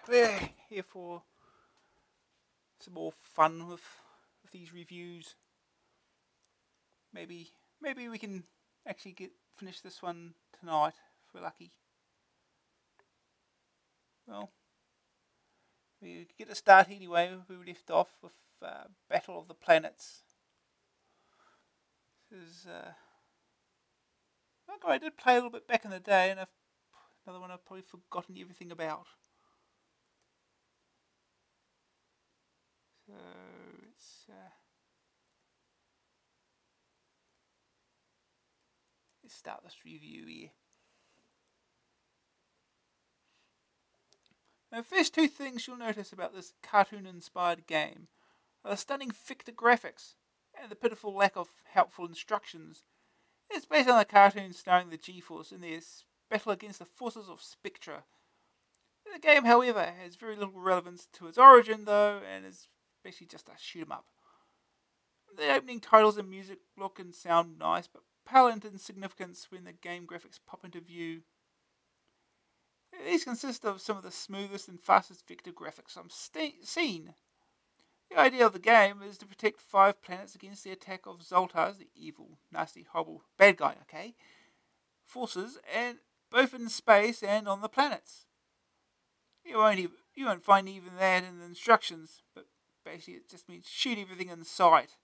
we're here for some more fun with these reviews. Maybe we can actually finish this one tonight if we're lucky. Well, we get a start anyway. We left off with Battle of the Planets. This is I did play a little bit back in the day, and another one I've probably forgotten everything about. So let's start this review here. Now, the first two things you'll notice about this cartoon-inspired game are the stunning vector graphics and the pitiful lack of helpful instructions. It's based on a cartoon starring the G-Force in their battle against the forces of Spectra. The game, however, has very little relevance to its origin, though, and is basically just a shoot-'em-up. The opening titles and music look and sound nice, but pale into insignificance when the game graphics pop into view. These consist of some of the smoothest and fastest vector graphics I've seen. The idea of the game is to protect 5 planets against the attack of Zoltar's, the evil, nasty, horrible, bad guy, forces, and both in space and on the planets. You won't find even that in the instructions, but basically it just means shoot everything in sight.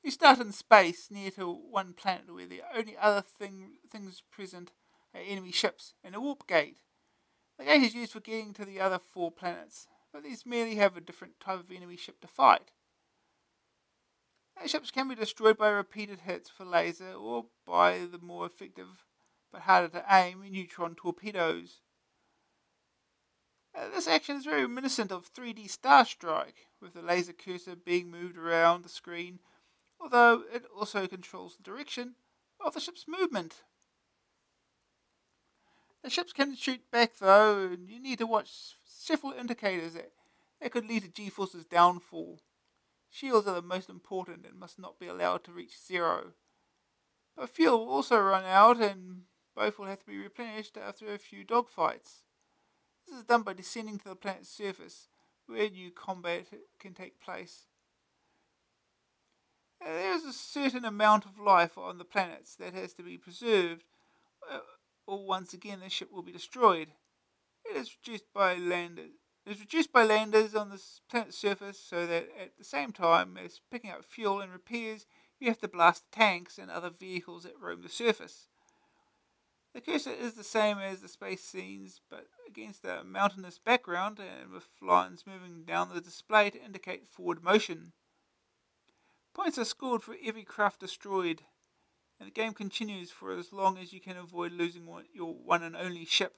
You start in space near to one planet where the only other things present are enemy ships and a warp gate. The gate is used for getting to the other 4 planets, but these merely have a different type of enemy ship to fight. The ships can be destroyed by repeated hits with a laser or by the more effective but harder to aim neutron torpedoes. This action is very reminiscent of 3D Star Strike, with the laser cursor being moved around the screen, although it also controls the direction of the ship's movement. The ships can shoot back though, and you need to watch several indicators that could lead to G-Force's downfall. Shields are the most important and must not be allowed to reach 0. But fuel will also run out, and both will have to be replenished after a few dogfights. This is done by descending to the planet's surface, where new combat can take place. There is a certain amount of life on the planets that has to be preserved, or once again the ship will be destroyed. It is reduced by landers on the planet's surface, so that at the same time as picking up fuel and repairs, you have to blast tanks and other vehicles that roam the surface. The cursor is the same as the space scenes, but against a mountainous background and with lines moving down the display to indicate forward motion. Points are scored for every craft destroyed, and the game continues for as long as you can avoid losing your one and only ship.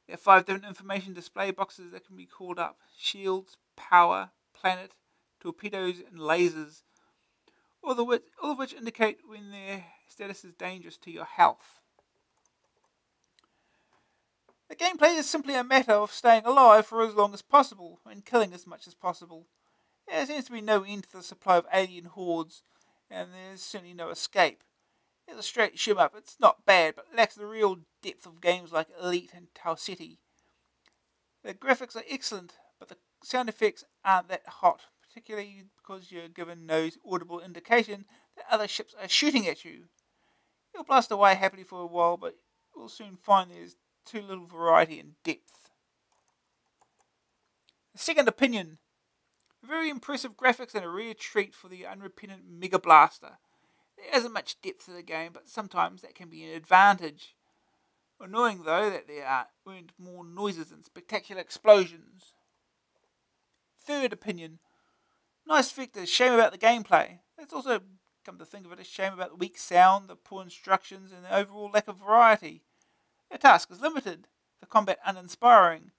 There are 5 different information display boxes that can be called up: shields, power, planet, torpedoes, and lasers, all of which indicate when their status is dangerous to your health. The gameplay is simply a matter of staying alive for as long as possible and killing as much as possible. There seems to be no end to the supply of alien hordes, and there's certainly no escape. It's a straight shoot-'em-up. It's not bad, but lacks the real depth of games like Elite and Tau City. The graphics are excellent, but the sound effects aren't that hot, particularly because you're given no audible indication that other ships are shooting at you. You'll blast away happily for a while, but you'll soon find there's too little variety and depth. The second opinion. Very impressive graphics and a rare treat for the unrepentant Mega Blaster. There isn't much depth to the game, but sometimes that can be an advantage. Annoying though that there weren't more noises and spectacular explosions. Third opinion. Nice vectors, shame about the gameplay. It's also, come to think of it, a shame about the weak sound, the poor instructions, and the overall lack of variety. The task is limited, the combat uninspiring.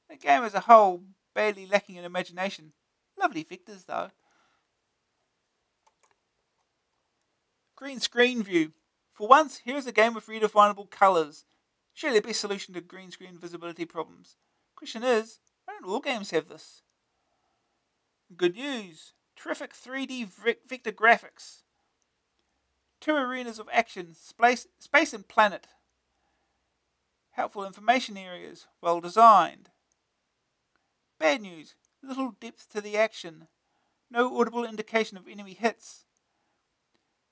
The game as a whole badly lacking in imagination. Lovely vectors though. Green screen view. For once, here is a game with redefinable colours. Surely the best solution to green screen visibility problems. Question is, why don't all games have this? Good news. Terrific 3D vector graphics. 2 arenas of action, space and planet. Helpful information areas, well designed. Bad news, little depth to the action. No audible indication of enemy hits.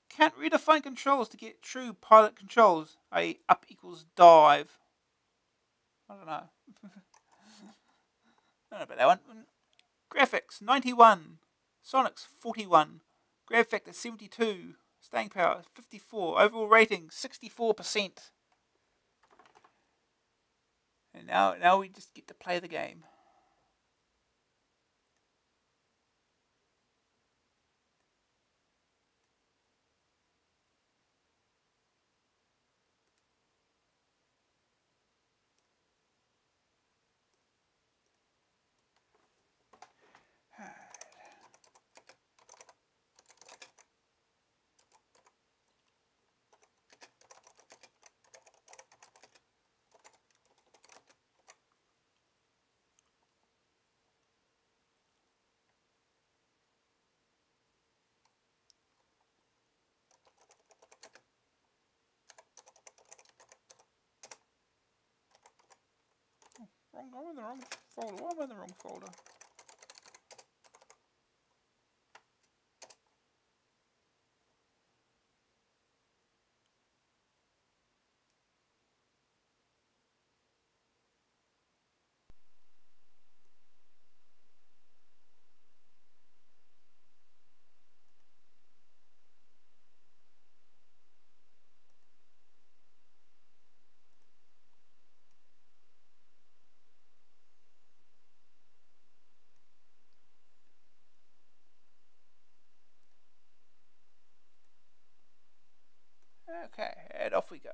Can't redefine controls to get true pilot controls, i.e. up equals dive. I don't know. I don't know about that one. Graphics, 91. Sonics, 41. Grab factor, 72. Staying power, 54. Overall rating, 64%. And now we just get to play the game. I'm in the wrong folder. Why am I in the wrong folder? Okay, and off we go.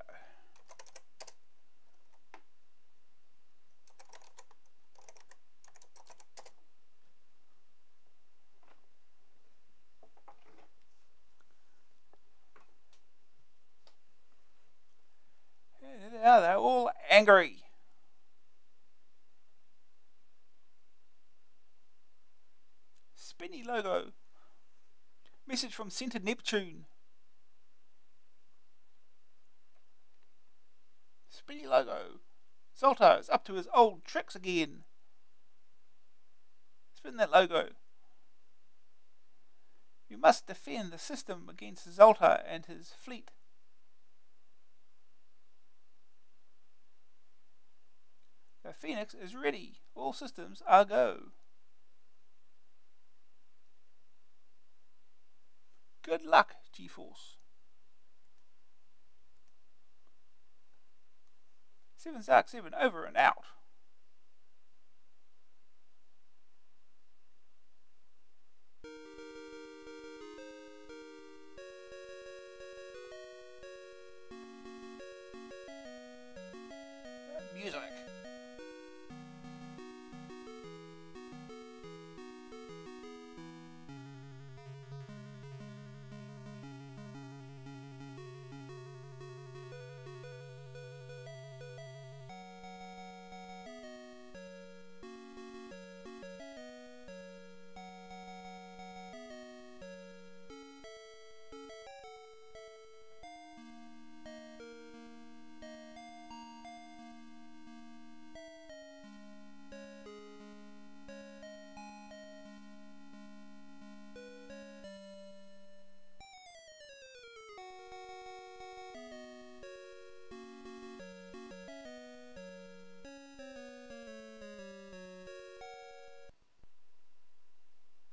Yeah, they're all angry. Spinny logo. Message from Center Neptune. Spinny logo. Zoltar is up to his old tricks again. Spin that logo. You must defend the system against Zoltar and his fleet. The Phoenix is ready. All systems are go. Good luck, G-Force. 7 Zark 7 over and out. Music.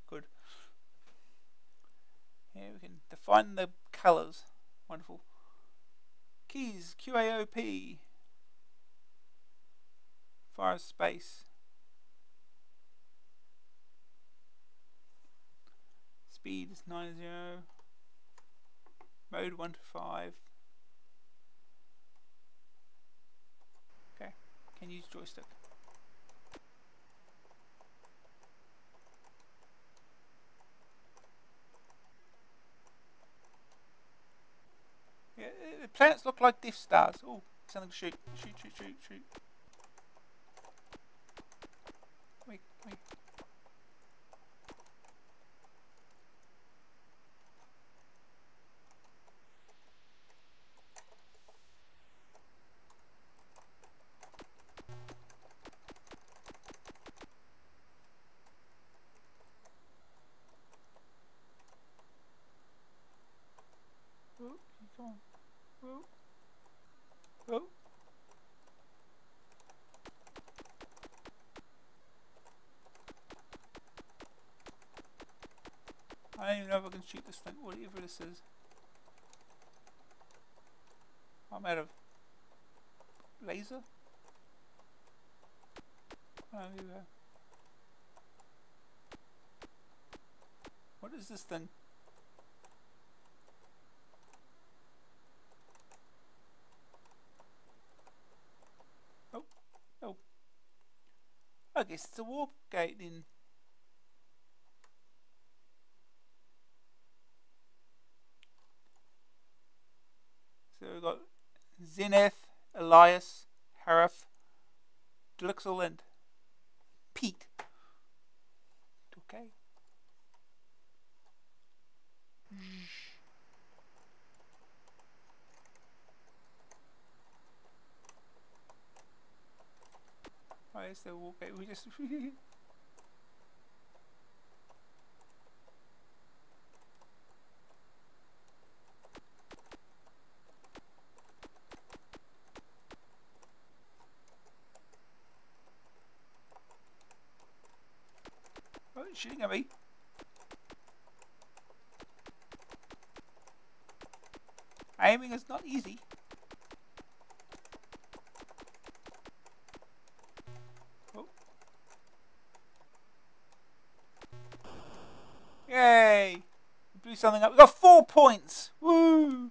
Good. Here we can define the colours. Wonderful. Keys, QAOP. Fire space. Speed is 90. Mode 1 to 5. Okay, can use joystick. Yeah, the planets look like Death Stars. Oh, something to shoot. Shoot, shoot, shoot, shoot. Wait, wait. Come on. Whoa. Whoa. I don't even know if I can shoot this thing, whatever this is. I'm out of laser. Oh, here we go. What is this thing? Oh, oh. I guess it's a warp gate then. So we've got Zenith, Elias, Harif, Delixel, and Pete. Okay. Oh, it's the warp gate. We just. Oh, it's shooting at me. Aiming is not easy. Oh. Yay! We blew something up. We got 4 points! Woo!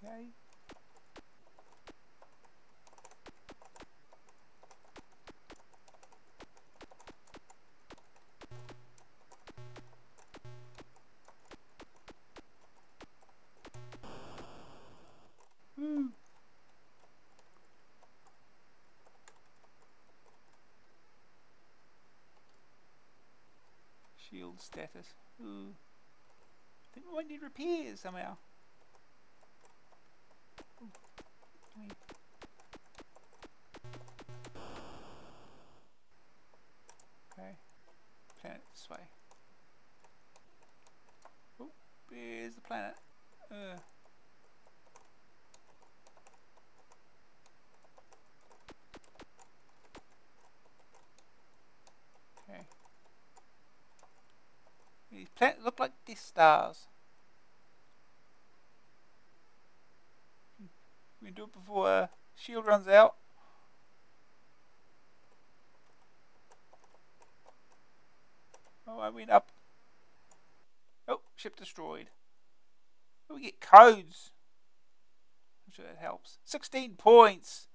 Okay. Woo! Shield status. Ooh. I think we might need repairs somehow. Ooh. Okay. Planet this way. Oh, where's the planet? Okay. These planets look like Death Stars. We can do it before shield runs out. Oh, I went up. Oh, ship destroyed. Oh, we get codes. I'm sure that helps. 16 points.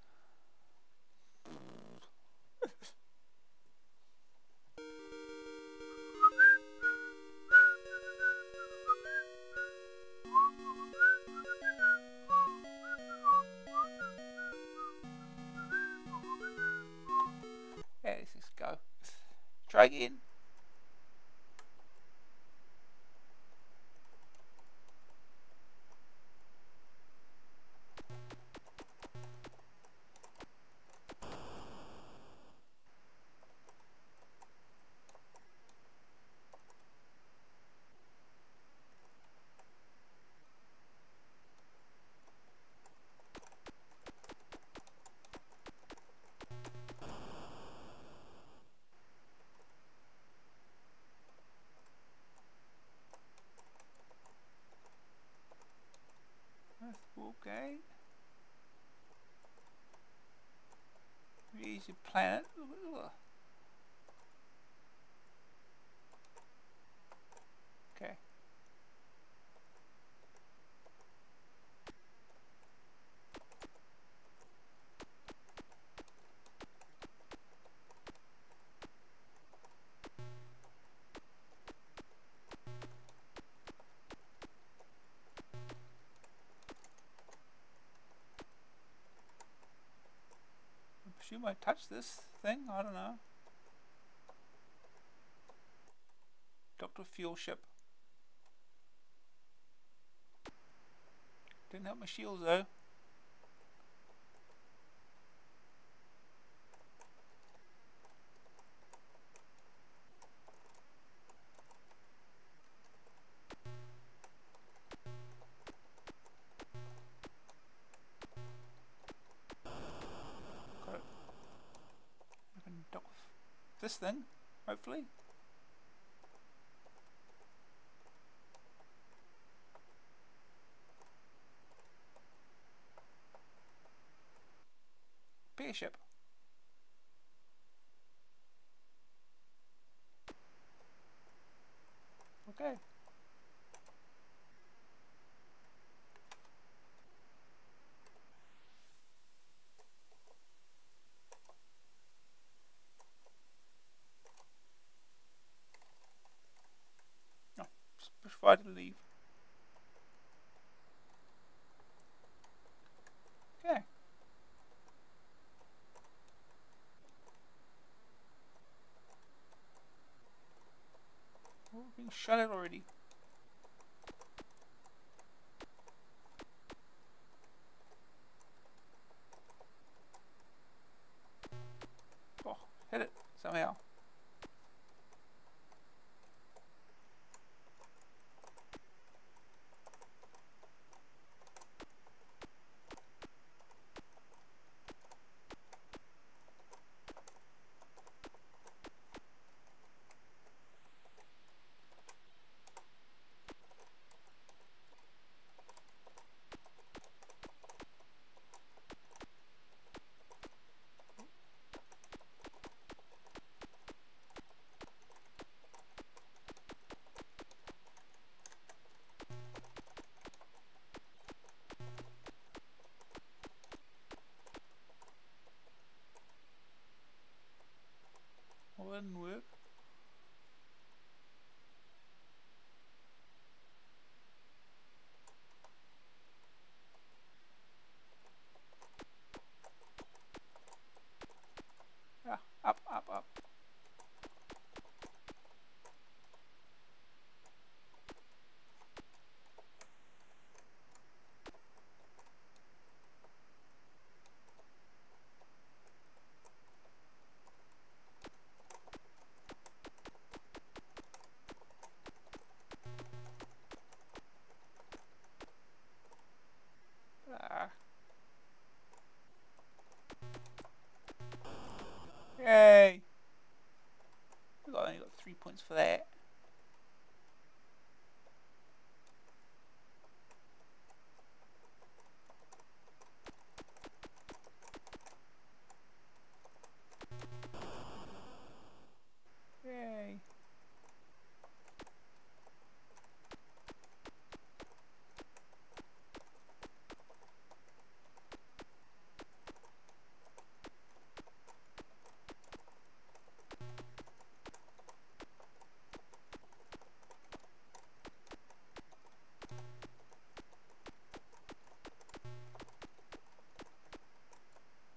Yeah, let's just go. Try again. Okay. Here's your planet. Okay. assume I touched this thing. I don't know. Doctor Fuel Ship. Didn't help my shields though. Got it. I can dock this thing, hopefully. Peer ship. Okay. No, just push Y to leave. Okay. Oh, we're being shot at already. Oh, hit it somehow. Well, that didn't work. Ah, up, up, up. Ah. Yay! I only got 3 points for that. Yay!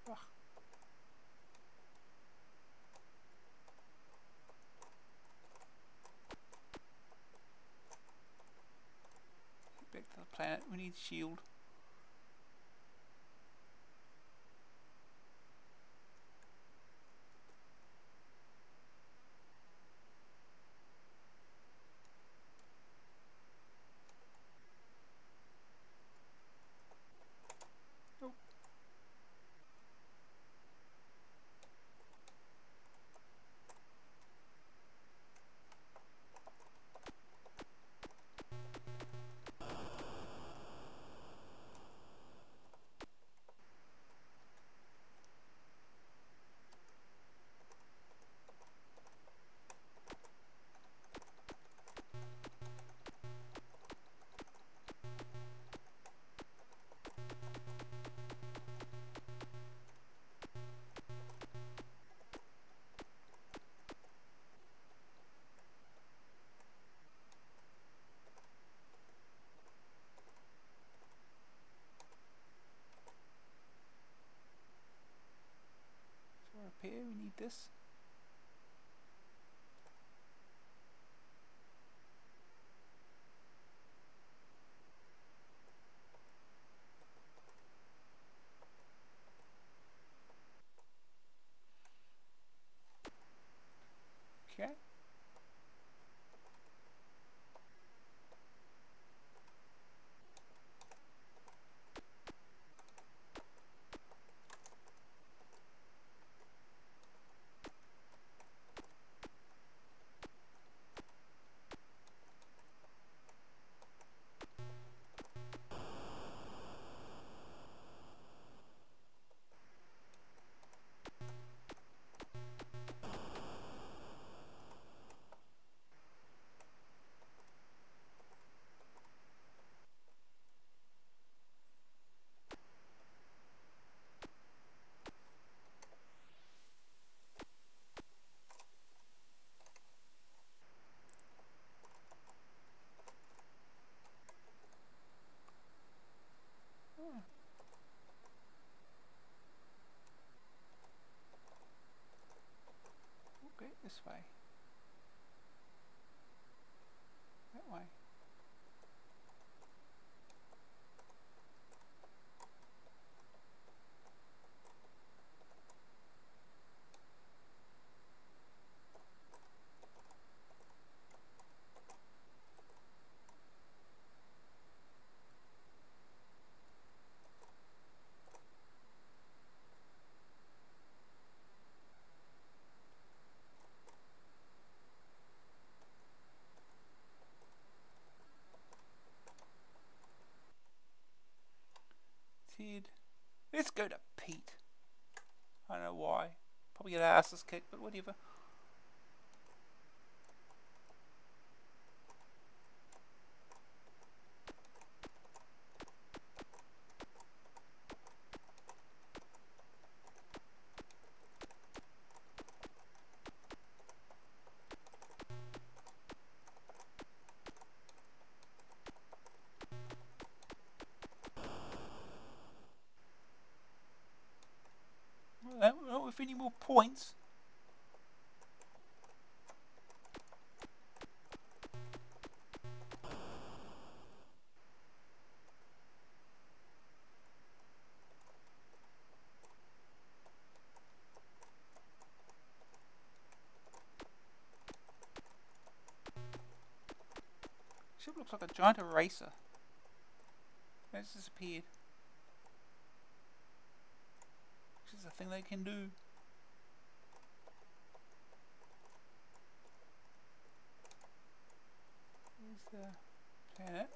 Ugh. Back to the planet. We need shield. Oh. this. Okay. Hmm. Okay, this way. That way. Ted. Let's go to Pete. I don't know why. Probably get our asses kicked, but whatever. Well, not with any more points. Ship looks like a giant eraser. It's disappeared. Which is a thing they can do. Here's the planet.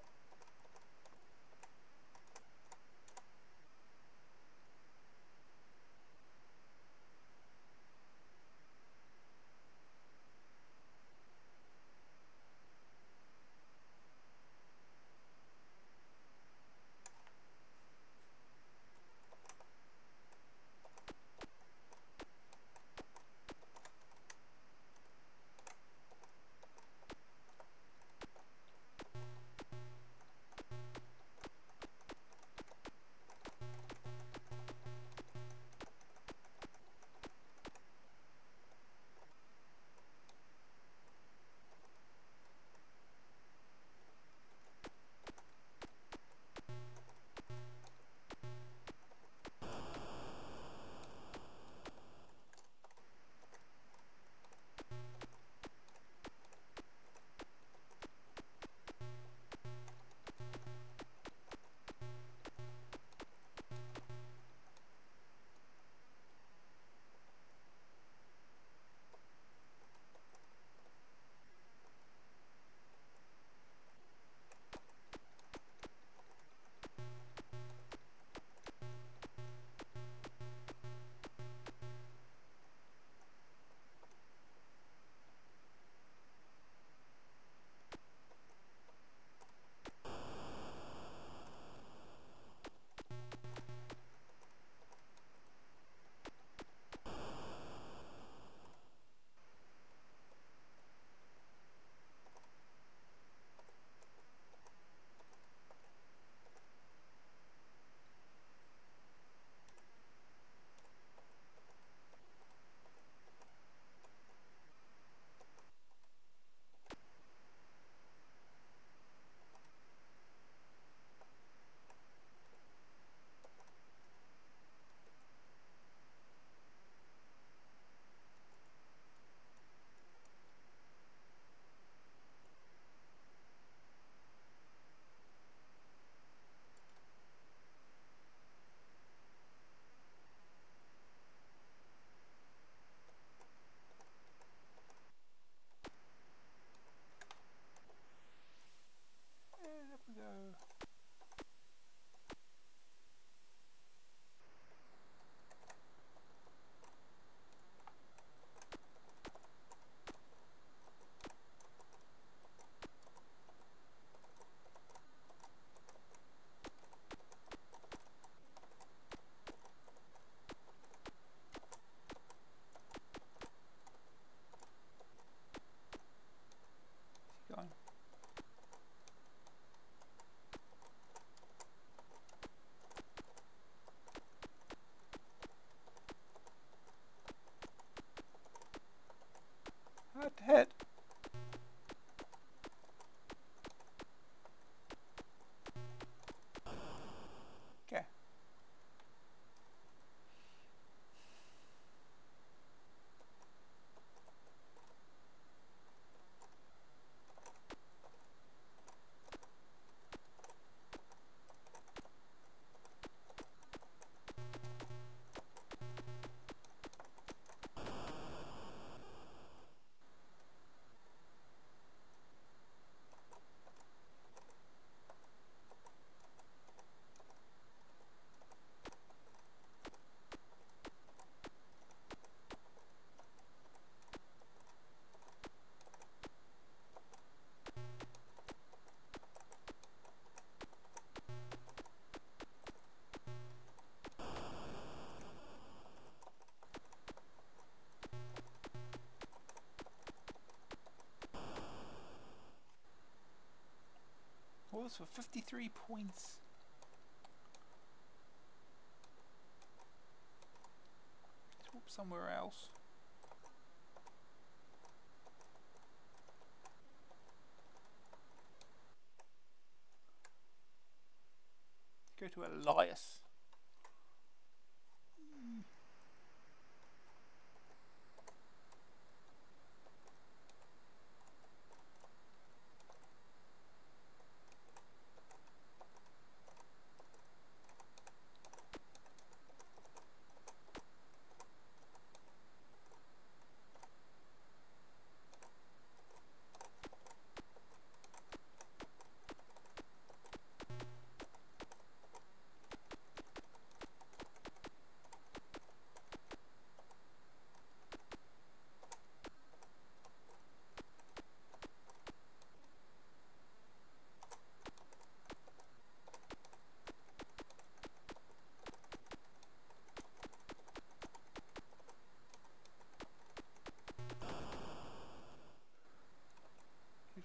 Hard to hit. Okay. All this for 53 points. Swap somewhere else. Go to Elias.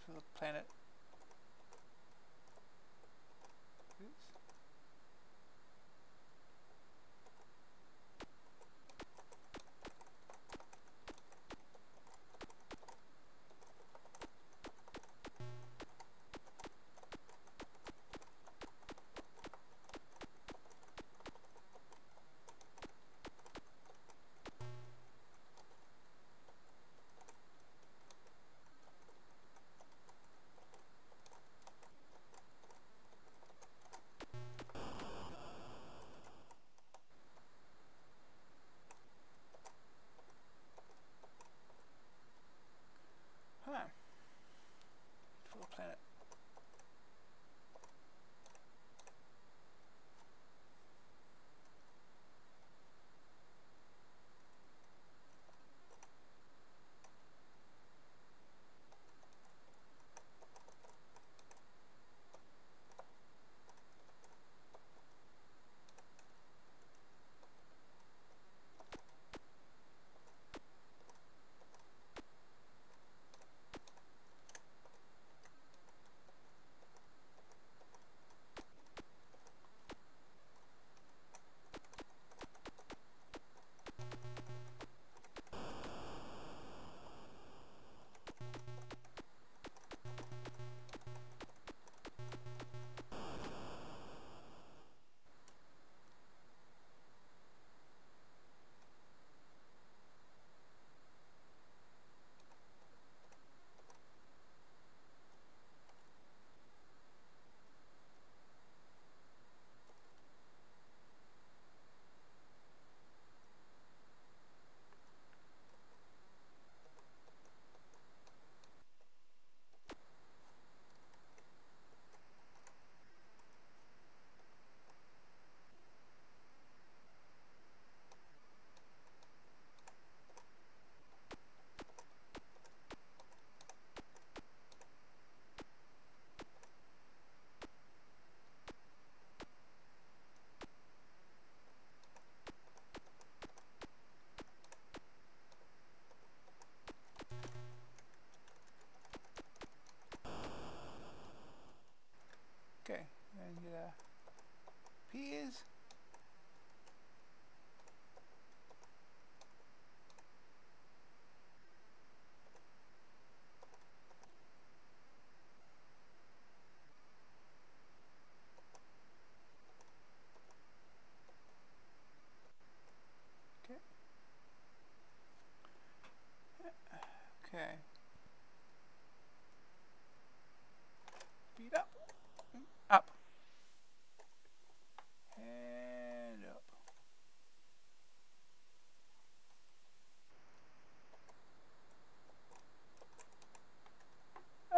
For the planet. Oops. Huh. For the planet.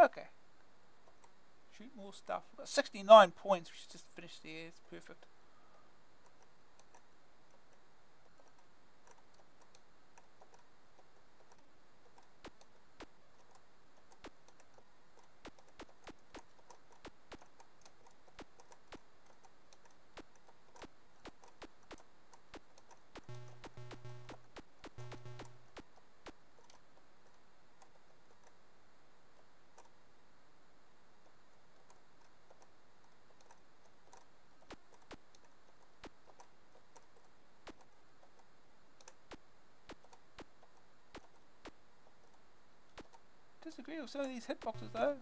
Okay. Shoot more stuff. We've got 69 points. We should just finish there. It's perfect. Disagree with some of these hitboxes though.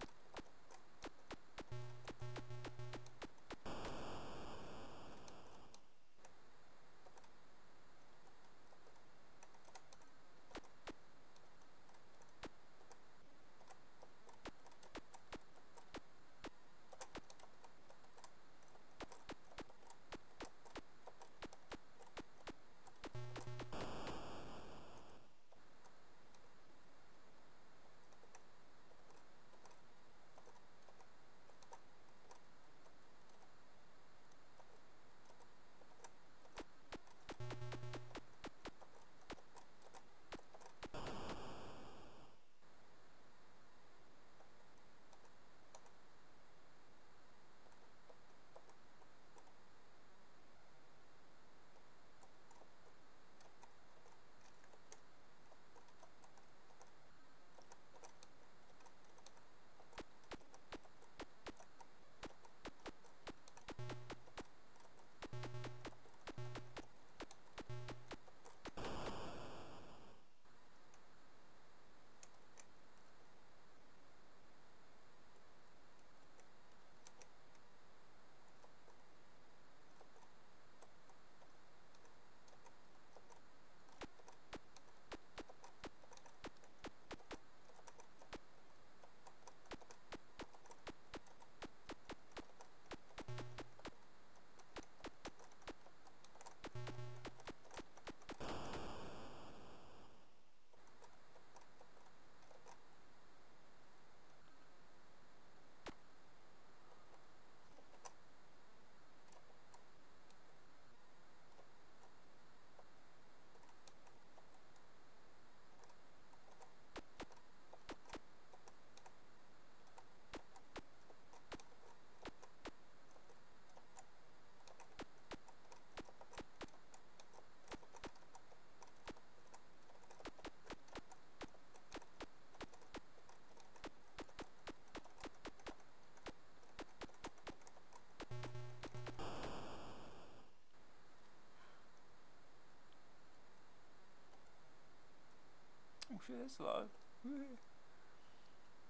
Oh shit, that's low.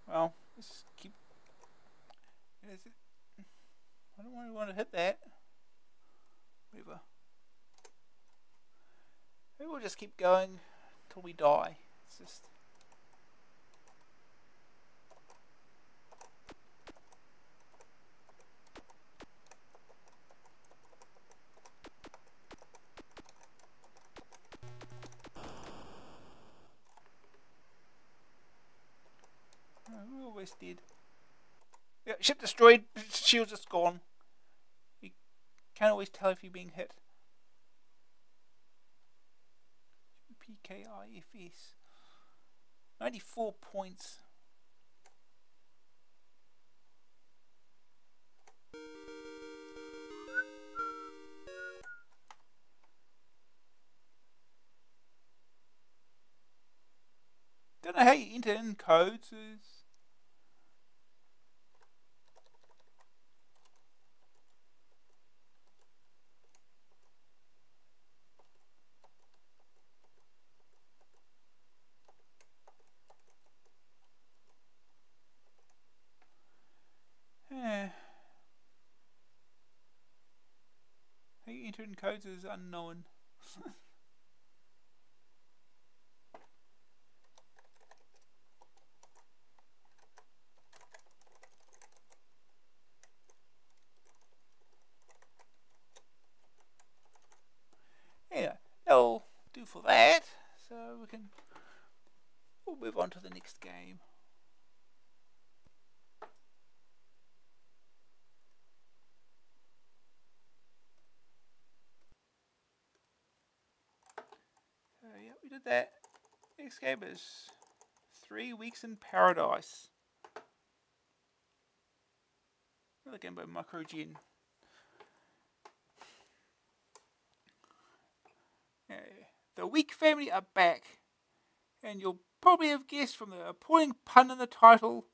Well, let's keep. Is it? I don't really want to hit that. Whatever. Maybe we'll just keep going till we die. It's just. We're always dead. Yeah, ship destroyed. Shield's just gone. You can't always tell if you're being hit. PKIFS. 94 points. Don't know how you enter in codes. How you enter in codes is unknown. Yeah, that'll do for that. So we'll move on to the next game. next game is 3 Weeks in Paradise. Another game by Microgen. The Week family are back, and you'll probably have guessed from the appalling pun in the title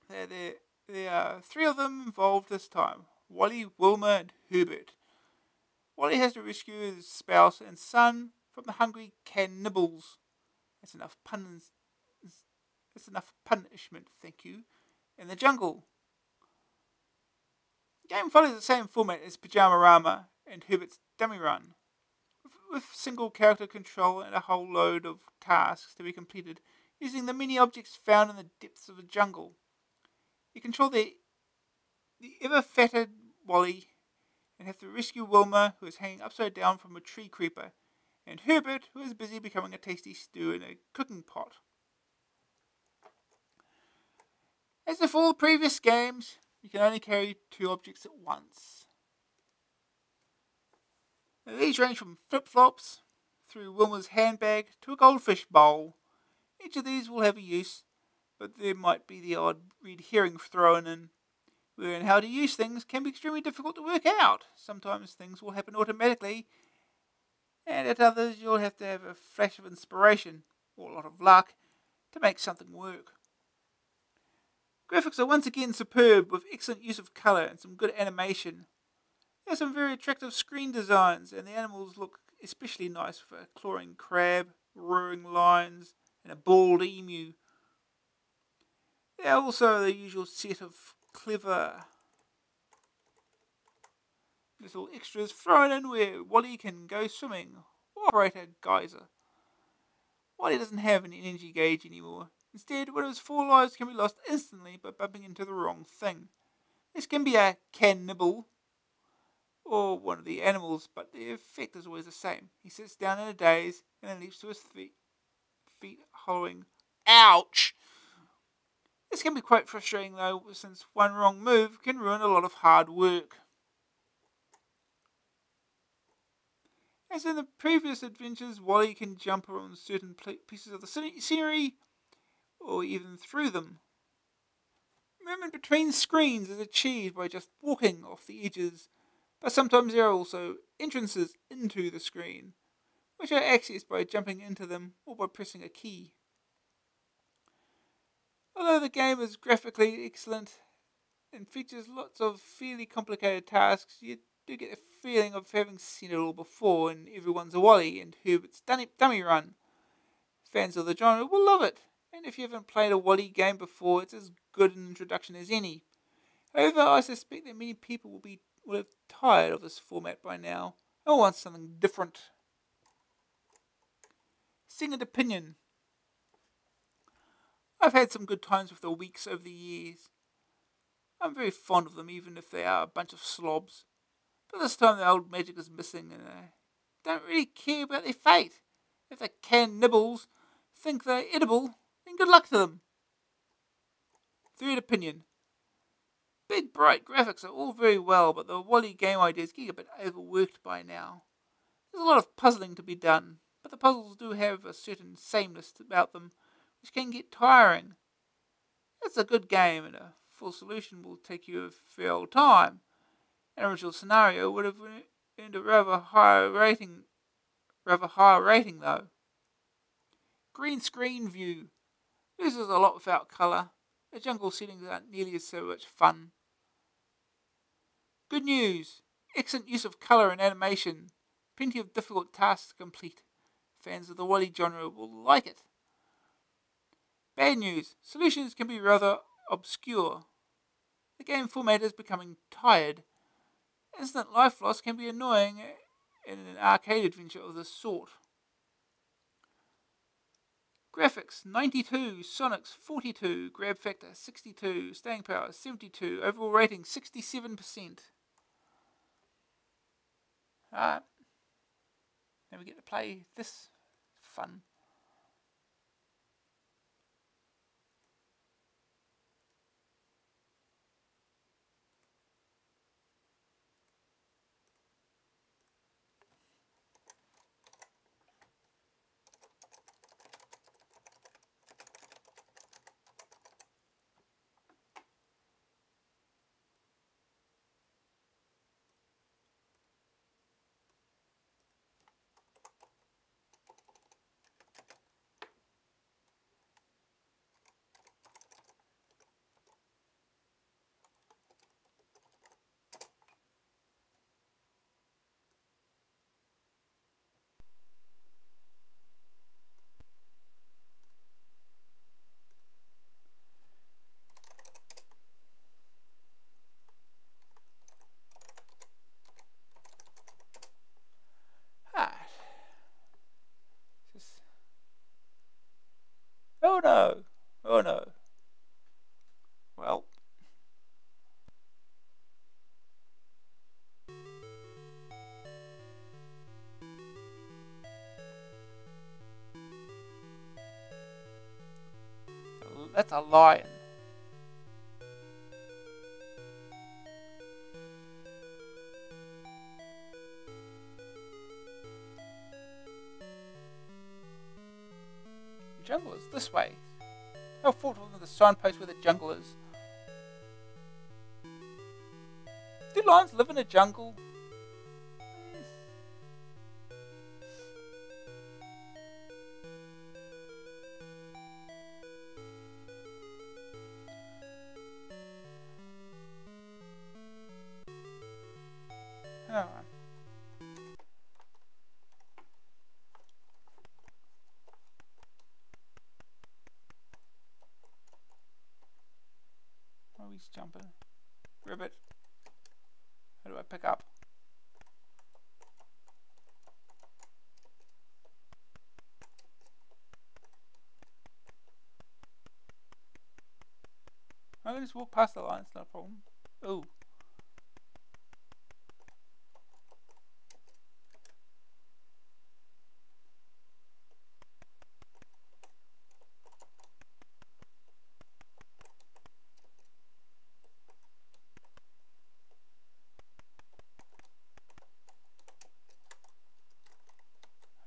that there are 3 of them involved this time: Wally, Wilma, and Herbert. Wally has to rescue his spouse and son from the hungry cannibals. That's enough puns. That's enough punishment, thank you. In the jungle. The game follows the same format as Pyjamarama and Herbert's Dummy Run, with single character control and a whole load of tasks to be completed using the many objects found in the depths of a jungle. You control the ever fatter Wally and have to rescue Wilma, who is hanging upside down from a tree creeper, and Herbert, who is busy becoming a tasty stew in a cooking pot. As with all previous games, you can only carry 2 objects at once. Now, these range from flip-flops, through Wilma's handbag, to a goldfish bowl. Each of these will have a use, but there might be the odd red herring thrown in. Learning how to use things can be extremely difficult to work out. Sometimes things will happen automatically, and at others you'll have to have a flash of inspiration, or a lot of luck, to make something work. Graphics are once again superb, with excellent use of colour and some good animation. There are some very attractive screen designs, and the animals look especially nice with a clawing crab, roaring lions, and a bald emu. There are also the usual set of clever little extras thrown in where Wally can go swimming or operate a geyser. Wally doesn't have an energy gauge anymore. Instead, one of his 4 lives can be lost instantly by bumping into the wrong thing. This can be a cannibal or one of the animals, but the effect is always the same. He sits down in a daze and then leaps to his feet hollowing, "Ouch!" This can be quite frustrating though, since one wrong move can ruin a lot of hard work. As in the previous adventures, Wally can jump around certain pieces of the scenery, or even through them. Movement between screens is achieved by just walking off the edges, but sometimes there are also entrances into the screen, which are accessed by jumping into them or by pressing a key. Although the game is graphically excellent and features lots of fairly complicated tasks, you do get the feeling of having seen it all before in Everyone's a Wally and Herbert's Dummy Run. Fans of the genre will love it, and if you haven't played a Wally game before, it's as good an introduction as any. However, I suspect that many people will have tired of this format by now and will want something different. Second opinion. I've had some good times with the Weeks over the years. I'm very fond of them, even if they are a bunch of slobs. But this time the old magic is missing, and I don't really care about their fate. If the cannibals think they're edible, then good luck to them. Third opinion. Big, bright graphics are all very well, but the Wally game ideas get a bit overworked by now. There's a lot of puzzling to be done, but the puzzles do have a certain sameness about them, which can get tiring. It's a good game, and a full solution will take you a fair old time. An original scenario would have earned a rather higher rating though. Green screen view. Loses a lot without colour. The jungle settings aren't nearly so much fun. Good news. Excellent use of colour and animation. Plenty of difficult tasks to complete. Fans of the Wally genre will like it. Bad news. Solutions can be rather obscure. The game format is becoming tired. Instant life loss can be annoying in an arcade adventure of this sort. Graphics 92, Sonics 42, grab factor 62, staying power 72, overall rating 67%. Alright, now we get to play this fun. Oh no. Oh no. Well. That's a lion. The jungle is this way. How thoughtful of the signpost where the jungle is. Do lions live in a jungle? Oh. Oh, he's jumping. Ribbit. How do I pick up? I can just walk past the line, it's not a problem. Oh.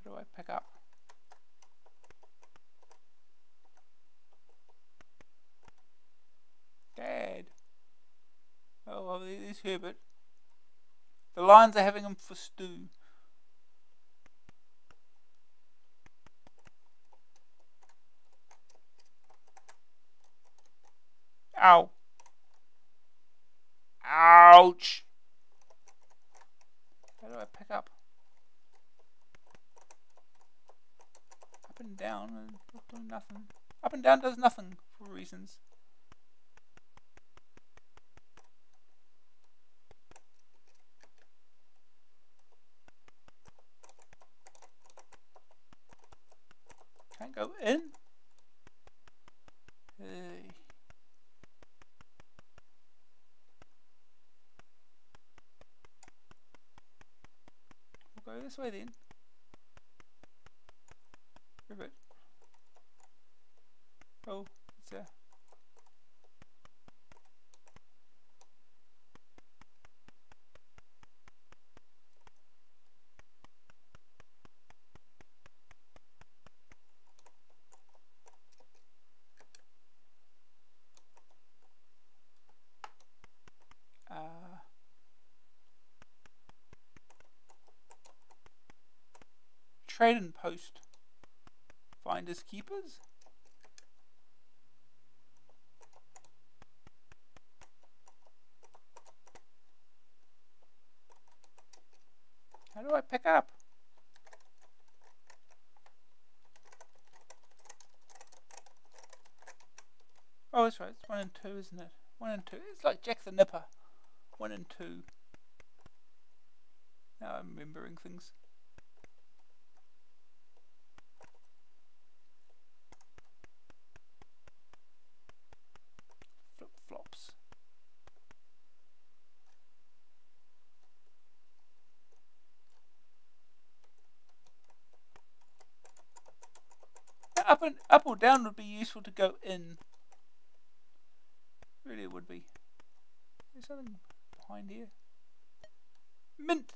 How do I pick up? Dad. Oh, well, there's Herbert. The lions are having him for stew. Ow. Ouch. How do I pick up? Up and down, not doing nothing. Up and down does nothing for reasons. Can't go in. Hey. We'll go this way then. Ribbit. Oh, it's there. Trading post. Finders keepers. How do I pick up? Oh, that's right. It's 1 and 2, isn't it? 1 and 2. It's like Jack the Nipper. 1 and 2. Now I'm remembering things. Flip flops. Up or down would be useful to go in. Really, it would be. There's something behind here. Mint.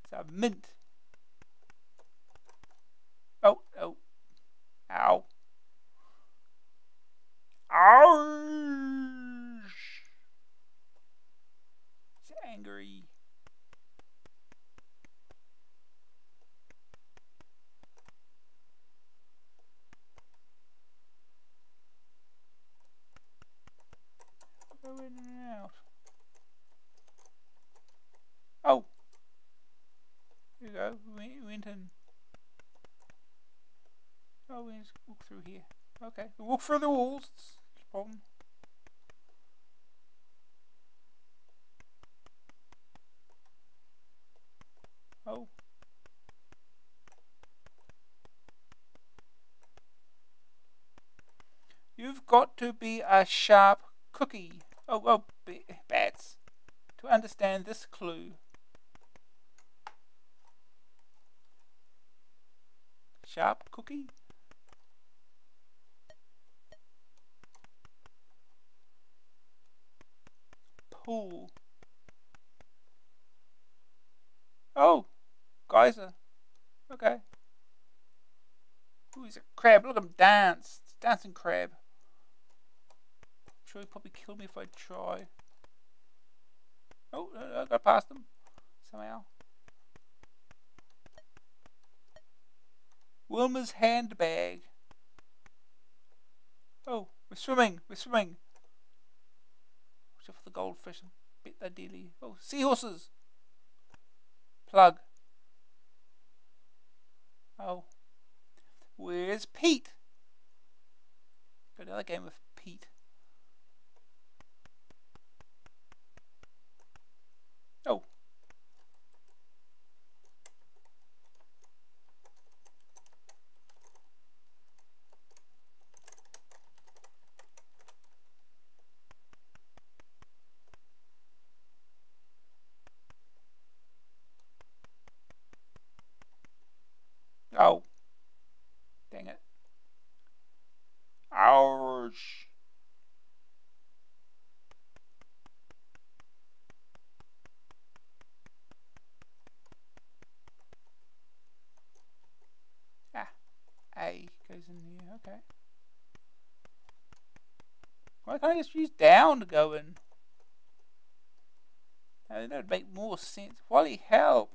It's a mint. Oh, oh. Ow. Ouch. It's angry. Go in and out. Oh. Here we go. We went in. Oh, we just walk through here. Okay. We walk through the walls. It's a problem. Oh. You've got to be a sharp cookie. Oh, bats. To understand this clue. Sharp cookie? Pool. Oh, geyser. Okay. Ooh, he's a crab. Look at him dance. It's a dancing crab. I'm sure he'd probably kill me if I try. Oh, I got past him. Somehow. Wilma's handbag. Oh, we're swimming. We're swimming. Watch out for the goldfish. I bet they're deadly. Oh, seahorses. Plug. Oh. Where's Pete? Got another game with Pete. Oh. Oh. Dang it. Ouch. Ah. A goes in here. Okay. Why can't I just use down to go in? That would make more sense. Wally, help.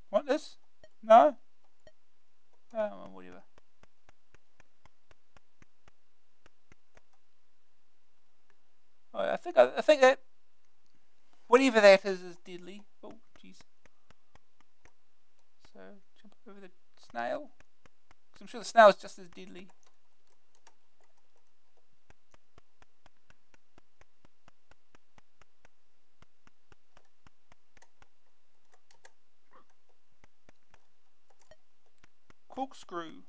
Want this? No? Oh, whatever. Oh, I think that whatever that is deadly. Oh, jeez. So jump over the snail. Because I'm sure the snail is just as deadly. Corkscrew.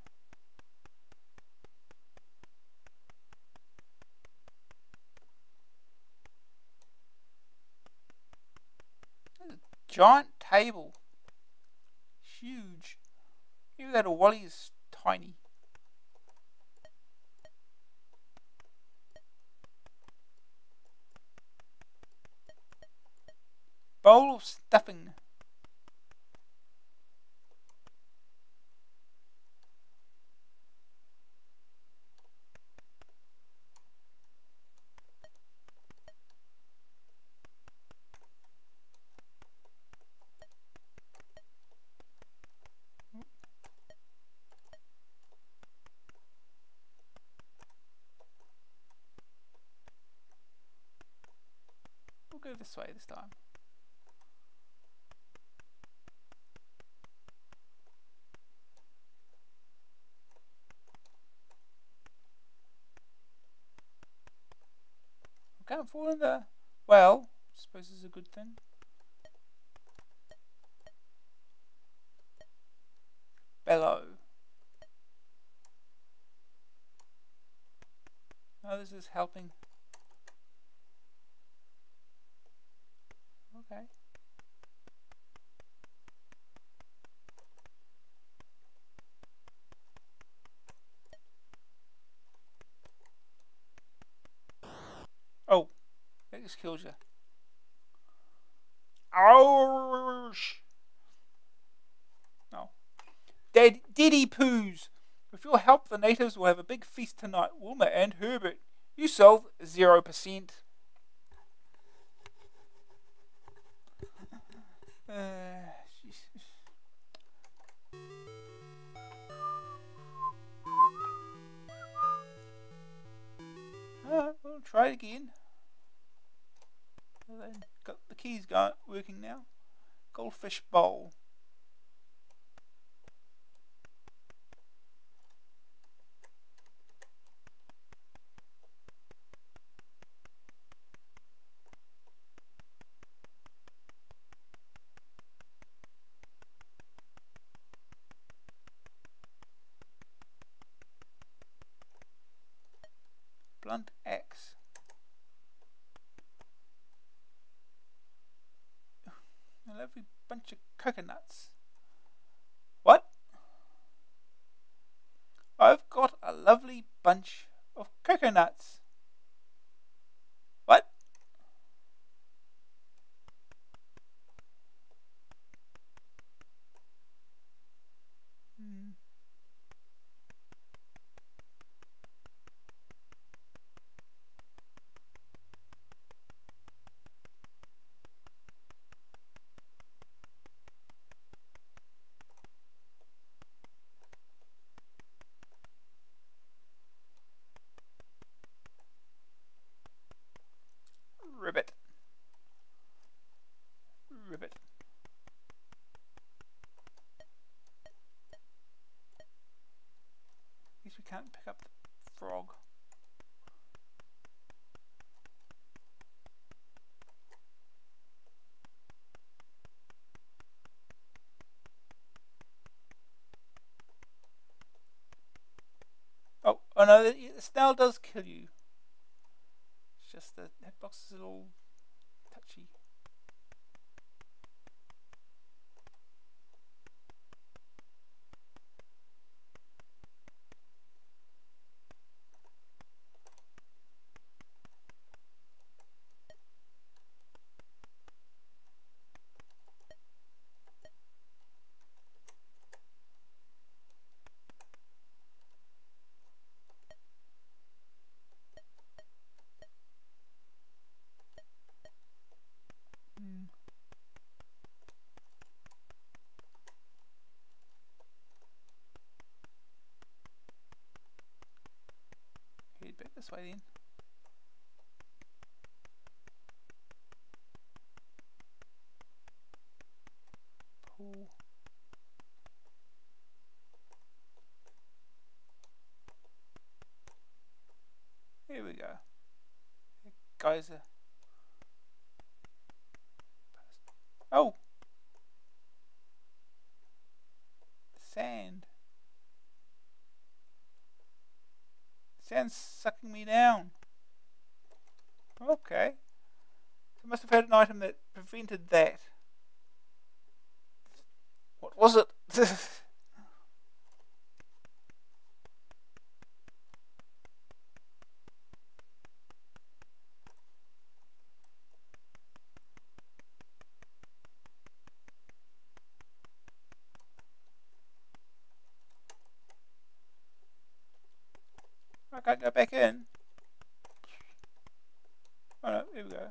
That's a giant table. Huge. Even that Wally is tiny. Bowl of stuffing. We'll go this way this time. I can't fall in the... Well, I suppose it's a good thing. Bellow. Oh, this is helping. Okay. Oh, that just kills you. Ouch! Oh. Diddy poos! With your help, the natives will have a big feast tonight. Wilma and Herbert, you solve 0%. We'll try it again. Got the keys working now. Goldfish bowl. blunt axe. A lovely bunch of coconuts. What? I've got a lovely bunch of coconuts. What? Hmm. Ribbit. Ribbit. At least we can't pick up the frog. Oh no, the snail does kill you. It's just the hitbox is a little touchy. Head back this way then. Pull. Here we go. Guys are. Oh! Sand. Sand's sucking me down. Okay. I must have had an item that prevented that. What was it? I can't go back in. Oh no, here we go.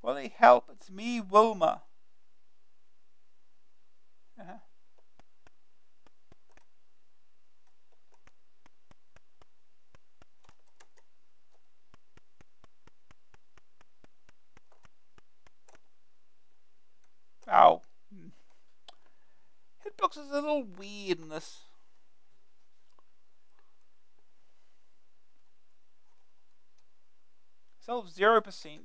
Will they help? It's me, Wilma. Ow. Hitbox is a little weird in this. Still 0%.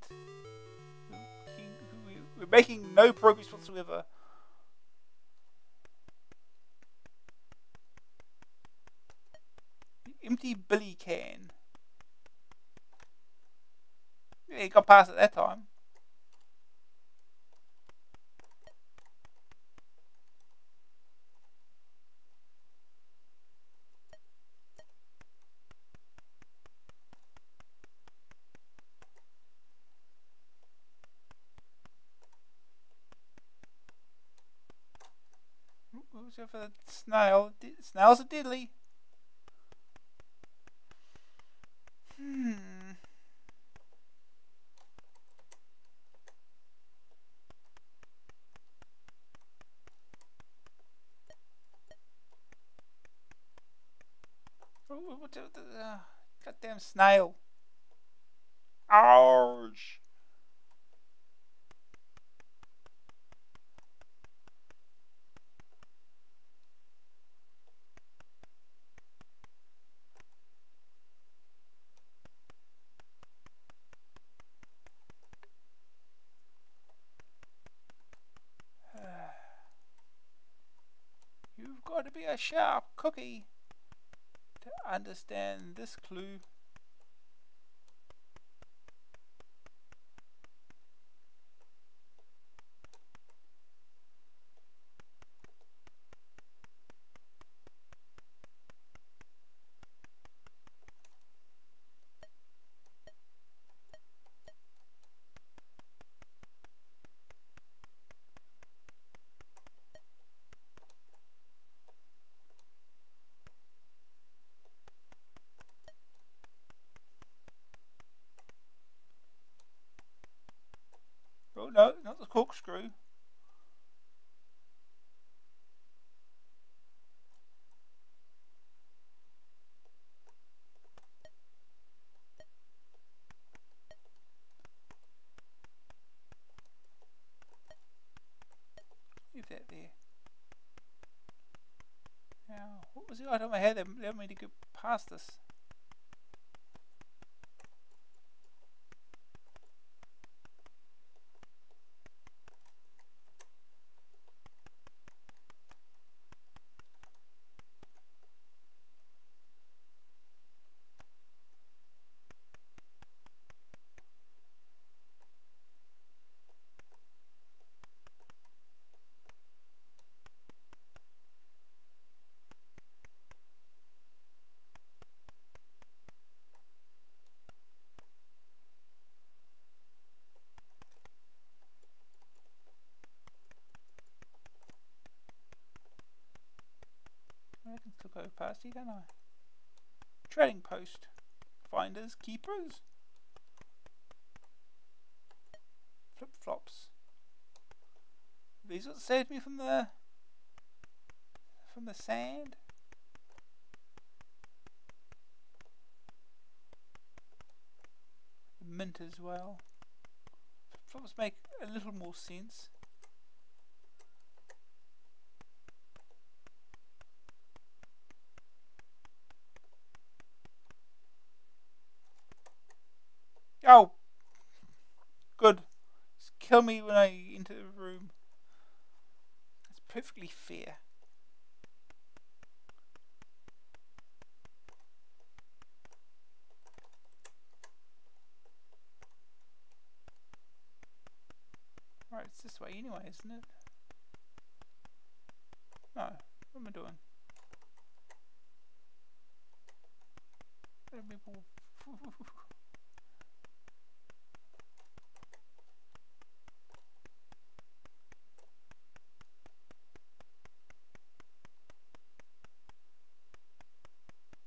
We're making no progress whatsoever. Empty billy can. Yeah, he got past it that time. Who's for the snail? Snails are deadly. Goddamn snail. Ouch! You've got to be a sharp cookie to understand this clue. Oh no, not the corkscrew. Leave that there. Now, what was the item I had that allowed me to get past this? I can still go past here, don't I? Trading post. Finders, keepers. Flip flops. These what saved me from the sand. The mint as well. Flip flops make a little more sense. Oh, good. Just kill me when I enter the room. It's perfectly fair. Right, it's this way anyway, isn't it? No, what am I doing?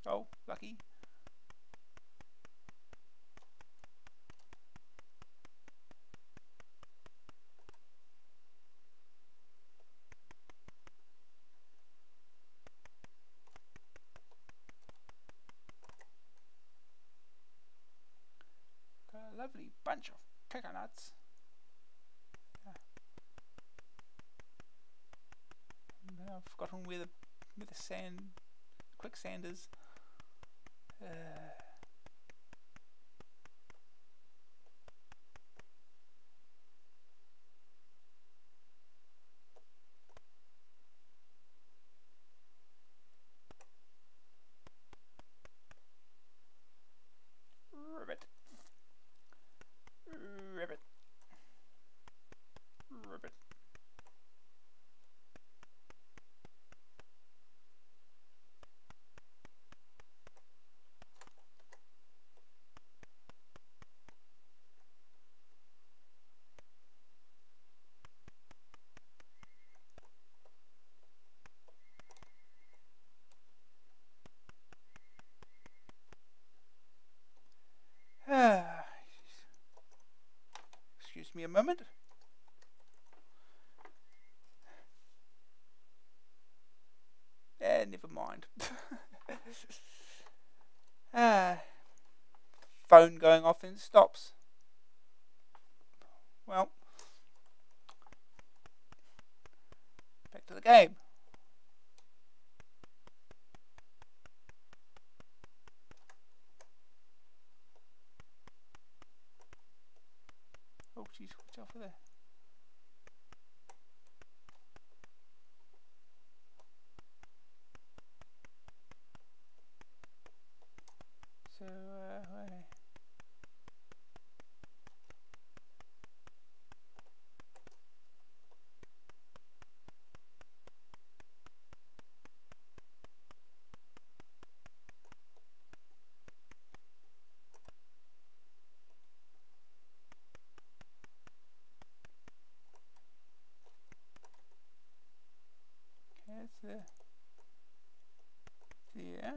Oh, lucky. Got a lovely bunch of coconuts. Yeah. I've forgotten where the quicksand is. Ribbit. Ribbit. Ribbit. Excuse me a moment. Never mind. Phone going off and stops. Well, back to the game. Oh, jeez, watch out for that. So, okay, it's there. Yeah.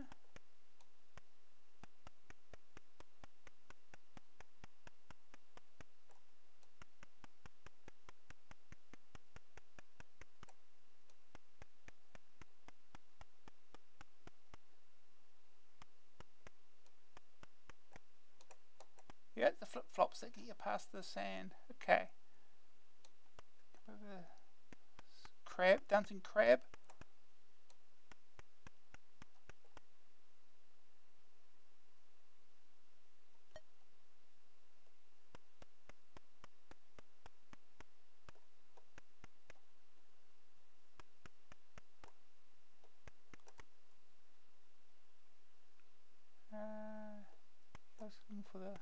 Yeah, the flip flops that get you past the sand. Okay. Crab, dancing crab. I was looking for the.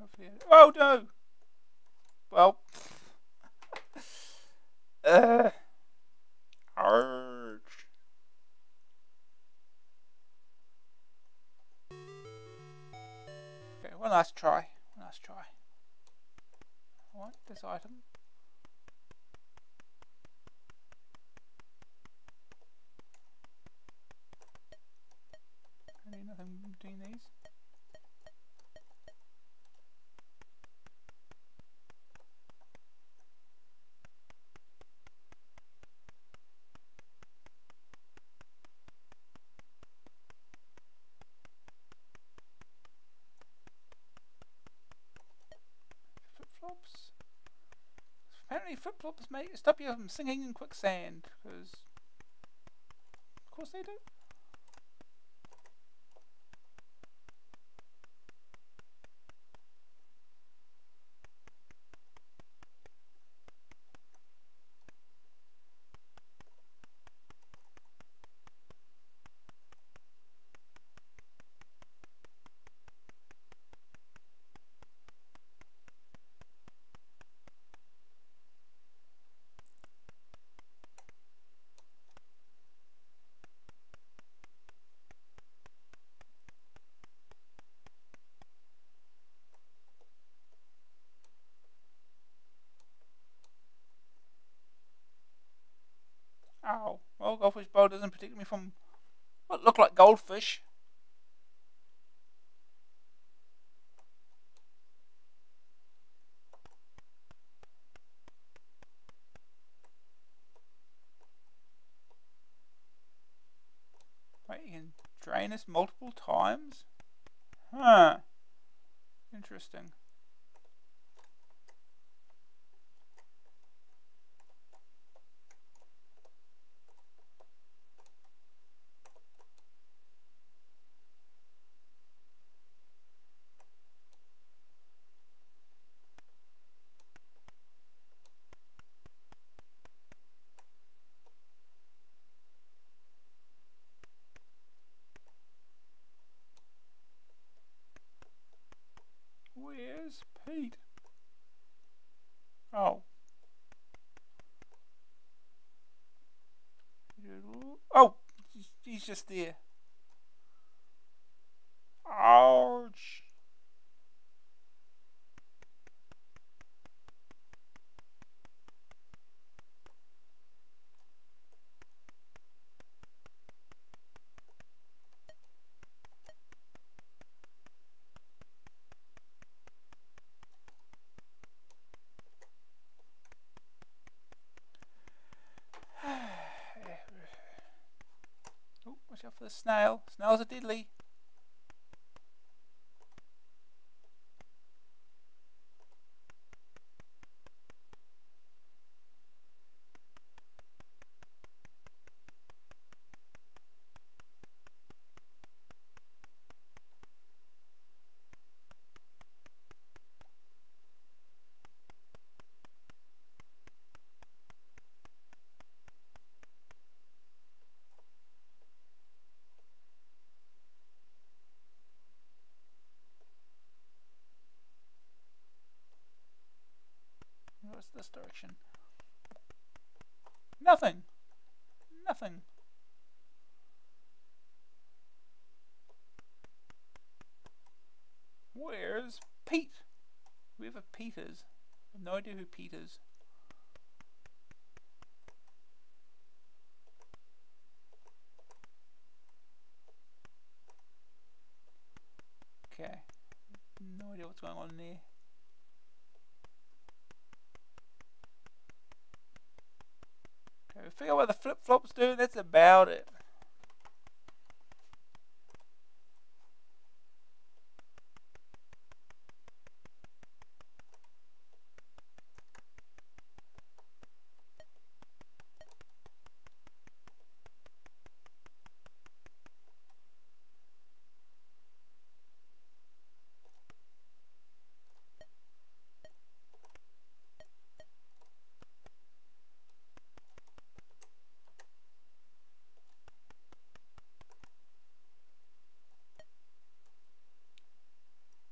Hopefully, oh no! Well, arch. Okay, one last try. One last try. I want this item. I need nothing between these. Flip flops. Apparently, flip flops may stop you from sinking in quicksand, because of course they do. Ow. Well, goldfish bowl doesn't protect me from what look like goldfish. Wait, you can drain this multiple times? Huh. Interesting. Where's he's just there. Ouch. Oh, watch out for the snail. Snails are deadly. What's this direction? Nothing. Nothing. Where's Pete? Whoever Pete is. I have no idea who Pete is. Okay. No idea what's going on there. Okay, we figure out what the flip-flops do, that's about it.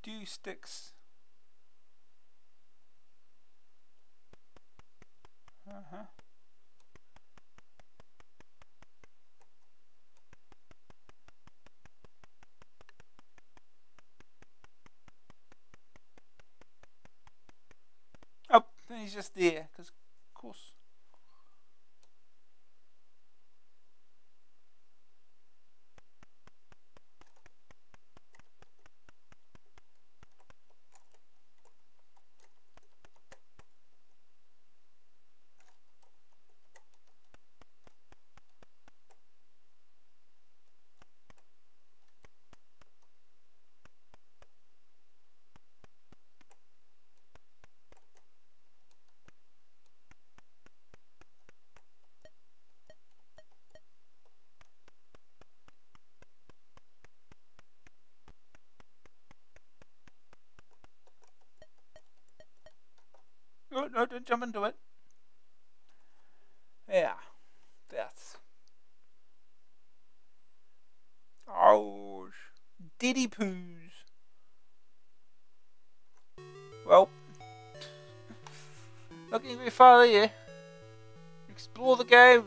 Do sticks. Uh-huh. Oh, then he's just there, because of course. Oh, no, don't jump into it. Yeah, that's. Ouch. Diddy poos. Well, not getting very far there. Explore the game.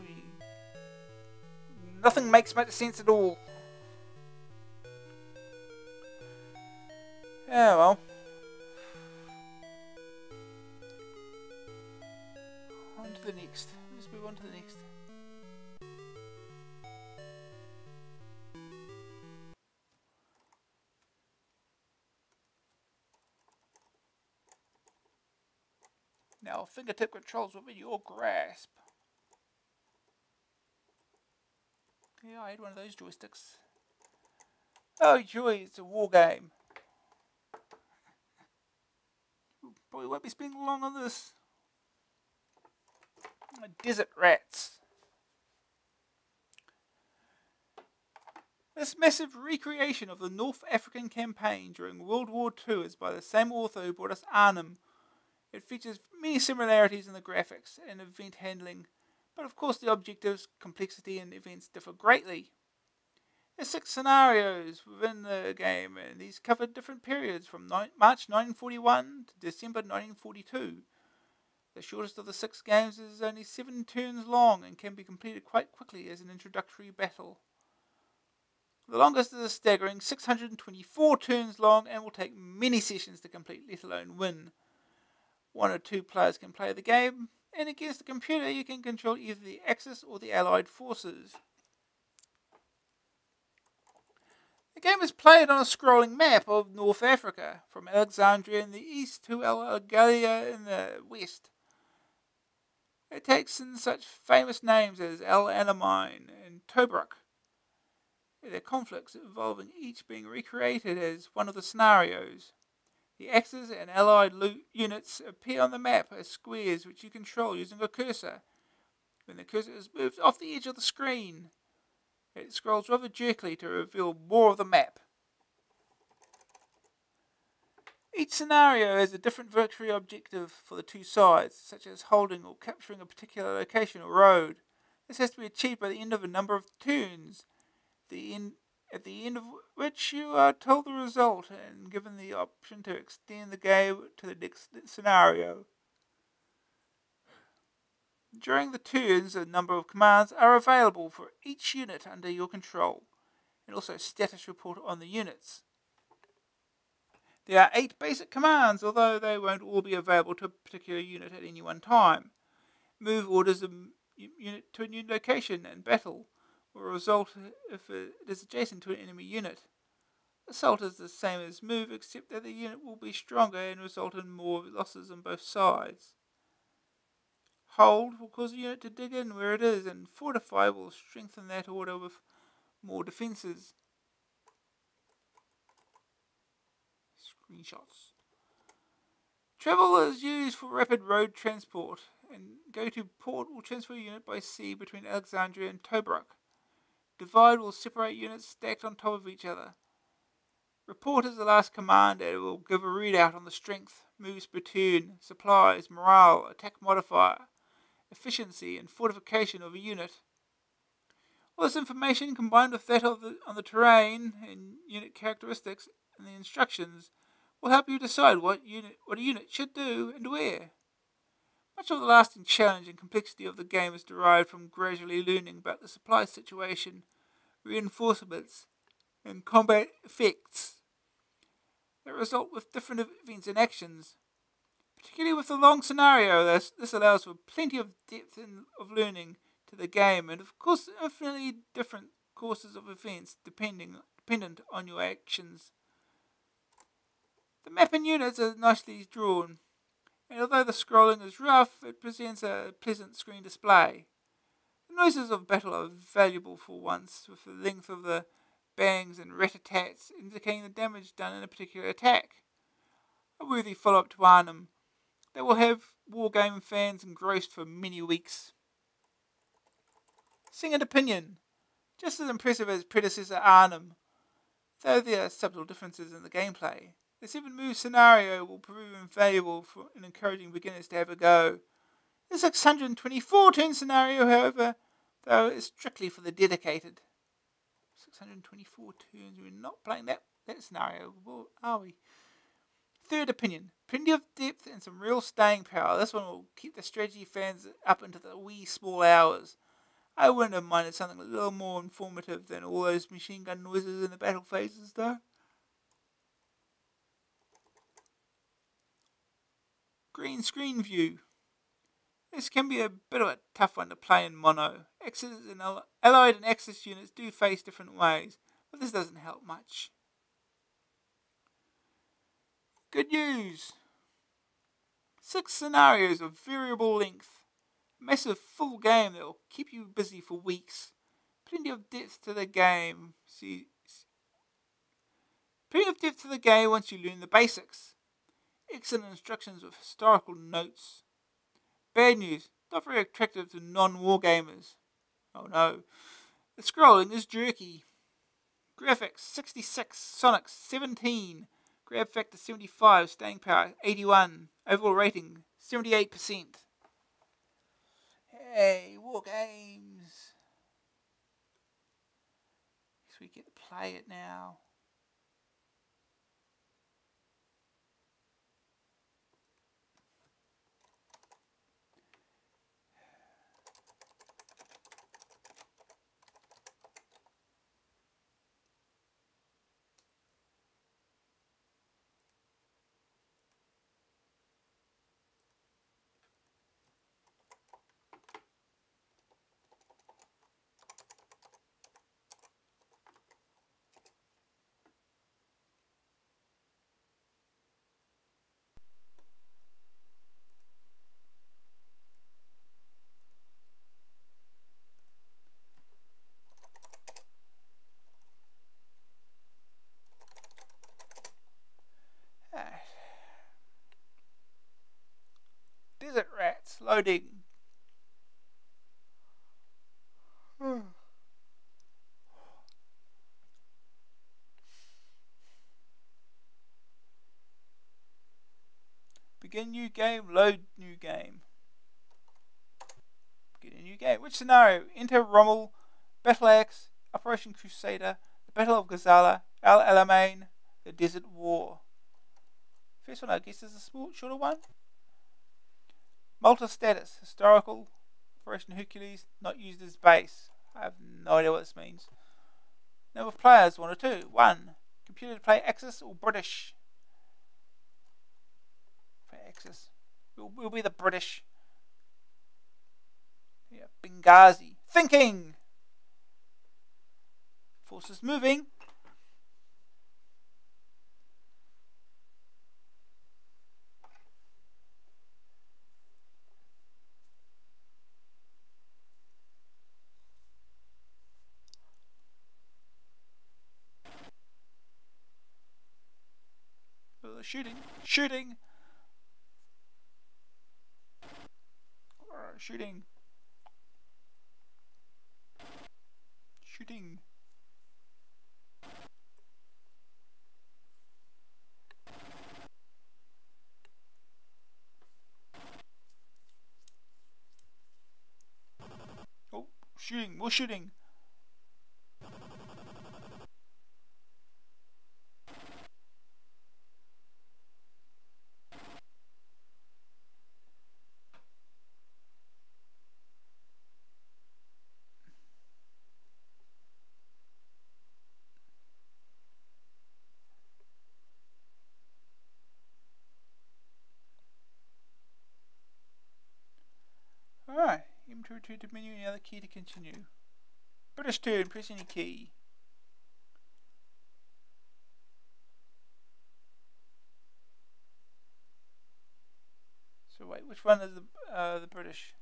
Nothing makes much sense at all. Yeah, well. On to the next. Let's move on to the next. Now, fingertip controls within your grasp. Yeah, I had one of those joysticks. Oh joy, it's a war game. Probably won't be spending long on this. Desert rats. This massive recreation of the North African campaign during World War II is by the same author who brought us Arnhem. It features many similarities in the graphics and event handling, but of course the objectives, complexity and events differ greatly. There's 6 scenarios within the game, and these cover different periods from March 1941 to December 1942. The shortest of the 6 games is only 7 turns long and can be completed quite quickly as an introductory battle. The longest is a staggering 624 turns long and will take many sessions to complete, let alone win. 1 or 2 players can play the game, and against the computer you can control either the Axis or the Allied forces. The game is played on a scrolling map of North Africa, from Alexandria in the east to El Galia in the west. It takes in such famous names as El Alamein and Tobruk. Their conflicts involving each being recreated as one of the scenarios. The Axis and Allied units appear on the map as squares which you control using a cursor. When the cursor is moved off the edge of the screen, it scrolls rather jerkily to reveal more of the map. Each scenario has a different victory objective for the two sides, such as holding or capturing a particular location or road. This has to be achieved by the end of a number of turns, at the end of which you are told the result and given the option to extend the game to the next scenario. During the turns, a number of commands are available for each unit under your control, and also status report on the units. There are 8 basic commands, although they won't all be available to a particular unit at any one time. Move orders a unit to a new location and battle will result if it is adjacent to an enemy unit. Assault is the same as move, except that the unit will be stronger and result in more losses on both sides. Hold will cause a unit to dig in where it is, and fortify will strengthen that order with more defences. Screenshots. Travel is used for rapid road transport, and go to port will transfer a unit by sea between Alexandria and Tobruk. Divide will separate units stacked on top of each other. Report is the last command and it will give a readout on the strength, moves per turn, supplies, morale, attack modifier, efficiency and fortification of a unit. All this information combined with that on the terrain and unit characteristics and the instructions will help you decide what a unit should do and where. Much of the lasting challenge and complexity of the game is derived from gradually learning about the supply situation, reinforcements, and combat effects that result with different events and actions. Particularly with the long scenario, this allows for plenty of depth of learning to the game, and of course infinitely different courses of events dependent on your actions. The map and units are nicely drawn, and although the scrolling is rough, it presents a pleasant screen display. The noises of battle are valuable for once, with the length of the bangs and rat-a-tats indicating the damage done in a particular attack. A worthy follow-up to Arnhem that will have wargame fans engrossed for many weeks. Second opinion. Just as impressive as predecessor Arnhem, though there are subtle differences in the gameplay. The 7-move scenario will prove invaluable in encouraging beginners to have a go. The 624 turn scenario, however, though, is strictly for the dedicated. 624 turns, we're not playing that scenario, are we? Third opinion. Plenty of depth and some real staying power. This one will keep the strategy fans up into the wee small hours. I wouldn't have minded something a little more informative than all those machine gun noises in the battle phases, though. Green screen view. This can be a bit of a tough one to play in mono. Axis and Allied and Axis units do face different ways, but this doesn't help much. Good news! 6 scenarios of variable length. A massive full game that will keep you busy for weeks. Plenty of depth to the game. Plenty of depth to the game once you learn the basics. Excellent instructions with historical notes. Bad news, not very attractive to non-war gamers. Oh no. The scrolling is jerky. Graphics 66, Sonics 17, grab factor 75, staying power 81, overall rating 78%. Hey, war games. Guess we get to play it now. Loading. Begin new game, load new game. Begin a new game. Which scenario? Enter Rommel, Battle Axe, Operation Crusader, the Battle of Gazala, Al Alamein, the Desert War. First one, I guess, is the shorter one. Malta status, historical, Operation Hercules, not used as base. I have no idea what this means. Number of players, 1 or 2. 1. Computer to play Axis or British? Play Axis. We'll be the British. Yeah, Benghazi. Thinking! Forces moving. Shooting. Shooting. Shooting. Shooting. Oh, shooting. More shooting. Alright, M2 to menu, any other key to continue. British turn, press any key. So wait, which one is the British?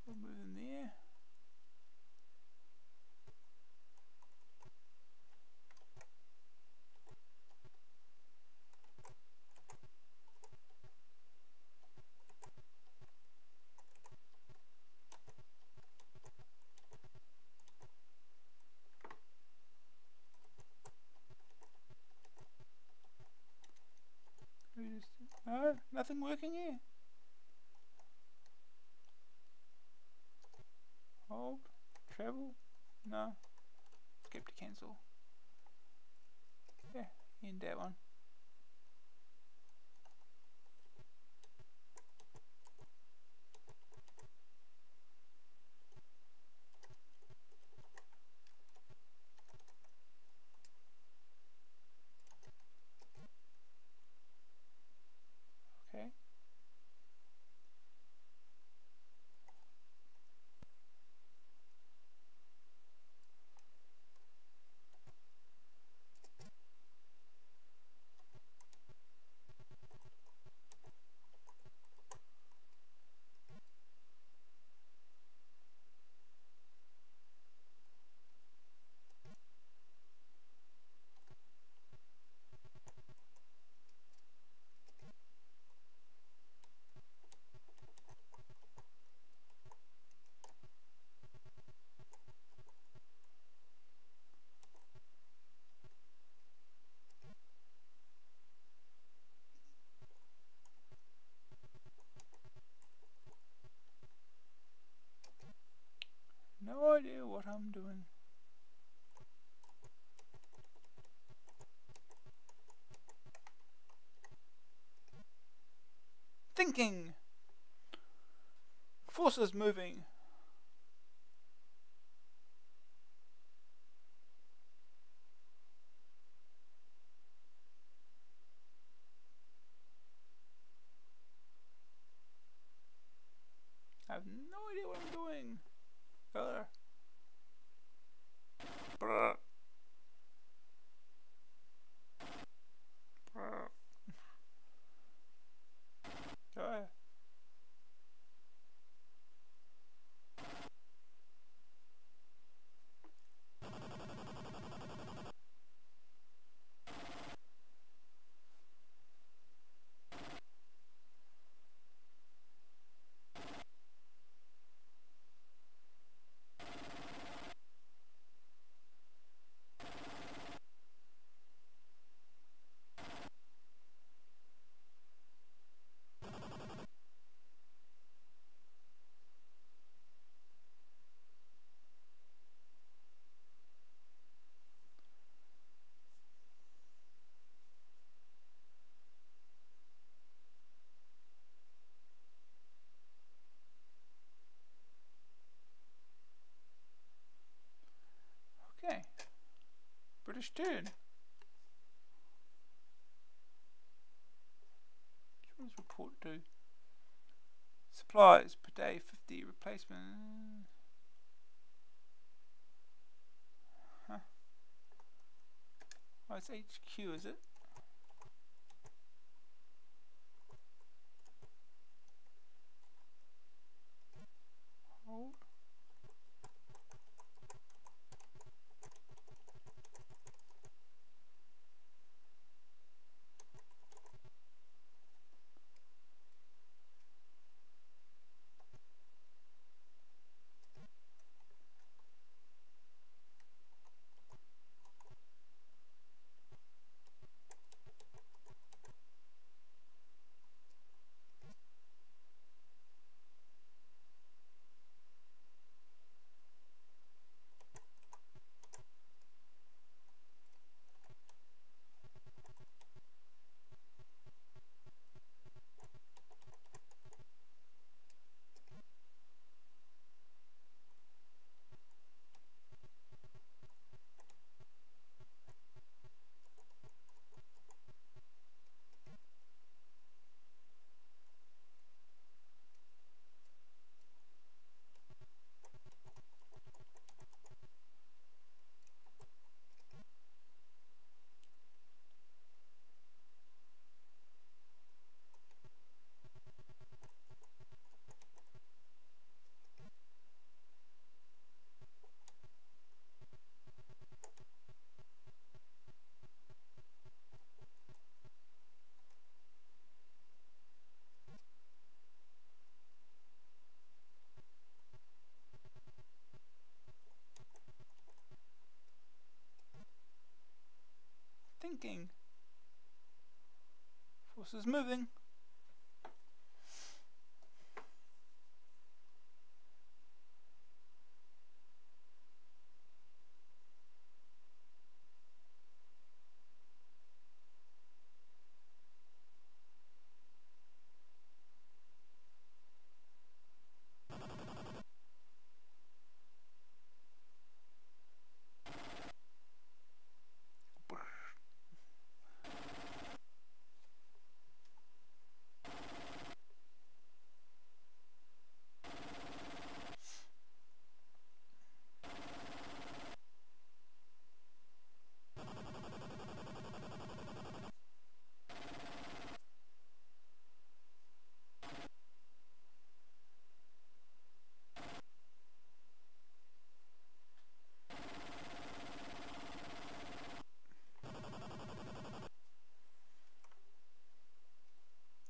We'll move them there. No, nothing working here. Hold, travel, no. Skip to cancel. Yeah, end that one. Okay. No idea what I'm doing. Thinking. Forces moving. have no idea what I'm doing. Brr. Brr. Brr. Oh. Okay. British turn. What does report do? Supplies per day 50, replacement. Huh. Oh, it's HQ, is it? Hold. Thinking. Forces moving.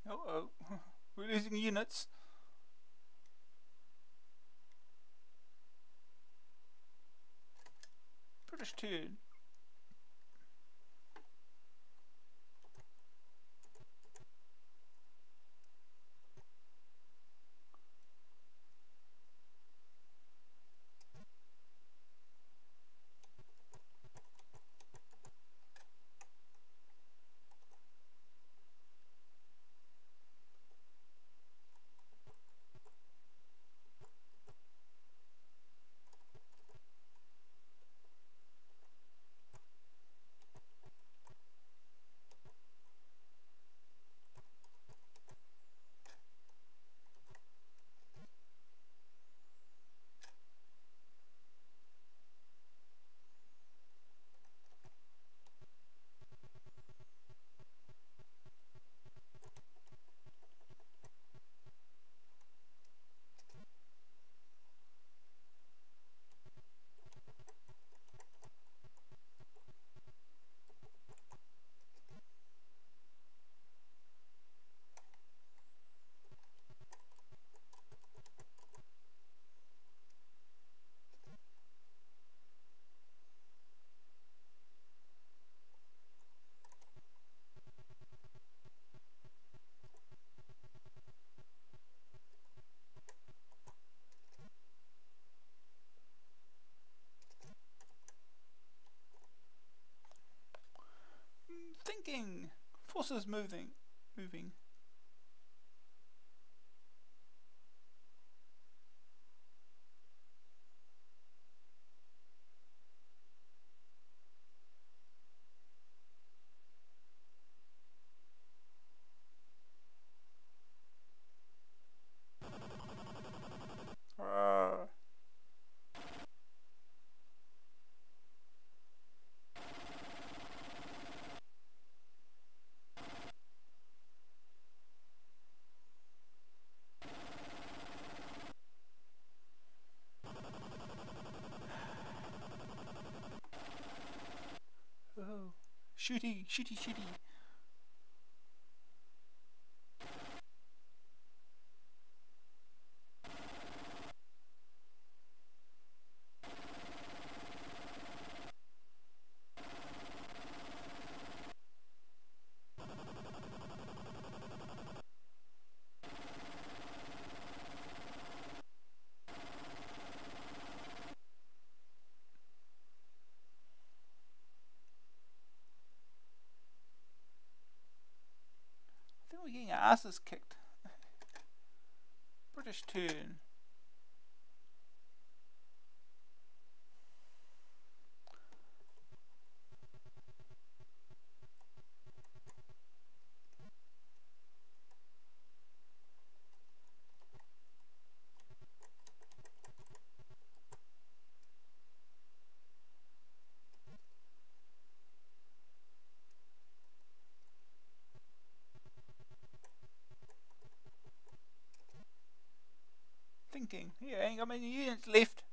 Uh-oh. We're losing units. British turn. Thinking. Forces moving. Moving. Uh, oh. Shooty, shooty, shooty. I think we're getting our asses kicked. British turn. Thinking. Yeah, ain't got many units left.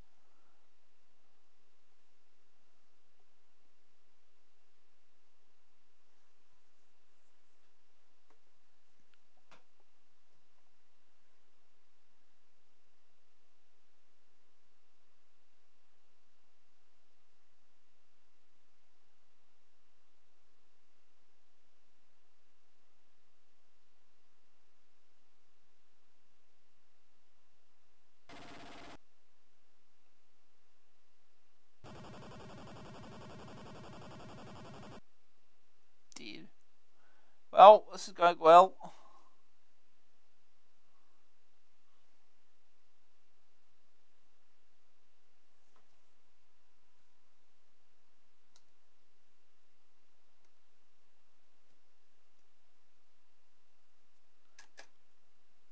Dead. Well, this is going well.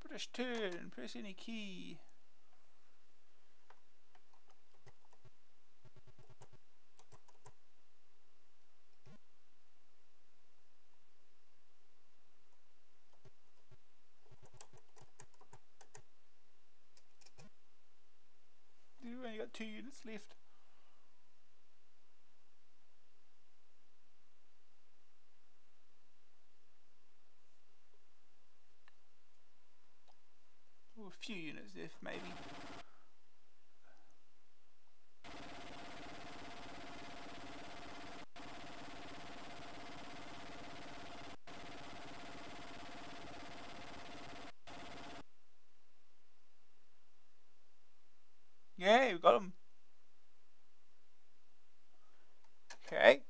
British turn. Press any key. You've only got 2 units left. Oh, a few units left, maybe. Yeah, we got him. Okay.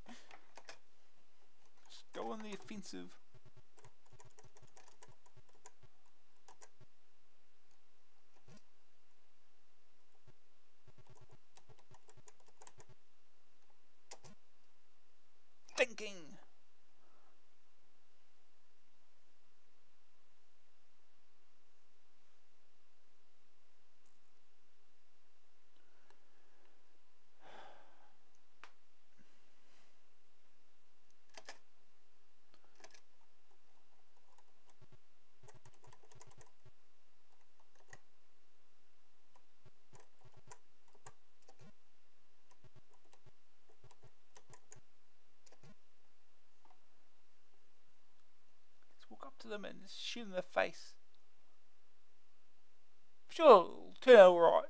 Let's go on the offensive. Thinking. Let's walk up to them and shoot them in the face. Sure, it'll turn out alright.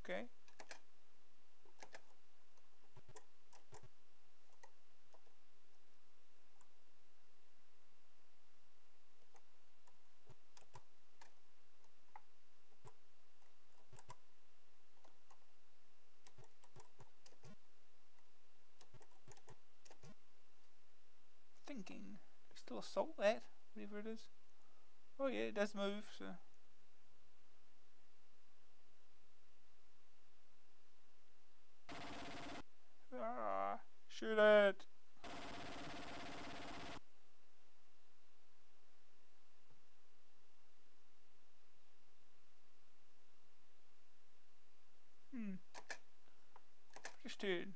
Okay. Thinking. Still assault that, whatever it is. Oh yeah, it does move, so. Ah, shoot it. Just turn.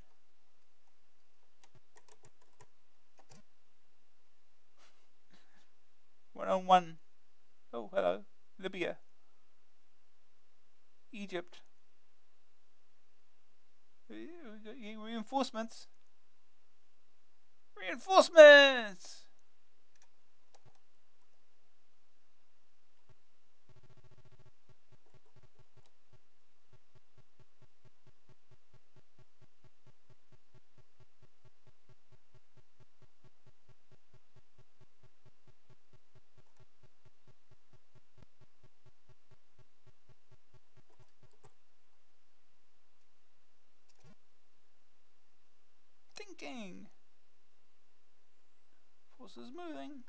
1-on-1. Oh, hello. Libya. Egypt. Reinforcements. Reinforcements! Thinking. Forces moving.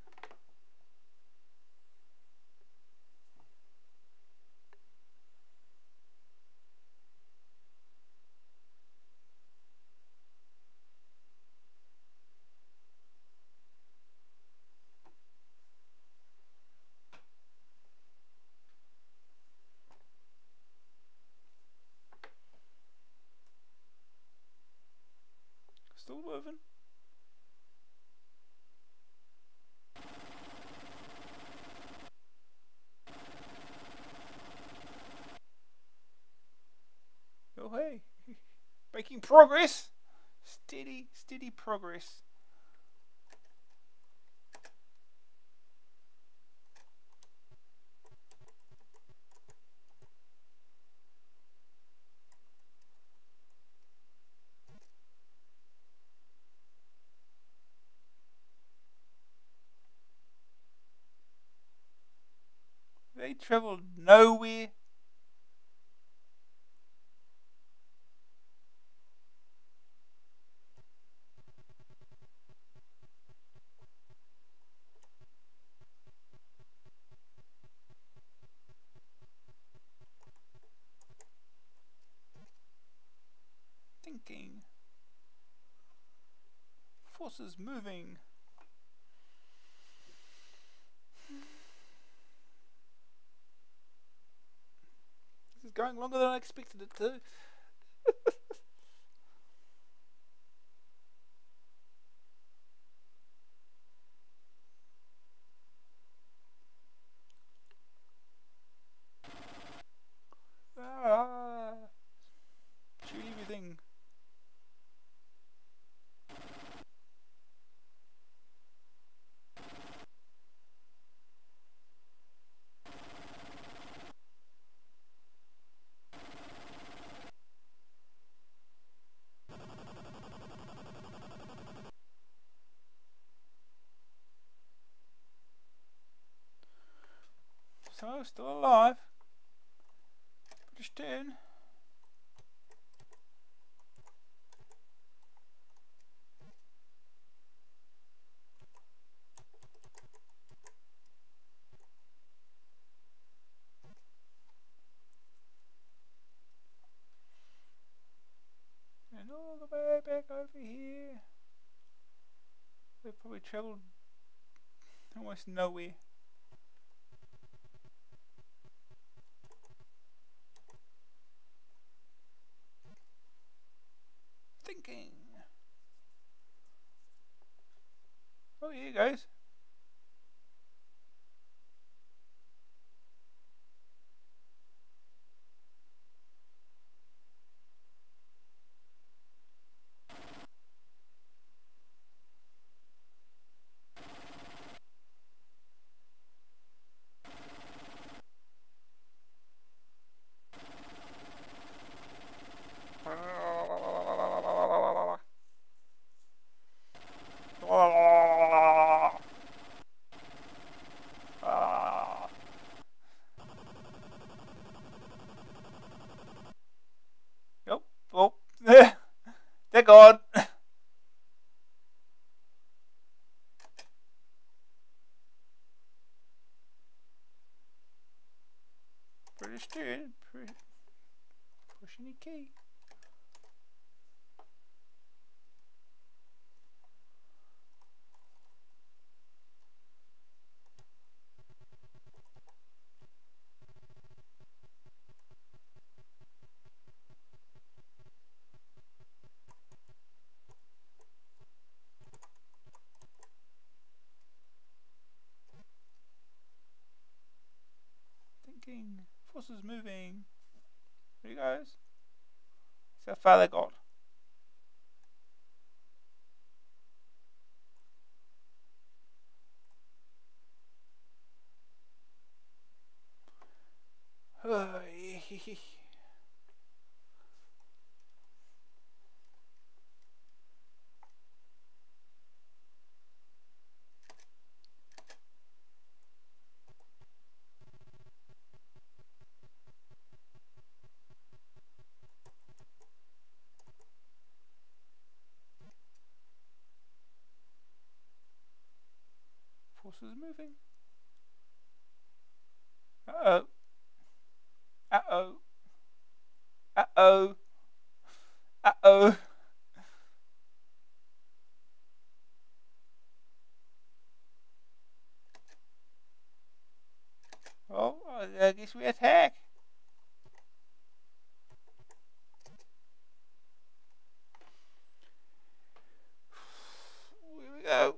Still moving. Oh hey. Making progress. Steady progress. They travelled nowhere. Thinking. Forces moving. This is going longer than I expected it to. Shoot everything. So, still alive. Just turn. And all the way back over here. They've probably travelled almost nowhere. Thinking. Oh, here goes. Understood. Push any key. Thinking. Forces moving. There he goes. That's how far they got. Forces moving. Uh-oh. Uh-oh. Uh-oh. Uh-oh. Well, I guess we attack. Here we go.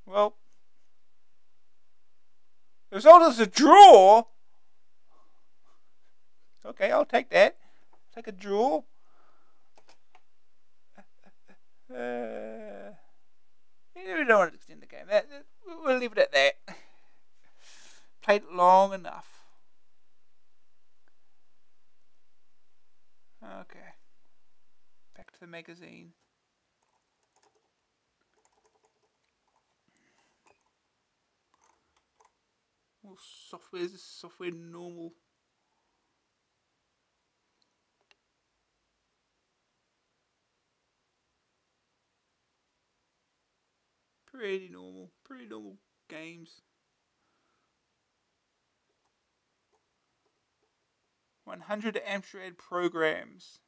Well, the result is a draw. Okay, I'll take that. Take a draw. We don't want to extend the game. We'll leave it at that. Played it long enough. Okay. Back to the magazine. Well, software, is this software normal? Pretty normal games. 100 Amstrad programs.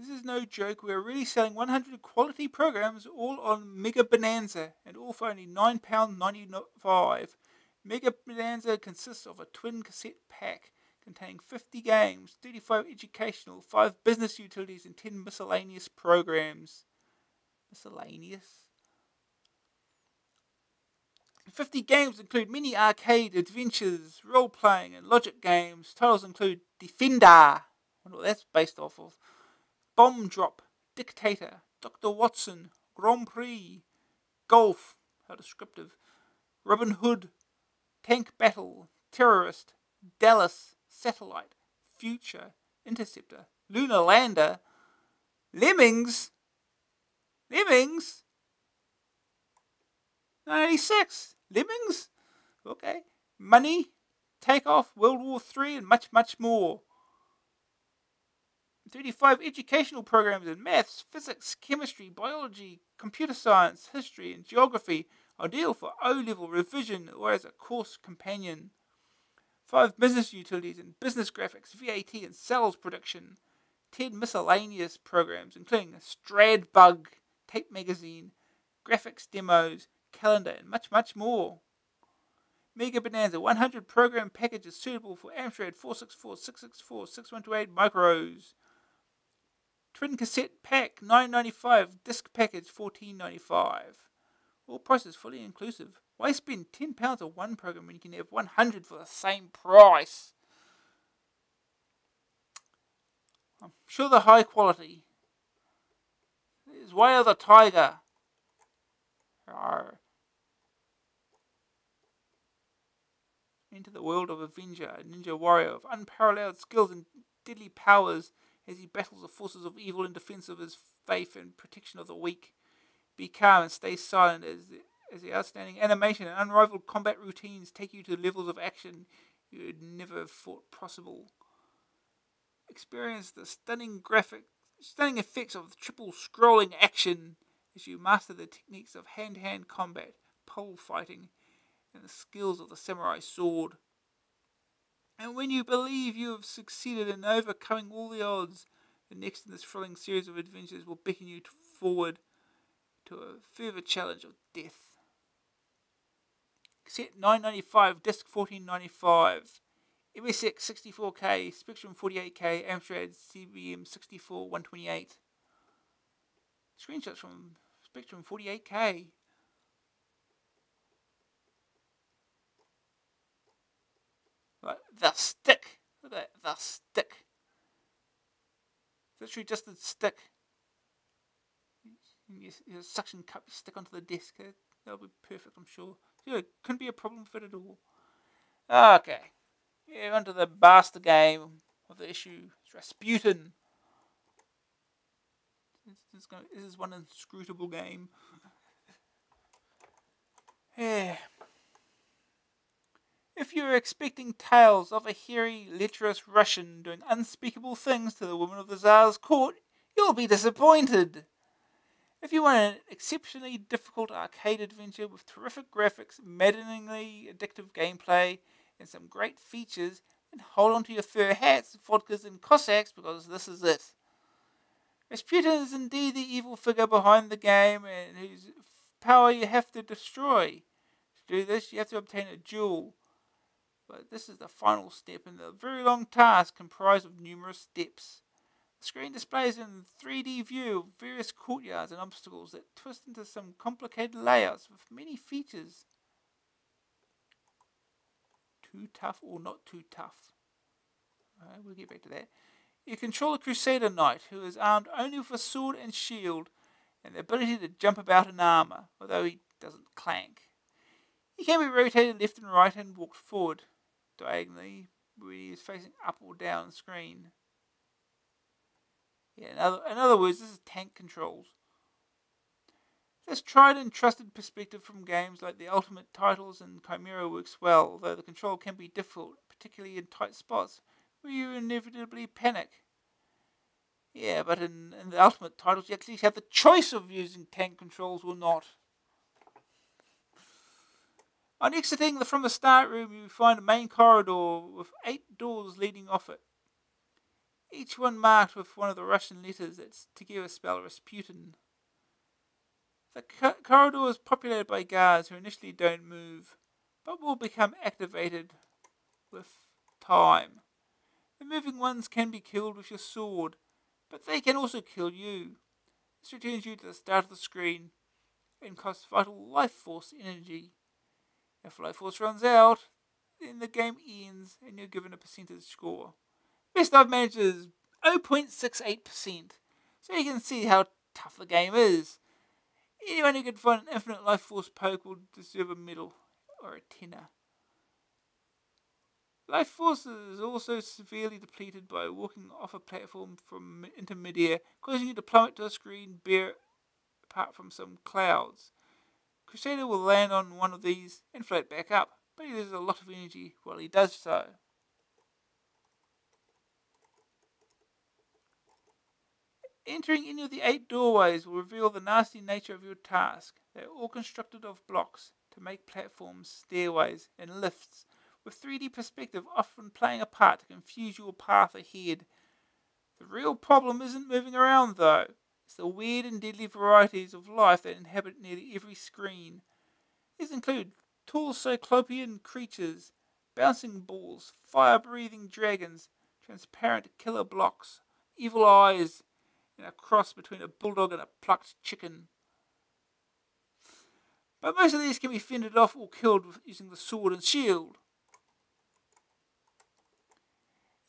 This is no joke. We're really selling 100 quality programs all on Mega Bonanza and all for only £9.95. Mega Bonanza consists of a twin cassette pack containing 50 games, 35 educational, 5 business utilities and 10 miscellaneous programs. Miscellaneous? 50 games include mini arcade adventures, role-playing and logic games. Titles include Defender, I wonder what that's based off of, Bomb Drop, Dictator, Dr. Watson, Grand Prix, Golf, how descriptive, Robin Hood, Tank Battle, Terrorist, Dallas, Satellite, Future, Interceptor, Lunar Lander, Lemmings, 96, Lemmings, okay, Money, Takeoff, World War III, and much, much more. 35 educational programs in maths, physics, chemistry, biology, computer science, history, and geography, ideal for O-level revision or as a course companion. 5 business utilities in business graphics, VAT, and sales production. 10 miscellaneous programs, including a Stradbug, tape magazine, graphics demos, calendar, and much, much more. Mega Bonanza 100 program packages suitable for Amstrad 464, 664, 6128 micros. Twin cassette pack $9.95, disc package $14.95. All prices fully inclusive. Why spend £10 on one program when you can have 100 for the same price? I'm sure the high quality is Way of the Tiger. Arr. Into the world of Avenger, a ninja warrior of unparalleled skills and deadly powers as he battles the forces of evil in defense of his faith and protection of the weak. Be calm and stay silent as the outstanding animation and unrivaled combat routines take you to levels of action you had never thought possible. Experience the stunning effects of triple scrolling action as you master the techniques of hand-to-hand combat, pole fighting, and the skills of the samurai sword. And when you believe you have succeeded in overcoming all the odds, the next in this thrilling series of adventures will beckon you forward to a further challenge of death. Cassette 995, disc 1495, MSX 64K, Spectrum 48K, Amstrad CBM 64 128. Screenshots from Spectrum 48K. Right, the stick. Look at that, the stick. Literally just the stick. You suction cup, you stick onto the desk. That'll be perfect, I'm sure. Yeah, couldn't be a problem with it at all. Okay. Yeah, onto the bastard game of the issue. It's Rasputin. This is one inscrutable game. Yeah. If you're expecting tales of a hairy, lecherous Russian doing unspeakable things to the women of the Tsar's court, you'll be disappointed. If you want an exceptionally difficult arcade adventure with terrific graphics, maddeningly addictive gameplay, and some great features, then hold on to your fur hats, vodkas, and Cossacks, because this is it. Rasputin is indeed the evil figure behind the game, and whose power you have to destroy. To do this, you have to obtain a jewel. But this is the final step in the very long task comprised of numerous steps. The screen displays in 3D view various courtyards and obstacles that twist into some complicated layouts with many features. Too tough or not too tough? Alright, we'll get back to that. You control a Crusader Knight who is armed only with a sword and shield and the ability to jump about in armour, although he doesn't clank. He can be rotated left and right and walked forward diagonally when he is facing up or down screen. Yeah, in other words, this is tank controls. This tried and trusted perspective from games like the Ultimate titles and Chimera works well, though the control can be difficult, particularly in tight spots where you inevitably panic. Yeah, but in the Ultimate titles you actually have the choice of using tank controls or not. On exiting from the start room, you find a main corridor with 8 doors leading off it. Each one marked with one of the Russian letters that together spell Rasputin. The corridor is populated by guards who initially don't move, but will become activated with time. The moving ones can be killed with your sword, but they can also kill you. This returns you to the start of the screen and costs vital life force energy. If life force runs out, then the game ends and you're given a percentage score. Best I've managed is 0.68%, so you can see how tough the game is. Anyone who can find an infinite life force poke will deserve a medal or a tenner. Life force is also severely depleted by walking off a platform into midair, causing you to plummet to a screen bare apart from some clouds. Crusader will land on one of these and float back up, but he loses a lot of energy while he does so. Entering any of the 8 doorways will reveal the nasty nature of your task. They are all constructed of blocks to make platforms, stairways, and lifts, with 3D perspective often playing a part to confuse your path ahead. The real problem isn't moving around though. It's the weird and deadly varieties of life that inhabit nearly every screen. These include tall cyclopean creatures, bouncing balls, fire-breathing dragons, transparent killer blocks, evil eyes, and a cross between a bulldog and a plucked chicken. But most of these can be fended off or killed using the sword and shield.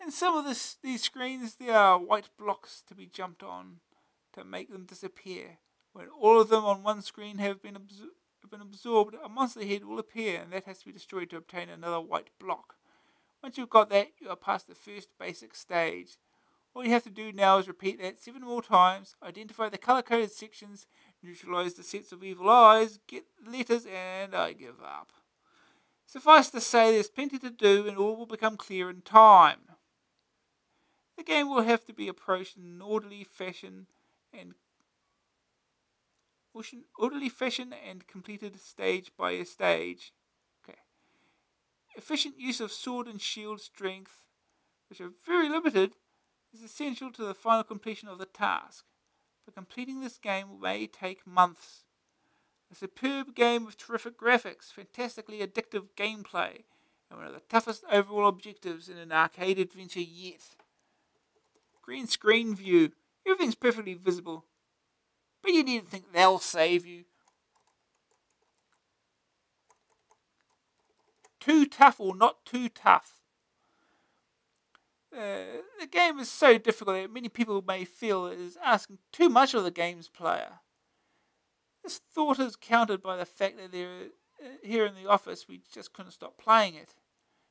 In some of these screens, there are white blocks to be jumped on to make them disappear. When all of them on one screen have been absorbed, a monster head will appear, and that has to be destroyed to obtain another white block. Once you've got that, you are past the first basic stage. All you have to do now is repeat that 7 more times, identify the color-coded sections, neutralize the sets of evil eyes, get the letters, and I give up. Suffice to say, there's plenty to do, and all will become clear in time. The game will have to be approached in an orderly fashion and completed stage by stage. Okay. Efficient use of sword and shield strength, which are very limited, is essential to the final completion of the task. But completing this game may take months. A superb game with terrific graphics, fantastically addictive gameplay, and one of the toughest overall objectives in an arcade adventure yet. Green screen view. Everything's perfectly visible. But you needn't think they'll save you. Too tough or not too tough. The game is so difficult that many people may feel it is asking too much of the game's player. This thought is countered by the fact that here in the office we just couldn't stop playing it.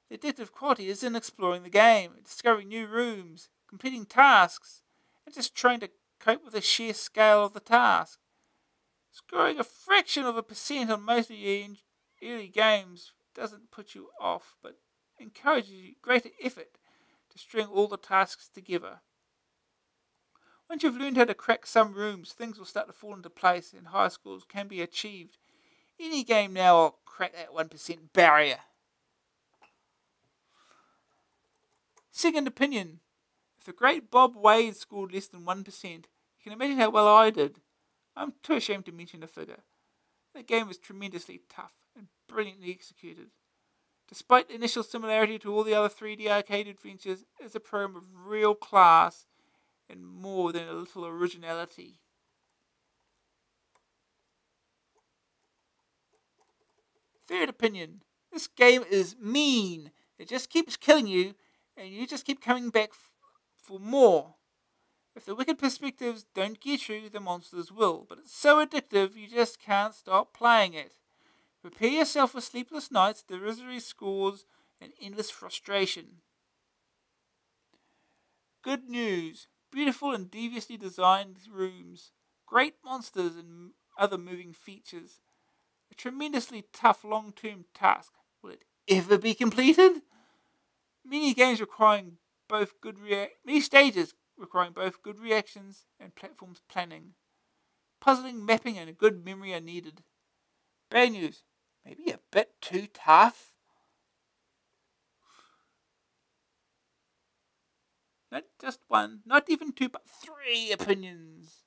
The addictive quality is in exploring the game, discovering new rooms, completing tasks, and just trying to cope with the sheer scale of the task. Scoring a fraction of a percent on most of your early games doesn't put you off, but encourages you greater effort to string all the tasks together. Once you've learned how to crack some rooms, things will start to fall into place and high scores can be achieved. Any game now will crack that 1% barrier. Second opinion. If the great Bob Wade scored less than 1%, you can imagine how well I did. I'm too ashamed to mention a figure. The game was tremendously tough and brilliantly executed. Despite the initial similarity to all the other 3D arcade adventures, it's a program of real class and more than a little originality. Third opinion. This game is mean. It just keeps killing you, and you just keep coming back for more. If the wicked perspectives don't get you, the monsters will. But it's so addictive, you just can't stop playing it. Prepare yourself for sleepless nights, derisory scores, and endless frustration. Good news. Beautiful and deviously designed rooms. Great monsters and other moving features. A tremendously tough long-term task. Will it ever be completed? Many stages requiring both good reactions and platforms planning. Puzzling, mapping, and a good memory are needed. Bad news. Maybe a bit too tough. Not just one, not even two, but 3 opinions.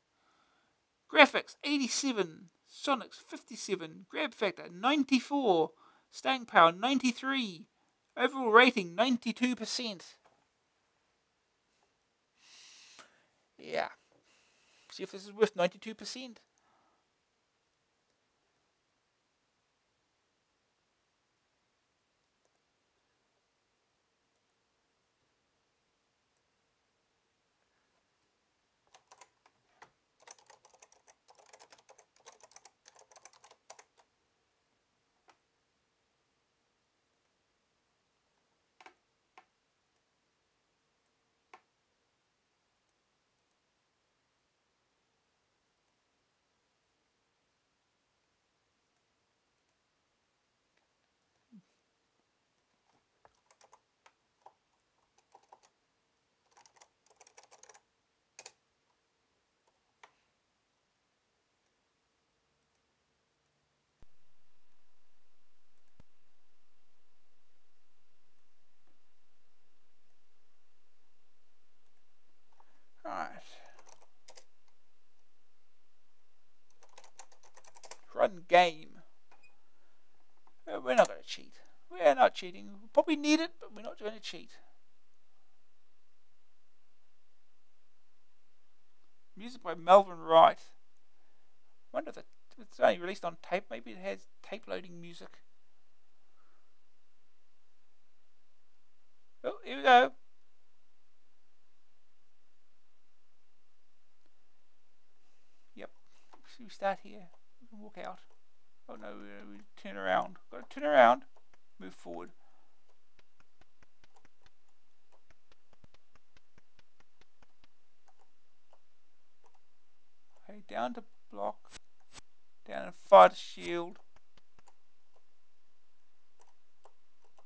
Graphics 87, Sonics 57, Grab Factor 94, Staying Power 93, overall rating 92%. Yeah. See if this is worth 92%. Alright. Run game. We're not going to cheat. We're not cheating. We probably need it, but we're not going to cheat. Music by Melvin Wright. I wonder if it's only released on tape. Maybe it has tape loading music. Oh, here we go. Yep. Should we start here? We can walk out. Oh no, we turn around. Got to turn around. Move forward. Okay, down to block. Down and fire the shield.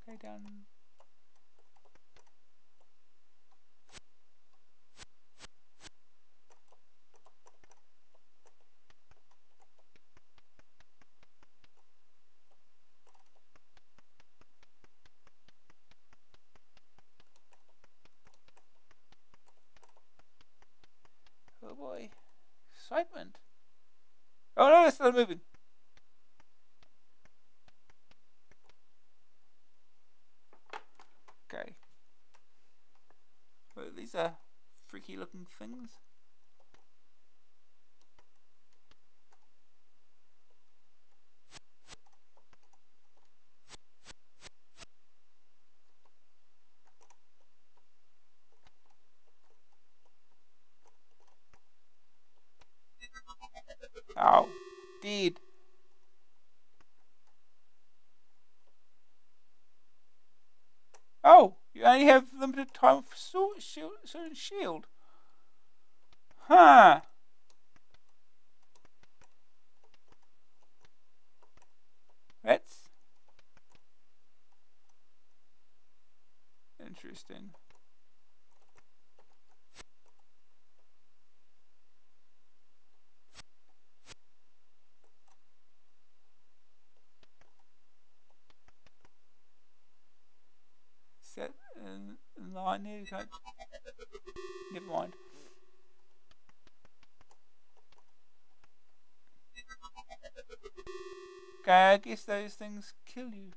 Okay, down. Oh boy. Excitement. Oh no, it's still moving. Okay. Well, these are freaky looking things. Oh, dead. Oh, you only have limited time for shield. Huh. That's interesting. Set in line there. You can't. Never mind. Okay, I guess those things kill you.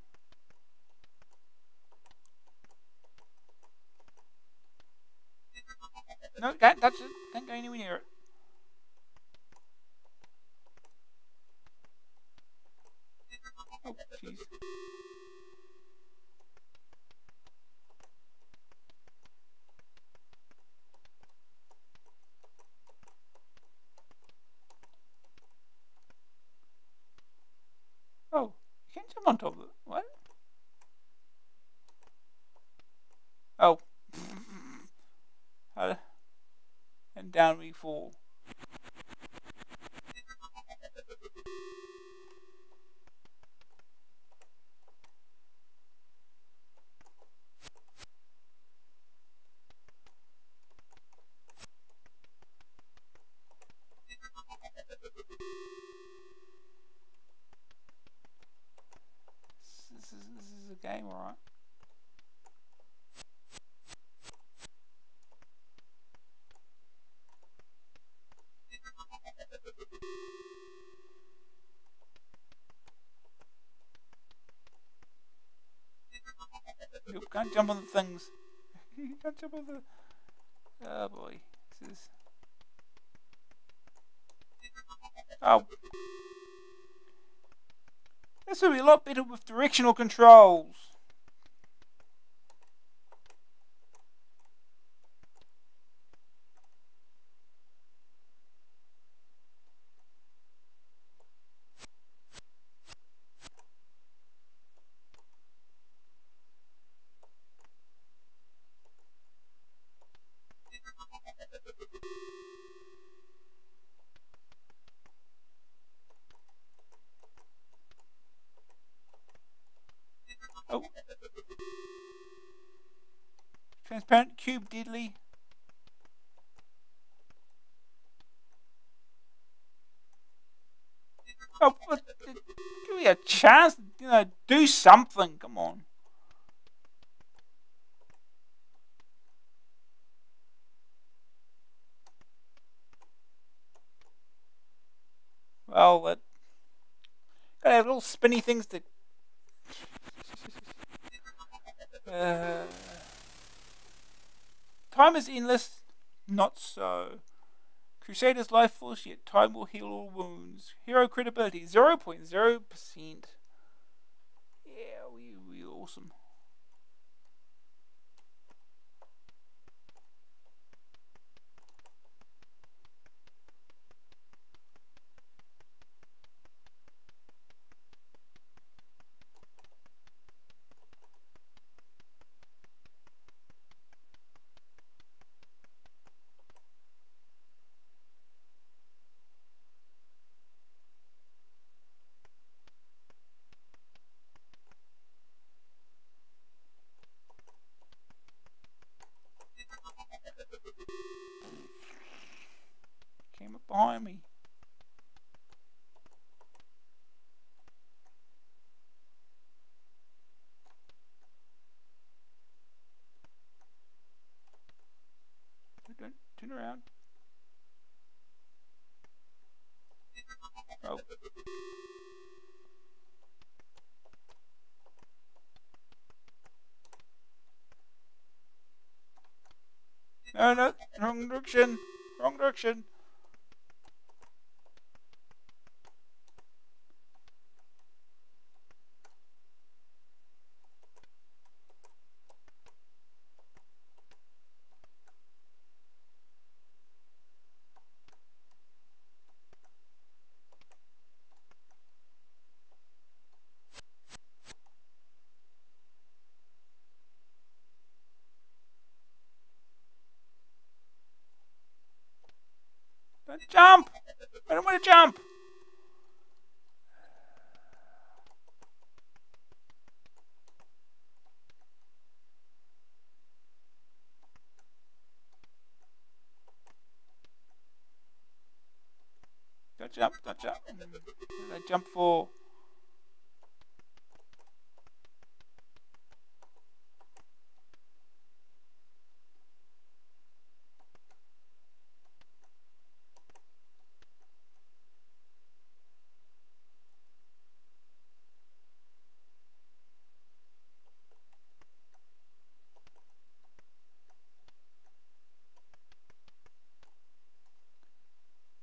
No, can't touch it. Can't go anywhere near it. Oh, jeez. Oh, you can't jump on top of it. What? Oh. And down we fall. This is a game, alright. Nope, can't jump on the things. You can't jump on the. Oh boy, this is. Oh, this would be a lot better with directional controls. Oh. Transparent cube deadly. Oh, but, give me a chance, do something, come on. Well, gotta have little spinny things to. Time is endless, not so. Crusader's life force, yet time will heal all wounds. Hero credibility 0.0%. Yeah, we awesome. behind me. Don't turn around. Oh. No, no, wrong direction. Wrong direction. Don't jump! I don't want to jump! Don't jump, don't jump. What did I jump for?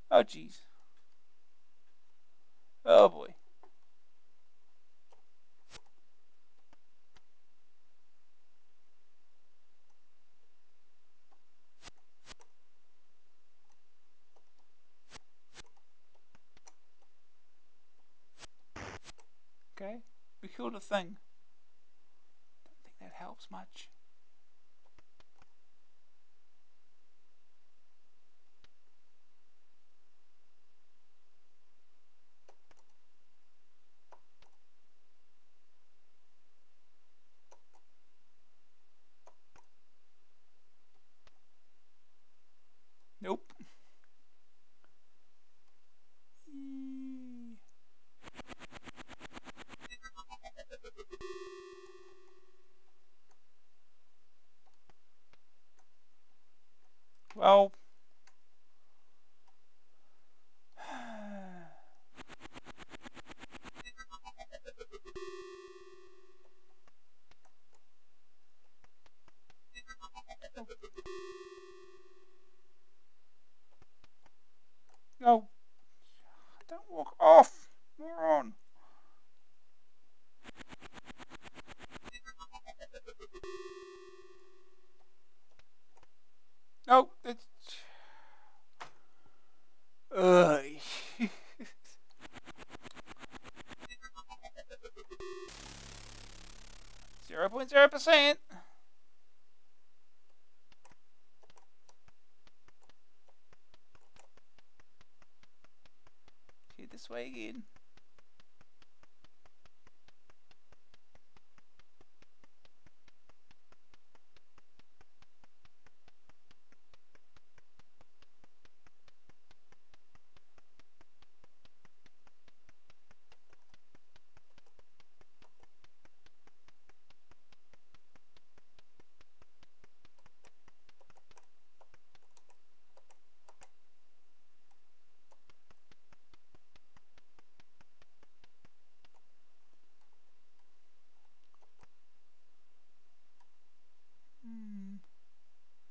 Oh, jeez. Oh, boy. Okay, we killed a thing. Don't think that helps much. Nope. Well, no, don't walk off, moron. No, it's. Ugh. 0.0%. Okay, this way again.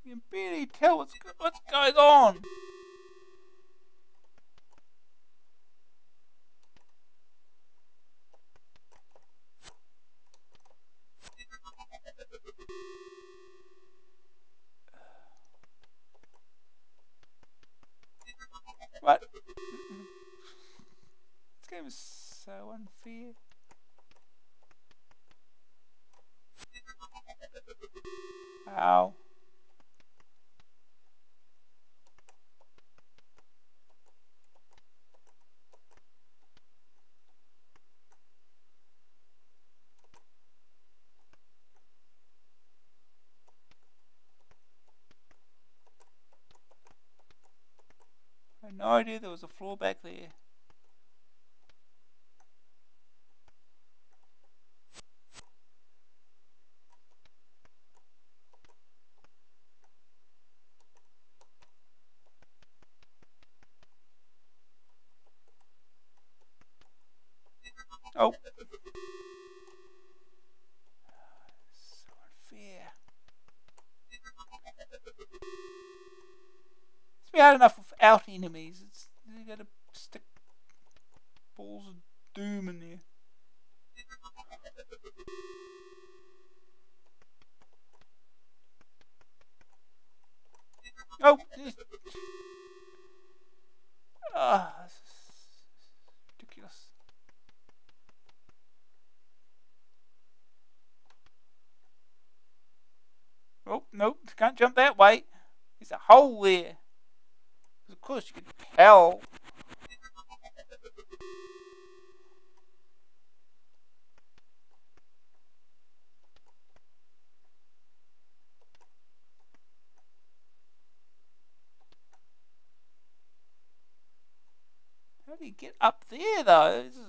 You can barely tell what's going on. What? This game is so unfair. Ow. had no idea there was a floor back there. Oh. So unfair. It's been hard enough without enemies. You gotta stick balls of doom in there. Oh! Ah, this is ridiculous. Oh, nope, can't jump that way. There's a hole there. Of course, you can tell. How do you get up there, though? This is...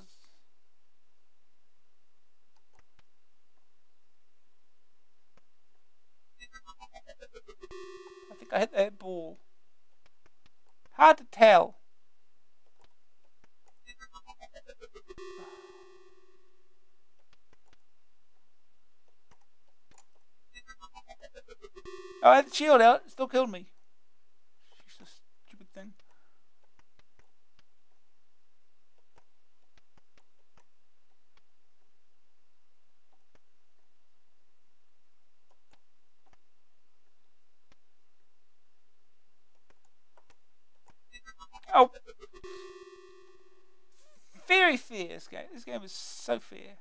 I think I hit that ball. Hard to tell. Oh, I had the shield out. It still killed me. Useless, stupid thing. Oh! Very fair, this game. This game is so fair.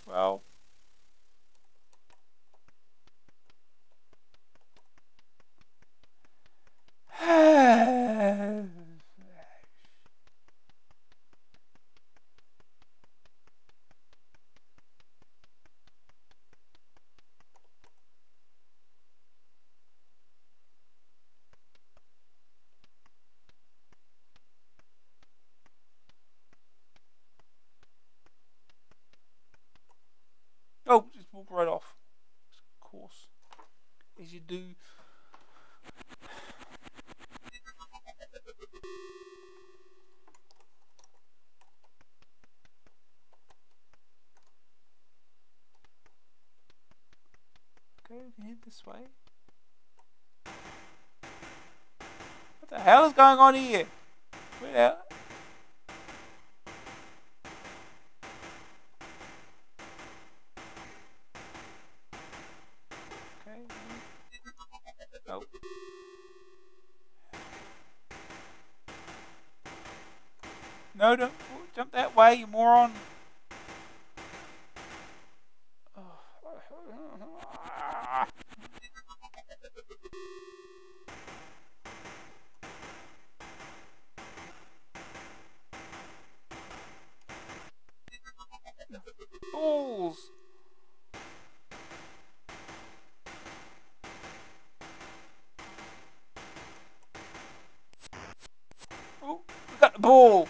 Well... Oh, just walk right off. Of course. As you do. Okay, we can head this way. What the hell is going on here? Where? Okay. Oh. No, don't jump that way, you moron. Balls. Oh, we got the ball.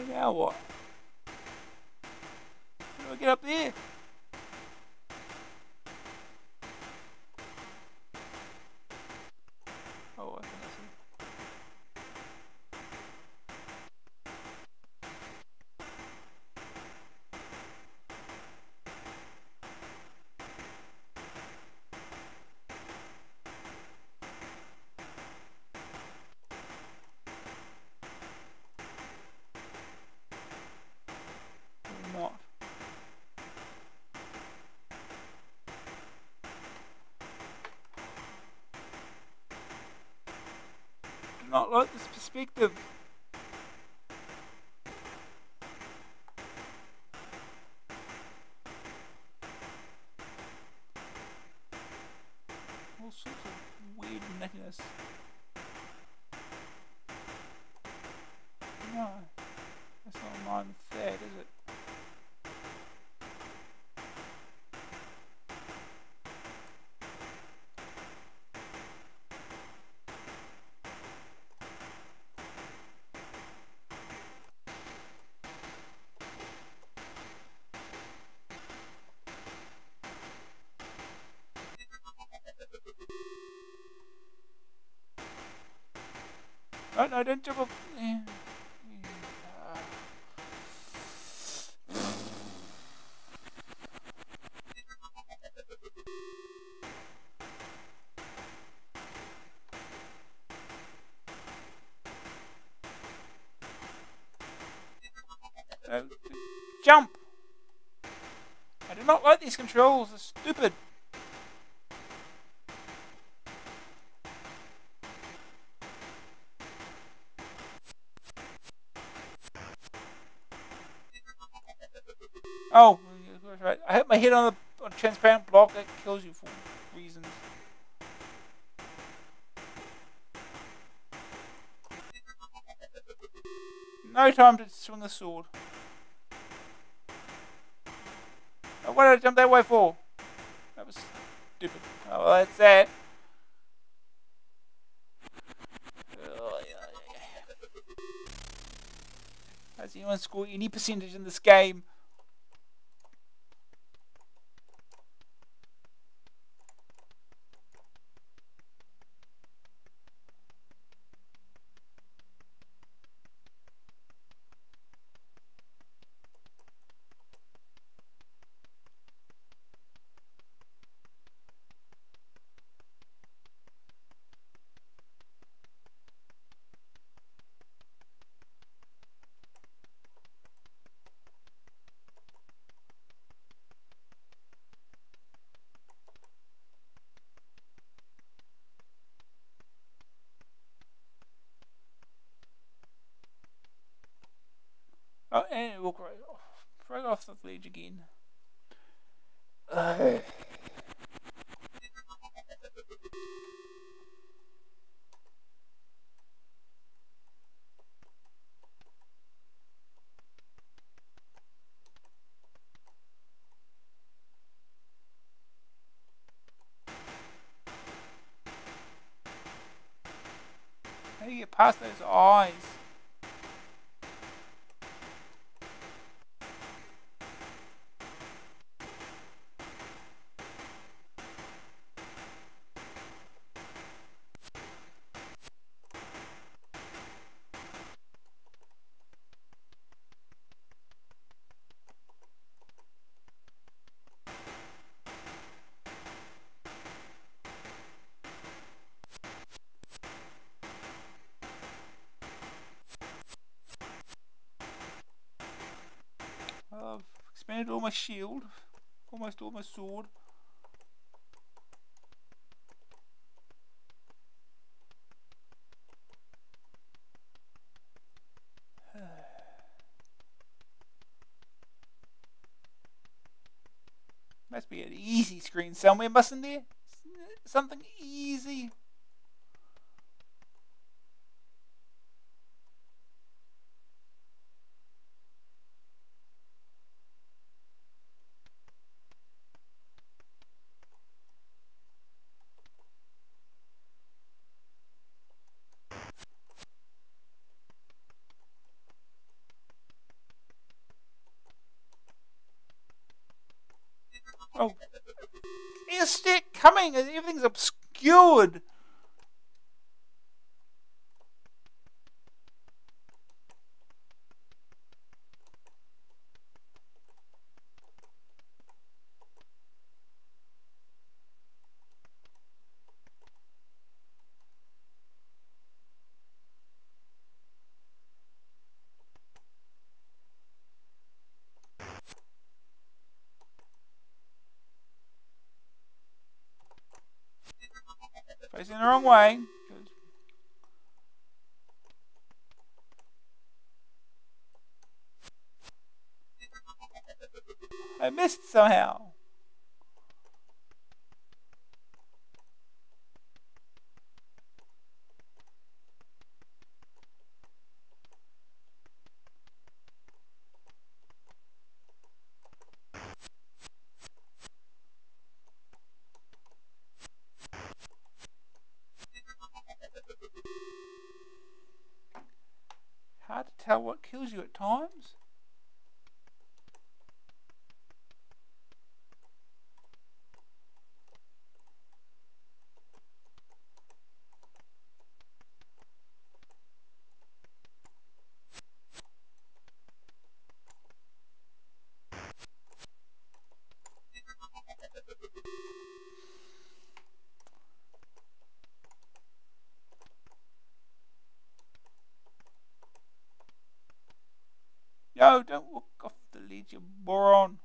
Now what? How do I get up there? Oh, I think I see. not like this perspective. All sorts of weird nittiness. No, that's not in line with that, is it? Oh no, don't jump off. Jump! I do not like these controls, they're stupid. Oh, that's right. I hit my head on a transparent block that kills you for reasons. No time to swing a sword. Oh, what did I jump that way for? That was stupid. Oh, well, that's that. Has anyone scored any percentage in this game? Oh, and it walk right off the ledge again. How do you get past those eyes? I've expanded all my shield, almost all my sword. Must be an easy screen somewhere, mustn't there? Something easy. Oh, it's it coming. Everything's obscured. Facing the wrong way. missed somehow. Hard to tell what kills you at times. Yo, don't walk off the lead, you moron.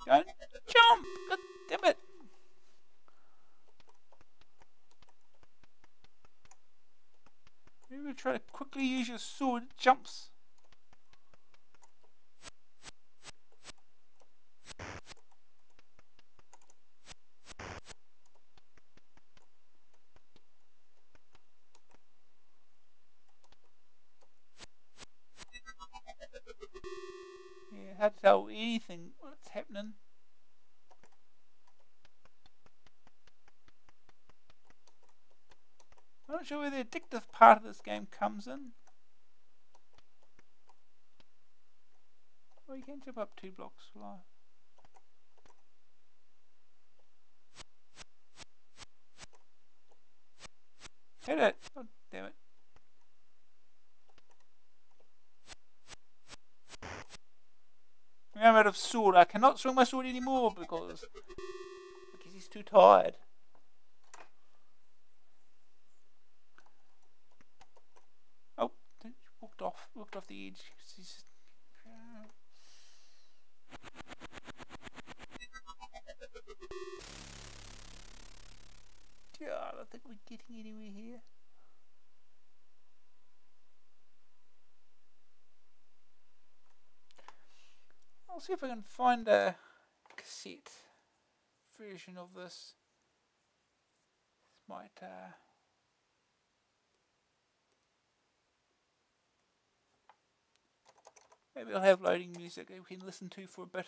Don't jump! God damn it! Maybe try to quickly use your sword. It jumps. Yeah, hard to tell anything what's happening. I'm not sure where the addictive part of this game comes in. Oh, you can jump up 2 blocks fly. Hit it! Oh, damn it. I'm out of sword. I cannot swing my sword anymore because he's too tired. Oh, walked off the edge. He's yeah, I don't think we're getting anywhere here. I'll see if I can find a cassette version of this. This might maybe I'll have loading music that we can listen to for a bit.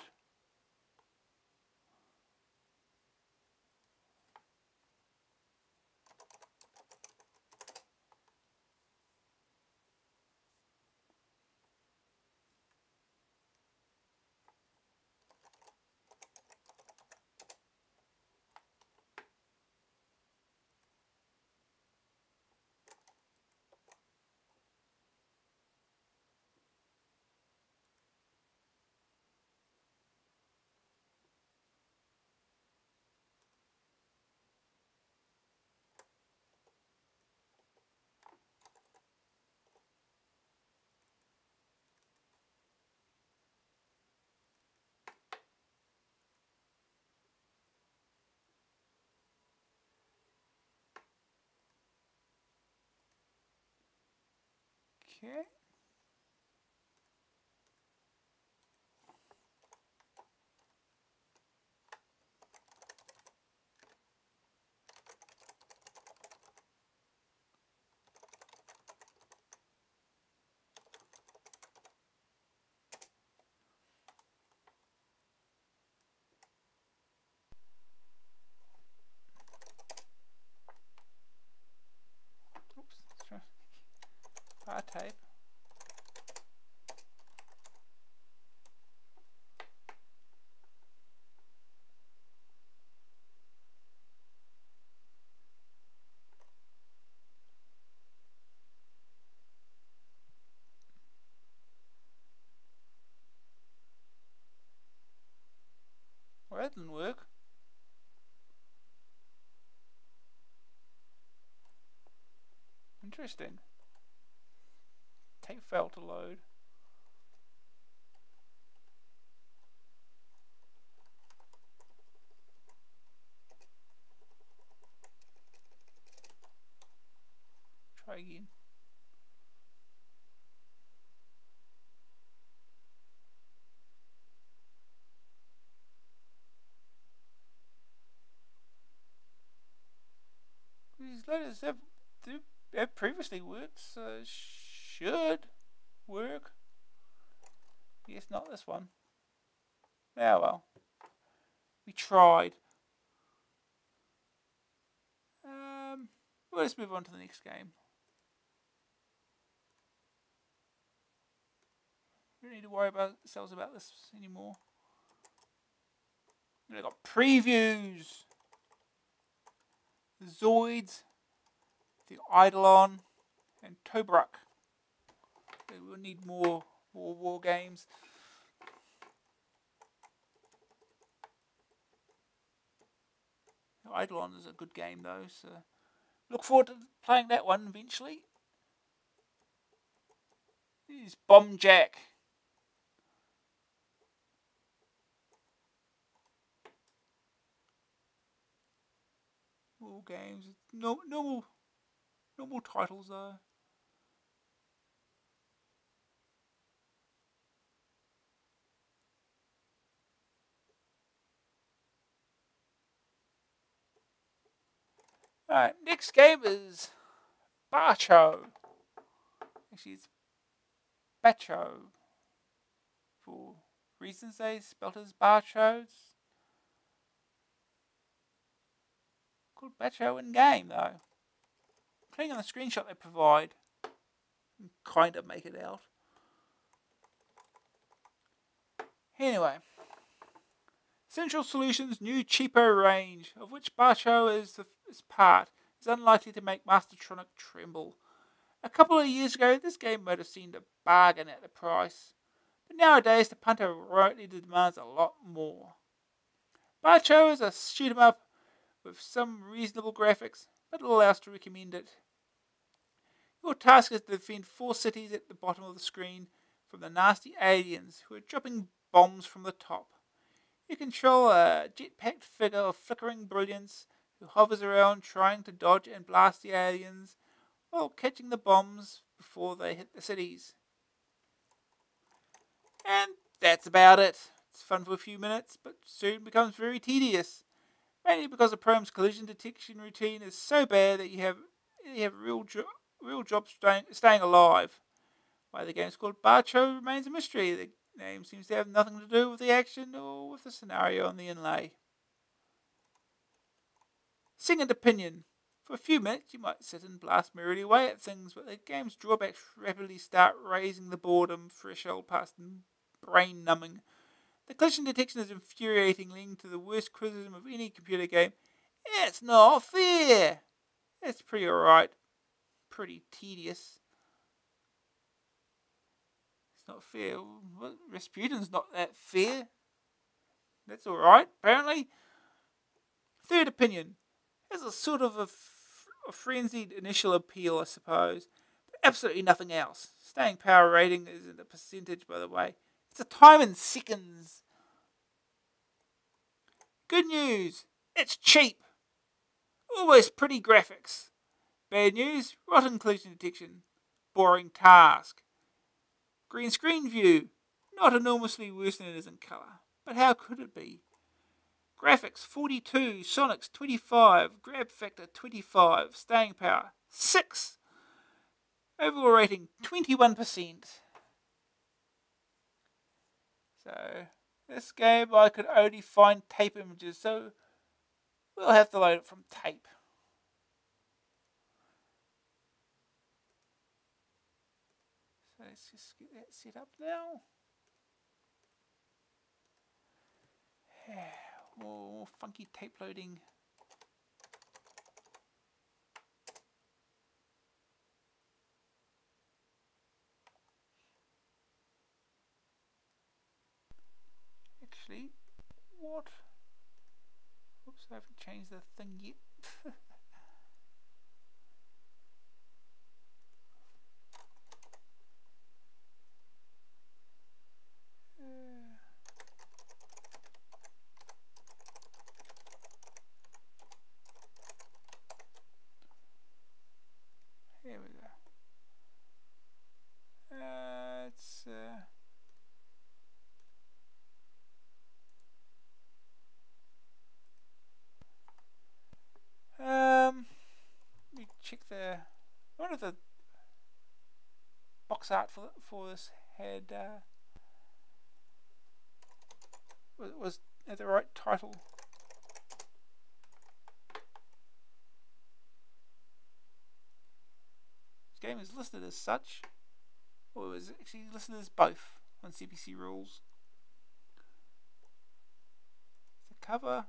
Okay. Oops, let's try bar tape. Well, that didn't work. Interesting. tape failed to load. Try again. These letters have previously worked, so should work. Yes, not this one. Ah well. We tried. Well, let's move on to the next game. We don't need to worry about ourselves about this anymore. We've got previews. The Zoids, the Eidolon, and Tobruk. We'll need more war games. The Eidolon is a good game though, so look forward to playing that one eventually. This is Bomb Jack. War games. No, normal titles though. Alright, next game is Bacho. Actually, it's Bacho. For reasons they spelt as Bacho. It's called Bacho in game though. Clicking on the screenshot they provide, and kind of make it out. Anyway, Central Solutions' new cheaper range, of which Bacho is part, is unlikely to make Mastertronic tremble. A couple of years ago, this game might have seemed a bargain at the price, but nowadays the punter rightly demands a lot more. Bacho is a shoot 'em up with some reasonable graphics, but little else to recommend it. Your task is to defend 4 cities at the bottom of the screen from the nasty aliens who are dropping bombs from the top. You control a jet-packed figure of flickering brilliance who hovers around trying to dodge and blast the aliens while catching the bombs before they hit the cities. And that's about it. It's fun for a few minutes, but soon becomes very tedious. Mainly because the program's collision detection routine is so bad that you have real jobs staying alive. Why the game's called Bacho remains a mystery. The name seems to have nothing to do with the action or with the scenario on the inlay. Second opinion. For a few minutes you might sit and blast merrily away at things, but the game's drawbacks rapidly start raising the boredom threshold past brain numbing. The collision detection is infuriating, leading to the worst criticism of any computer game. It's not fair! It's pretty alright. Pretty tedious. It's not fair. Well, Rasputin's not that fair. That's alright, apparently. Third opinion. There's a sort of a frenzied initial appeal, I suppose. But absolutely nothing else. Staying power rating isn't a percentage, by the way. It's a time in seconds. Good news. It's cheap. Always pretty graphics. Bad news. Rotten collision detection. Boring task. Green screen view. Not enormously worse than it is in colour. But how could it be? Graphics 42, Sonics 25, grab factor 25, staying power 6, overall rating 21%. So, this game I could only find tape images, so we'll have to load it from tape. So let's just get that set up now. More funky tape loading. Actually, what? Oops, I haven't changed the thing yet. box art for this had was had the right title. This game is listed as such, or it was actually listed as both on CPC rules. The cover.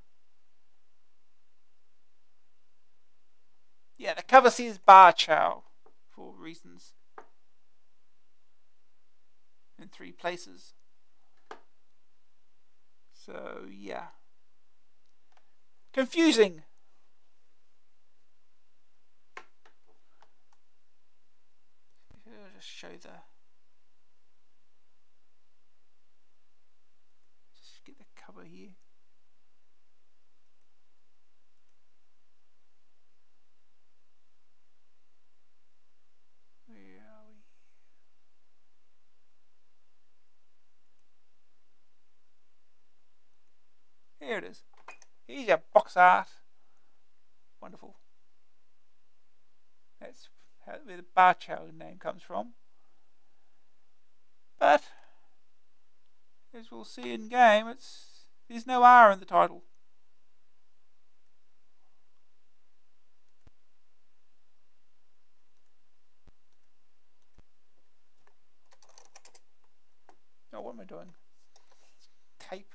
Yeah, the cover says bar chow for reasons in 3 places. So yeah, confusing. I'll just show just get the cover here. Where are we? Here it is. Here's your box art. Wonderful. That's where the bar chow name comes from. But as we'll see in game, there's no R in the title. Oh, what am I doing? Tape.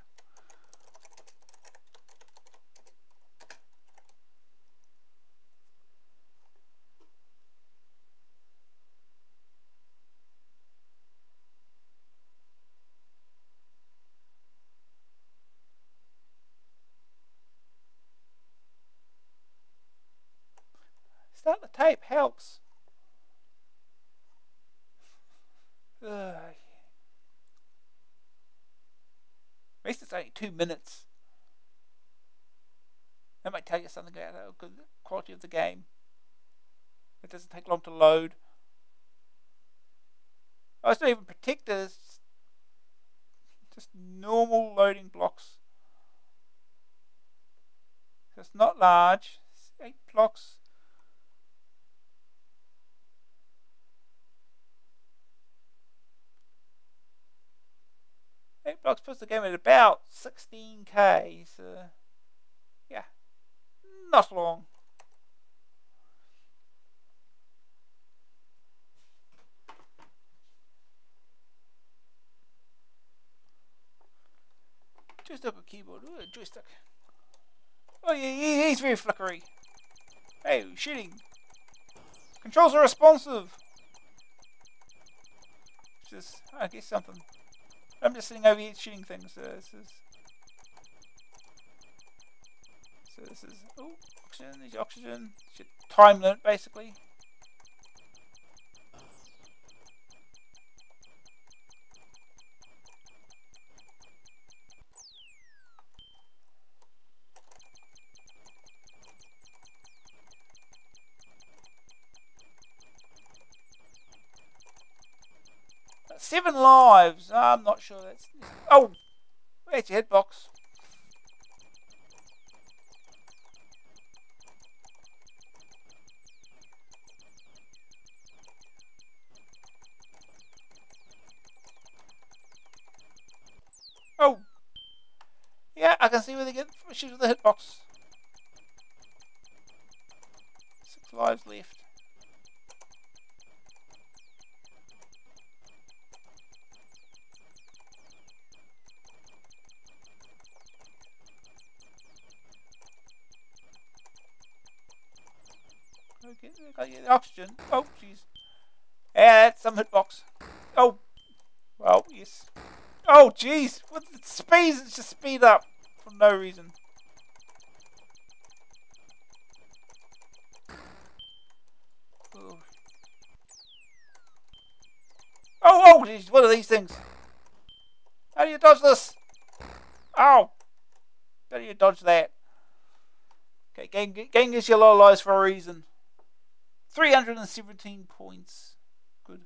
Start the tape helps. At least it's only 2 minutes. That might tell you something about the quality of the game. It doesn't take long to load. Oh, it's not even protected. It's just normal loading blocks. So it's not large. It's 8 blocks. Eight blocks puts the game at about 16k. So yeah, not long. Joystick or keyboard? Ooh, joystick. Oh yeah, he's very flickery. Hey, shooting. Controls are responsive. Which is, I guess, something. I'm just sitting over here shooting things. This is oh, oxygen. There's your oxygen. It's your time limit, basically. Seven lives. I'm not sure that's. Oh, that's your hitbox. Oh, yeah, I can see where they get issues with the hitbox. 6 lives left. Okay, gotta get the oxygen. Oh, jeez. Yeah, that's some hitbox. Oh, well, yes. Oh, jeez. What the speed? It's just speed up for no reason. Oh, oh, jeez. What are these things? How do you dodge this? Ow. How do you dodge that? Okay, game gives you a lot of lives for a reason. 317 points. Good.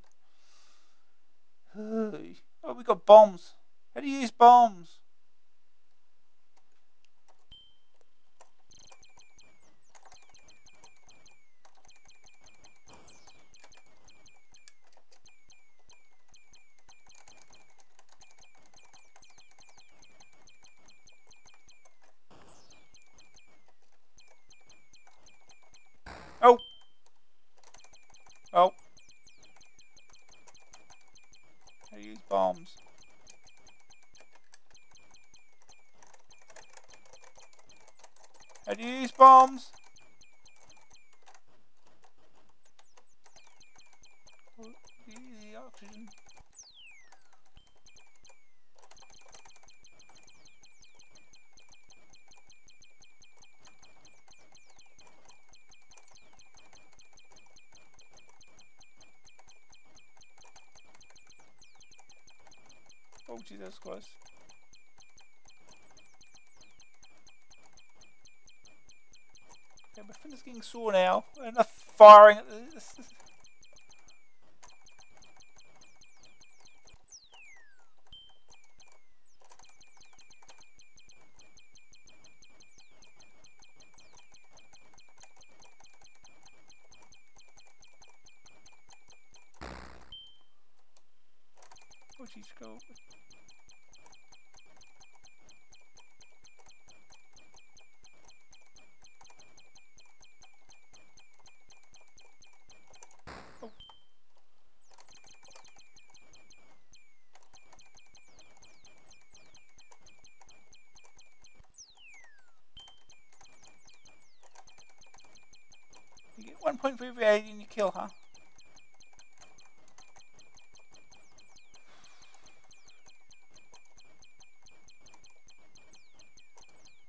Oh, we got bombs. How do you use bombs? How do you use bombs? The oxygen. Oh, gee, that's close. Okay, my finger's getting sore now. Enough firing at this. Oh, geez, go. Oh. You get 1 point for every alien you kill, huh?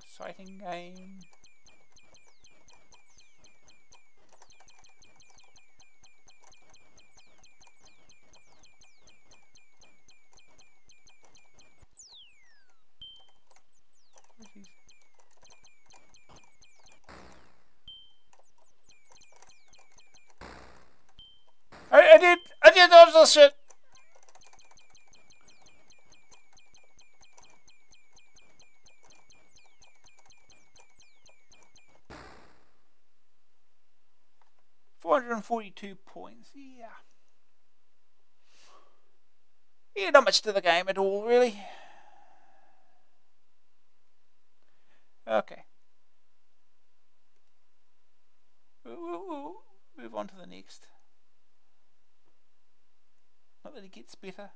Exciting game. I did dodge this shit. $442 points. Yeah, not much to the game at all, really. Okay. We'll move on to the next. Not that it gets better,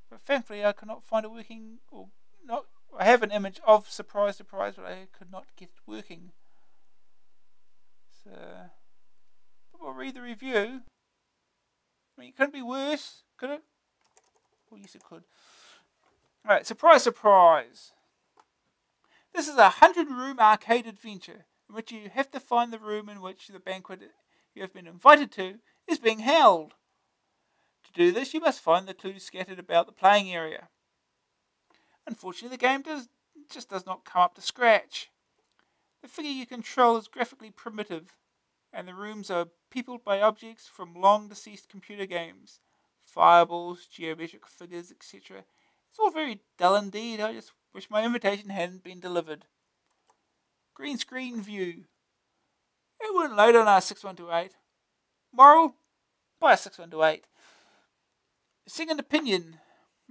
but thankfully I could not find a working, or not. I have an image of surprise, but I could not get it working. So we'll read the review. I mean, it couldn't be worse, could it? Well, yes, it could. Alright, surprise. This is a 100-room arcade adventure in which you have to find the room in which the banquet you have been invited to is being held. To do this, you must find the clues scattered about the playing area. Unfortunately, the game just does not come up to scratch. The figure you control is graphically primitive, and the rooms are peopled by objects from long-deceased computer games. Fireballs, geometric figures, etc. It's all very dull indeed. I just wish my invitation hadn't been delivered. Green screen view. It wouldn't load on our 6128. Moral? Buy a 6128. Second opinion.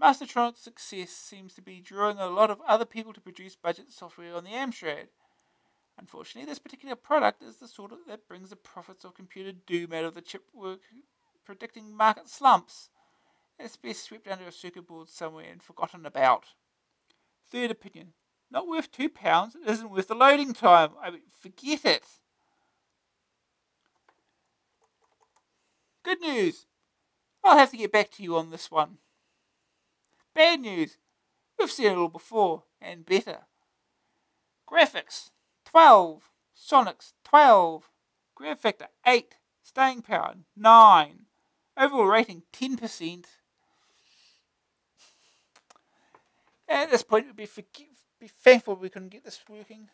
Mastertronic's success seems to be drawing a lot of other people to produce budget software on the Amstrad. Unfortunately, this particular product is the sort that brings the profits of computer doom out of the chip work, predicting market slumps. It's best swept under a circuit board somewhere and forgotten about. Third opinion. Not worth £2, it isn't worth the loading time. I mean, forget it. Good news. I'll have to get back to you on this one. Bad news. We've seen it all before, and better. Graphics, 12. Sonics, 12. Grab factor, 8. Staying power, 9. Overall rating, 10%. At this point, we'd be thankful we couldn't get this working.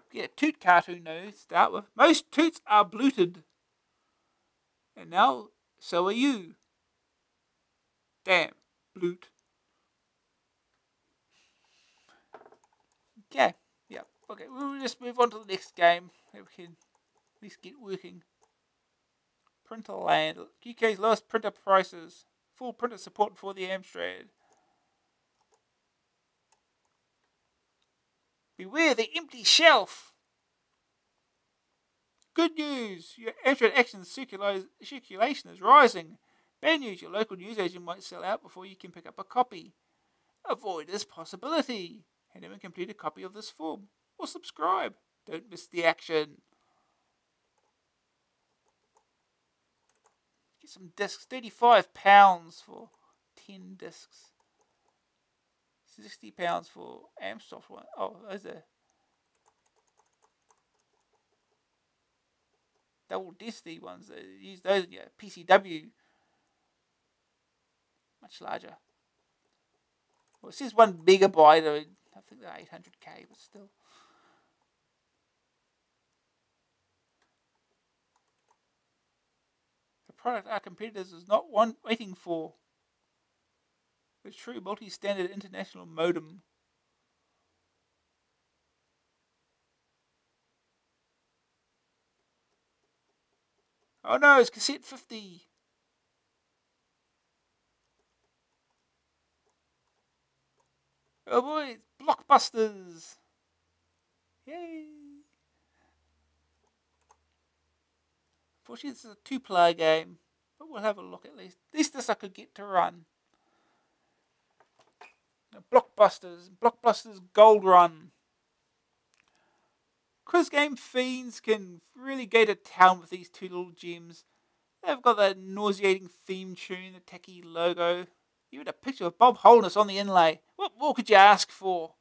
Get a toot cartoon now to start with. Most toots are bluted. And now, so are you. Damn, bloot. Okay, yeah. Okay, we'll just move on to the next game. If we can at least get working. Printerland. UK's lowest printer prices. Full printer support for the Amstrad. Beware the empty shelf. Good news. Your Amstrad Action circulation is rising. Bad news, your local newsagent might sell out before you can pick up a copy. Avoid this possibility. Hand him a completed copy of this form. Or subscribe. Don't miss the action. Get some discs. £35 for 10 discs. £60 for Amstrad one. Oh, those are double density ones. They use those in your PCW. Much larger. Well, it says 1 megabyte. I think they're 800k, but still. The product our competitors is not waiting for. A true multi-standard international modem. Oh no, it's cassette 50. Oh boy, it's Blockbusters. Yay. Unfortunately, it's a 2-player game, but we'll have a look at least. At least this I could get to run. Blockbusters Gold Run. Quiz game fiends can really go to town with these 2 little gems. They've got that nauseating theme tune, the tacky logo, even a picture of Bob Holness on the inlay. What more could you ask for?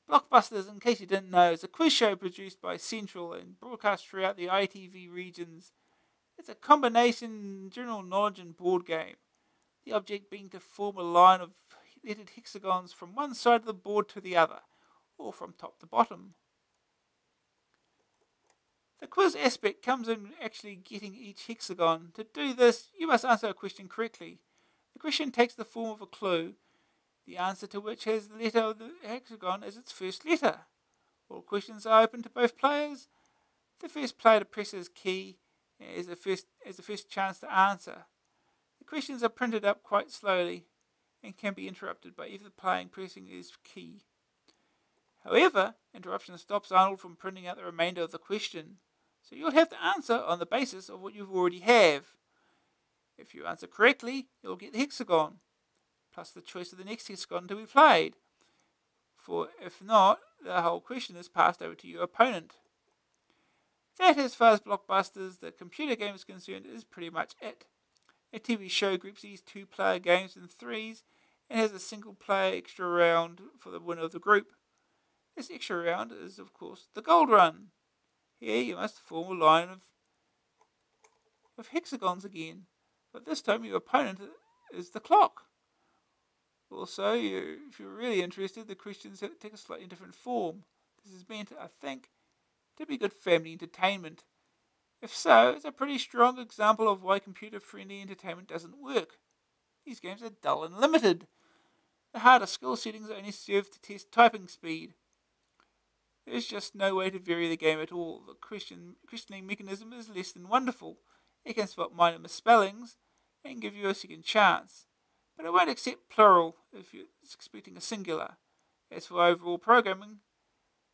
Blockbusters, in case you didn't know, is a quiz show produced by Central and broadcast throughout the ITV regions. It's a combination general knowledge and board game. The object being to form a line of lettered hexagons from one side of the board to the other, or from top to bottom. The quiz aspect comes in actually getting each hexagon. To do this, you must answer a question correctly. The question takes the form of a clue, the answer to which has the letter of the hexagon as its first letter. All questions are open to both players. The first player to press his key is the first chance to answer. The questions are printed up quite slowly and can be interrupted by either player pressing his key. However, interruption stops Arnold from printing out the remainder of the question, so you'll have to answer on the basis of what you already have. If you answer correctly, you'll get the hexagon, plus the choice of the next hexagon to be played. For if not, the whole question is passed over to your opponent. That, as far as Blockbusters, the computer game, is concerned, is pretty much it. A TV show groups these 2-player games in threes and has a single-player extra round for the winner of the group. This extra round is, of course, the Gold Run. Here you must form a line of hexagons again, but this time your opponent is the clock. Also, if you're really interested, the questions take a slightly different form. This is meant, I think, to be good family entertainment. If so, it's a pretty strong example of why computer-friendly entertainment doesn't work. These games are dull and limited. The harder skill settings only serve to test typing speed. There's just no way to vary the game at all. The questioning mechanism is less than wonderful. It can spot minor misspellings and give you a second chance, but it won't accept plural if you're expecting a singular. As for overall programming,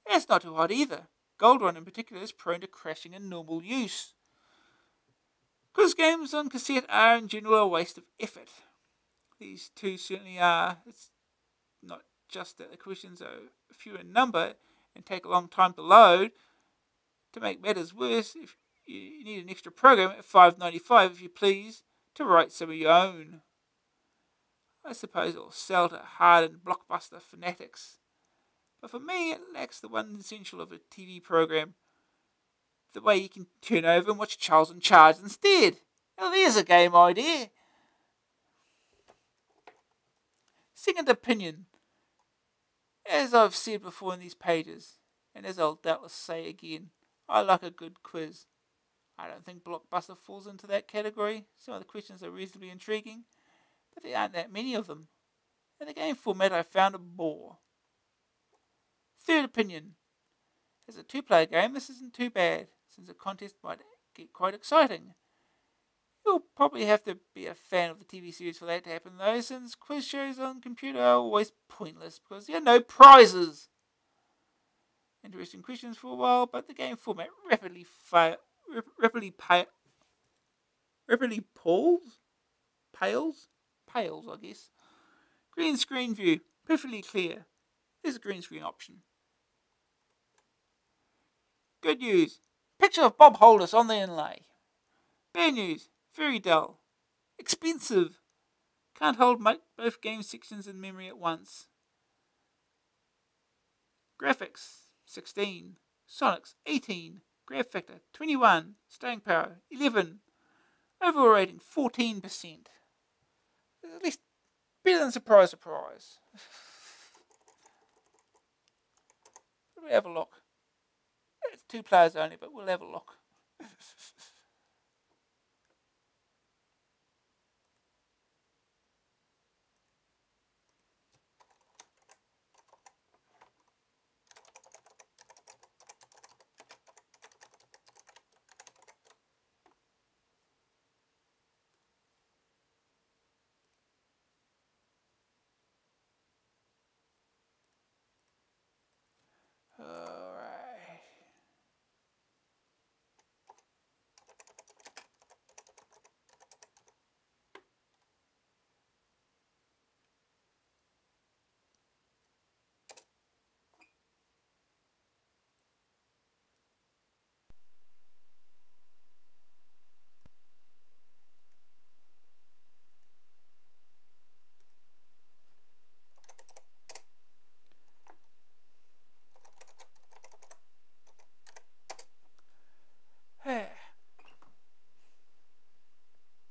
that's not too hot either. Gold Run in particular is prone to crashing in normal use. Quiz games on cassette are in general a waste of effort. These 2 certainly are. It's not just that the questions are few in number and take a long time to load. To make matters worse, if you need an extra program at $5.95, if you please, to write some of your own. I suppose it'll sell to hardened blockbuster fanatics, but for me it lacks the one essential of a TV program: the way you can turn over and watch Charles in Charge instead. Now there's a game idea. Second opinion. As I've said before in these pages, and as I'll doubtless say again, I like a good quiz. I don't think Blockbuster falls into that category. Some of the questions are reasonably intriguing, but there aren't that many of them. And the game format I found a bore. Third opinion. As a 2-player game, this isn't too bad, since the contest might get quite exciting. You'll probably have to be a fan of the TV series for that to happen though, since quiz shows on computer are always pointless because there are no prizes. Interesting questions for a while, but the game format rapidly palls. pales, I guess. Green screen view, perfectly clear. There's a green screen option. Good news, picture of Bob Holdus on the inlay. Bad news, very dull. Expensive. Can't hold both game sections in memory at once. Graphics, 16. Sonics, 18. Grab factor, 21. Staying power, 11. Overall rating, 14%. At least better than surprise. We'll have a look. It's 2 players only, but we'll have a look. Alright.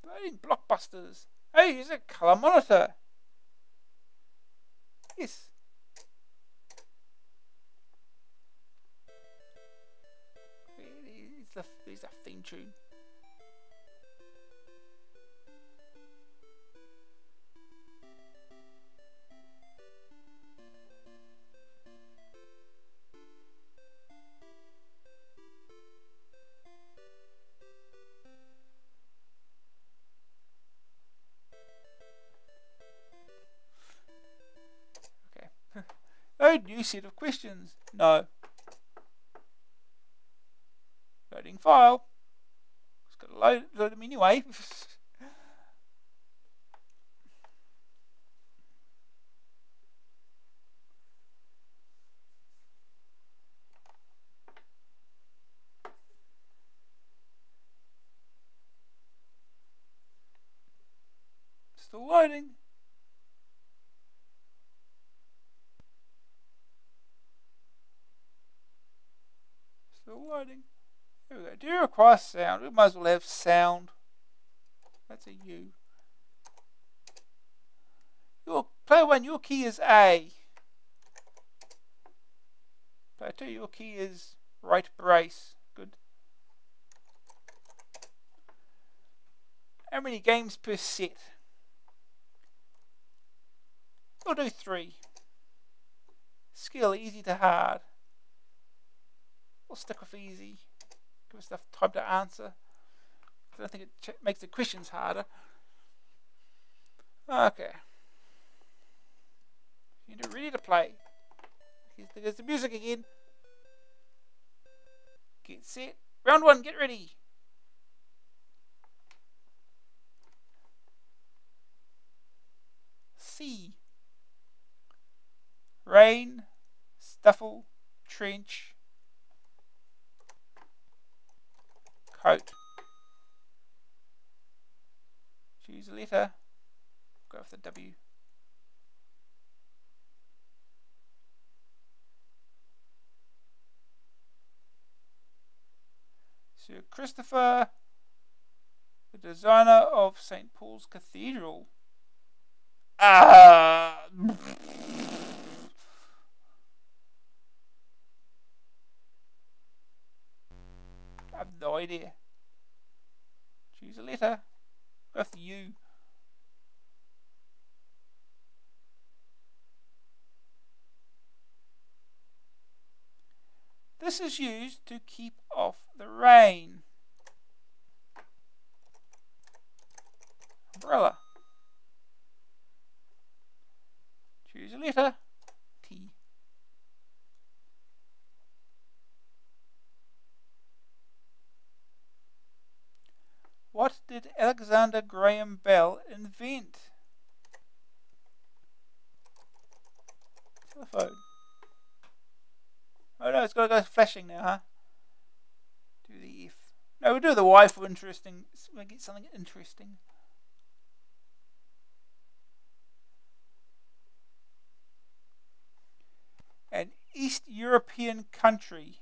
Loading Blockbusters. Hey, here's a colour monitor. Yes. There's a theme tune. Load new set of questions. No. Loading file. Just got to load them anyway. Still loading. Still loading. Here we go. Do you require sound? We might as well have sound. That's a U. Player 1, your key is A. Player 2, your key is right brace. Good. How many games per set? We'll do 3. Skill, easy to hard. We'll stick with easy. Give us enough time to answer. I don't think it makes the questions harder. Okay. You're ready to play. There's the music again. Get set. Round 1, get ready. C. Rain, stuffle, trench, coat. Choose a letter. Go with the W. Sir Christopher, the designer of St. Paul's Cathedral. I have no idea. Choose a letter. Go with the U. This is used to keep off the rain. Umbrella. Choose a letter. T. What did did Alexander Graham Bell invent? Telephone. Oh no, it's got to go flashing now, huh? Do the F. No, we'll do the Y for interesting. We'll get something interesting. An East European country.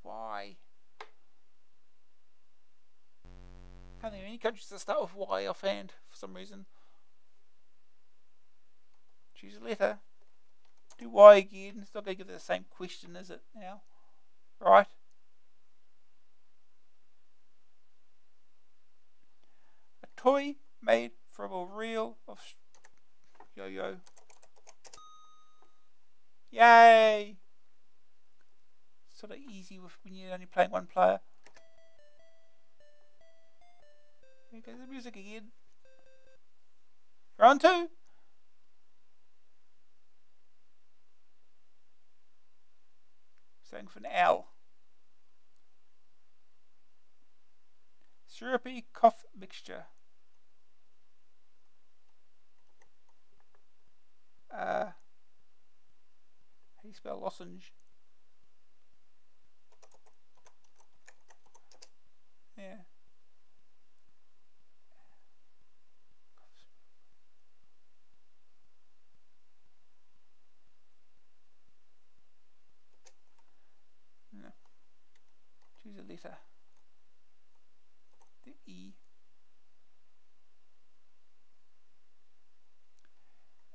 Why? Can't think of any countries that start with Y offhand for some reason. Choose a letter. Do Y again. It's not going to give it the same question, is it now? Right. A toy made from a reel of yo-yo. Yay! Sort of easy when you're only playing one player. Here goes the music again. Round 2. Starting for an L. Syrupy cough mixture. How do you spell lozenge? Yeah. No. Choose a letter. The E.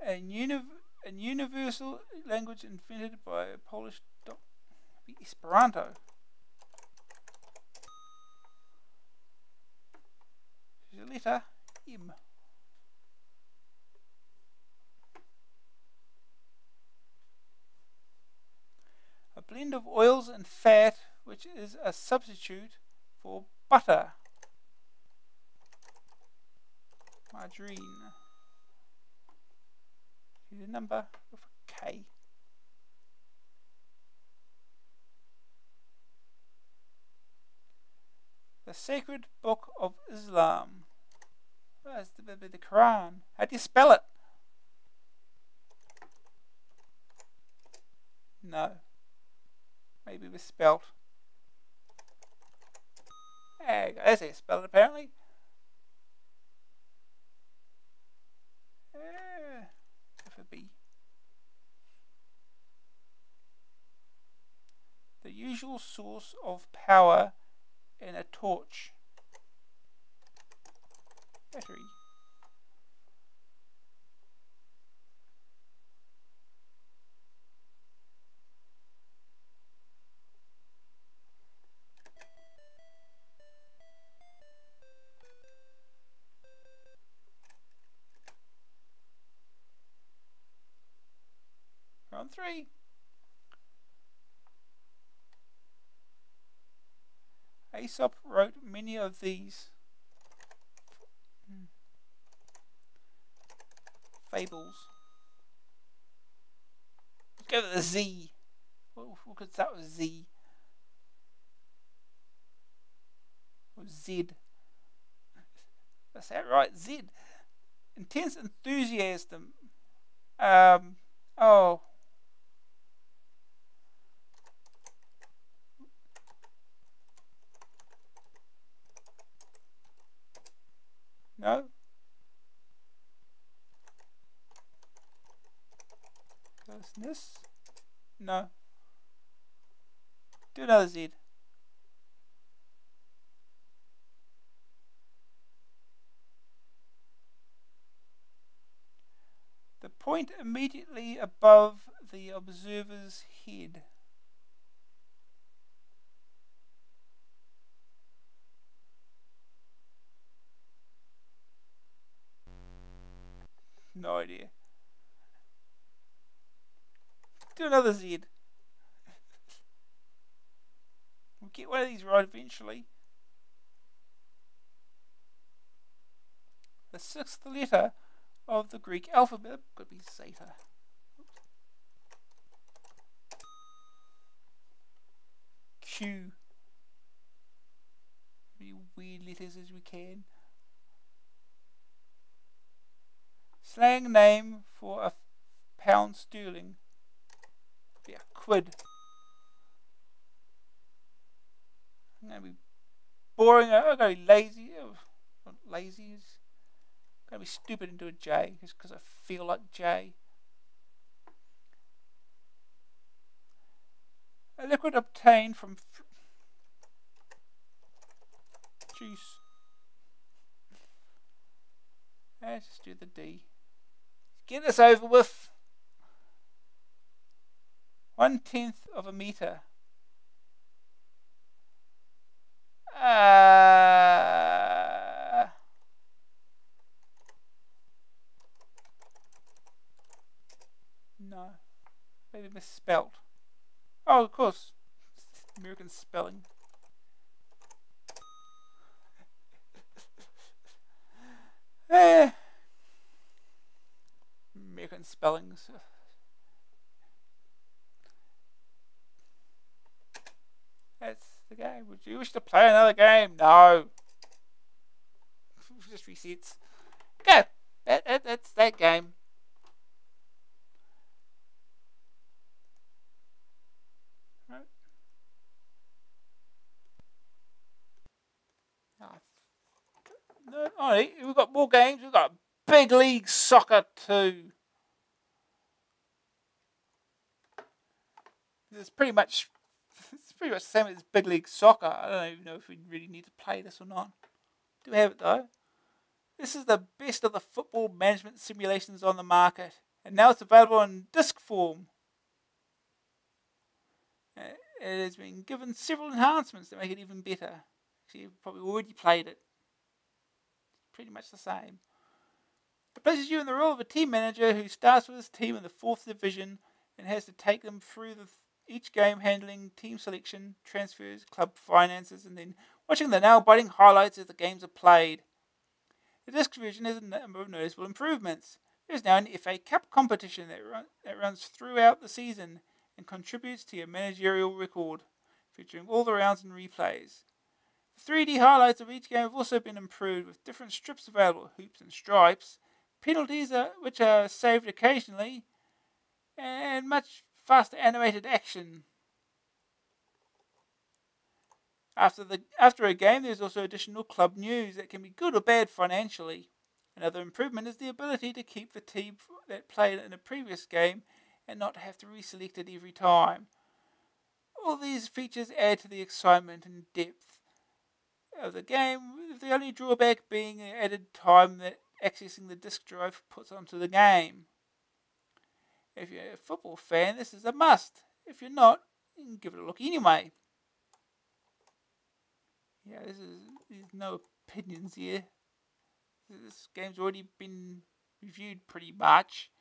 An universal language invented by a Polish Esperanto. Choose a letter M. A blend of oils and fat which is a substitute for butter. Margarine. Choose a number with a K. The Sacred Book of Islam. That's the Quran. How do you spell it? No. Maybe misspelled. There you go. That's how you spell it, apparently. With a B. The usual source of power in a torch. Battery. Round 3. Aesop wrote many of these fables. Let's go with the Z. What could start with Z? Or Z. That's that right, Z. Intense enthusiasm. Oh. No? Closeness? No. Do another Z. The point immediately above the observer's head. No idea. Do another Z. We'll get one of these right eventually. The 6th letter of the Greek alphabet could be Zeta. chou. As many weird letters as we can. Slang name for a pound sterling. Be a quid. I'm going to be boring. I'm going to be lazy. Not lazy. I'm going to be stupid into a J just because I feel like J. A liquid obtained from juice. Let's just do the D. Get this over with. 1/10 of a meter. No. Maybe misspelled. Oh, of course. American spelling. American spellings. That's the game. Would you wish to play another game? No. Just resets. Okay. That's that game. Right. No, alright, we've got more games. We've got Big League Soccer 2. It's pretty much the same as Big League Soccer. I don't even know if we really need to play this or not. Do have it though. This is the best of the football management simulations on the market, and now it's available in disc form. It has been given several enhancements to make it even better. Actually, you've probably already played it. It's pretty much the same. It places you in the role of a team manager who starts with his team in the 4th division and has to take them through each game, handling team selection, transfers, club finances, and then watching the nail-biting highlights as the games are played. The disc version has a number of noticeable improvements. There is now an FA Cup competition that runs throughout the season and contributes to your managerial record, featuring all the rounds and replays. The 3D highlights of each game have also been improved with different strips available, hoops and stripes, penalties which are saved occasionally, and much faster animated action. After a game, there's also additional club news that can be good or bad financially. Another improvement is the ability to keep the team that played in a previous game and not have to reselect it every time. All these features add to the excitement and depth of the game, with the only drawback being the added time that accessing the disk drive puts onto the game. If you're a football fan, this is a must. If you're not, you can give it a look anyway. Yeah, there's no opinions here. This game's already been reviewed pretty much.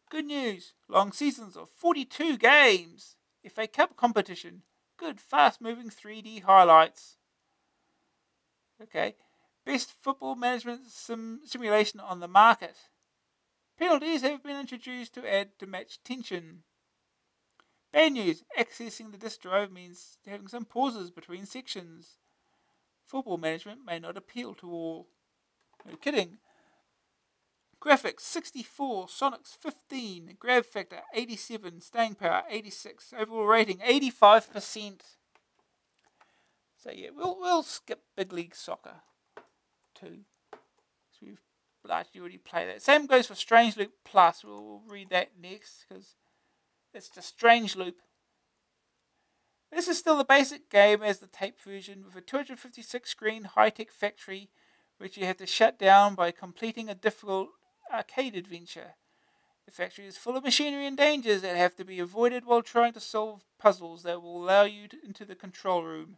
Good news, long seasons of 42 games. FA Cup competition. Good, fast-moving 3D highlights. Okay, best football management simulation on the market. Penalties have been introduced to add to match tension. Bad news, accessing the disk drive means having some pauses between sections. Football management may not appeal to all. No kidding. Graphics 64, Sonics 15, grab factor 87, staying power 86, overall rating 85%. So yeah, we'll skip Big League Soccer 2. So we've largely already played that. Same goes for Strange Loop Plus. We'll read that next because it's just Strange Loop. This is still the basic game as the tape version with a 256 screen high-tech factory which you have to shut down by completing a difficult arcade adventure. The factory is full of machinery and dangers that have to be avoided while trying to solve puzzles that will allow you into the control room.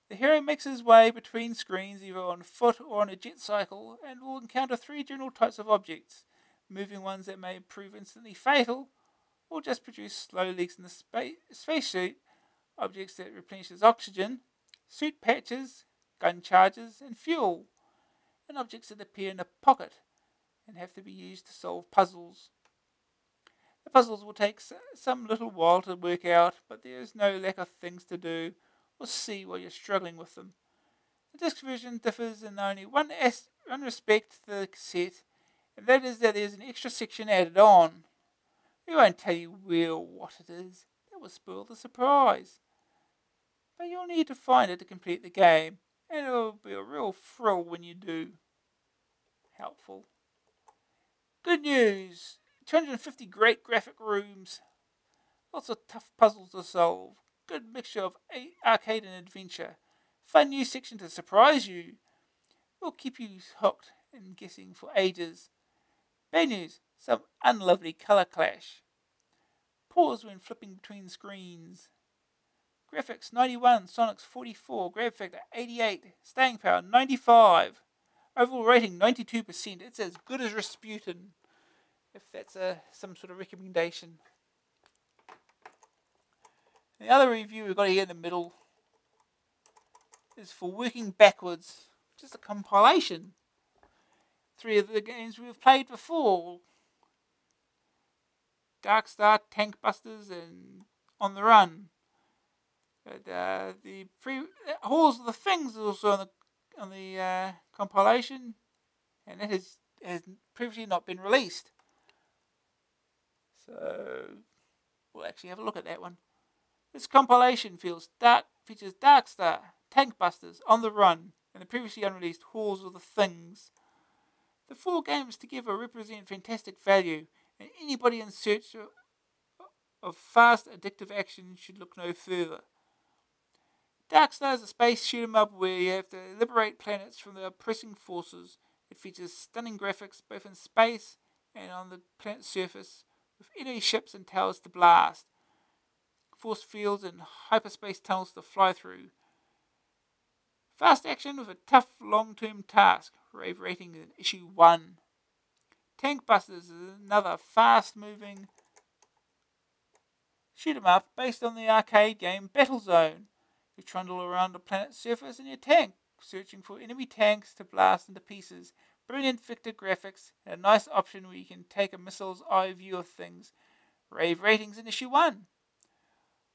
The hero makes his way between screens either on foot or on a jet cycle and will encounter 3 general types of objects, moving ones that may prove instantly fatal or just produce slow leaks in the spacesuit, objects that replenish his oxygen, suit patches, gun charges, and fuel, and objects that appear in a pocket and have to be used to solve puzzles. The puzzles will take some little while to work out, but there is no lack of things to do or see while you're struggling with them. The disc version differs in only one respect to the cassette, and that is that there's an extra section added on. We won't tell you where or what it is. That will spoil the surprise. But you'll need to find it to complete the game, and it'll be a real thrill when you do. Helpful. Good news! 250 great graphic rooms. Lots of tough puzzles to solve. Good mixture of arcade and adventure. Fun new section to surprise you. Will keep you hooked and guessing for ages. Bad news, some unlovely colour clash. Pause when flipping between screens. Graphics 91, Sonic's 44, grab factor 88, staying power 95, overall rating 92%. It's as good as Rasputin, if that's some sort of recommendation. The other review we've got here in the middle is for Working Backwards, just a compilation. 3 of the games we've played before: Dark Star, Tank Busters, and On the Run. But the Halls of the Things is also on the compilation, and it has previously not been released. So we'll actually have a look at that one. This compilation features Dark Star, Tank Busters, On the Run, and the previously unreleased Halls of the Things. The 4 games together represent fantastic value, and anybody in search of fast, addictive action should look no further. Dark Star is a space shoot 'em up where you have to liberate planets from the oppressing forces. It features stunning graphics both in space and on the planet's surface, with enemy ships and towers to blast, force fields and hyperspace tunnels to fly through. Fast action with a tough long-term task. Rave rating in issue 1. Tank Busters is another fast-moving shoot 'em up based on the arcade game Battlezone. You trundle around the planet's surface in your tank, searching for enemy tanks to blast into pieces. Brilliant Victor graphics, and a nice option where you can take a missile's eye view of things. Rave ratings in issue 1.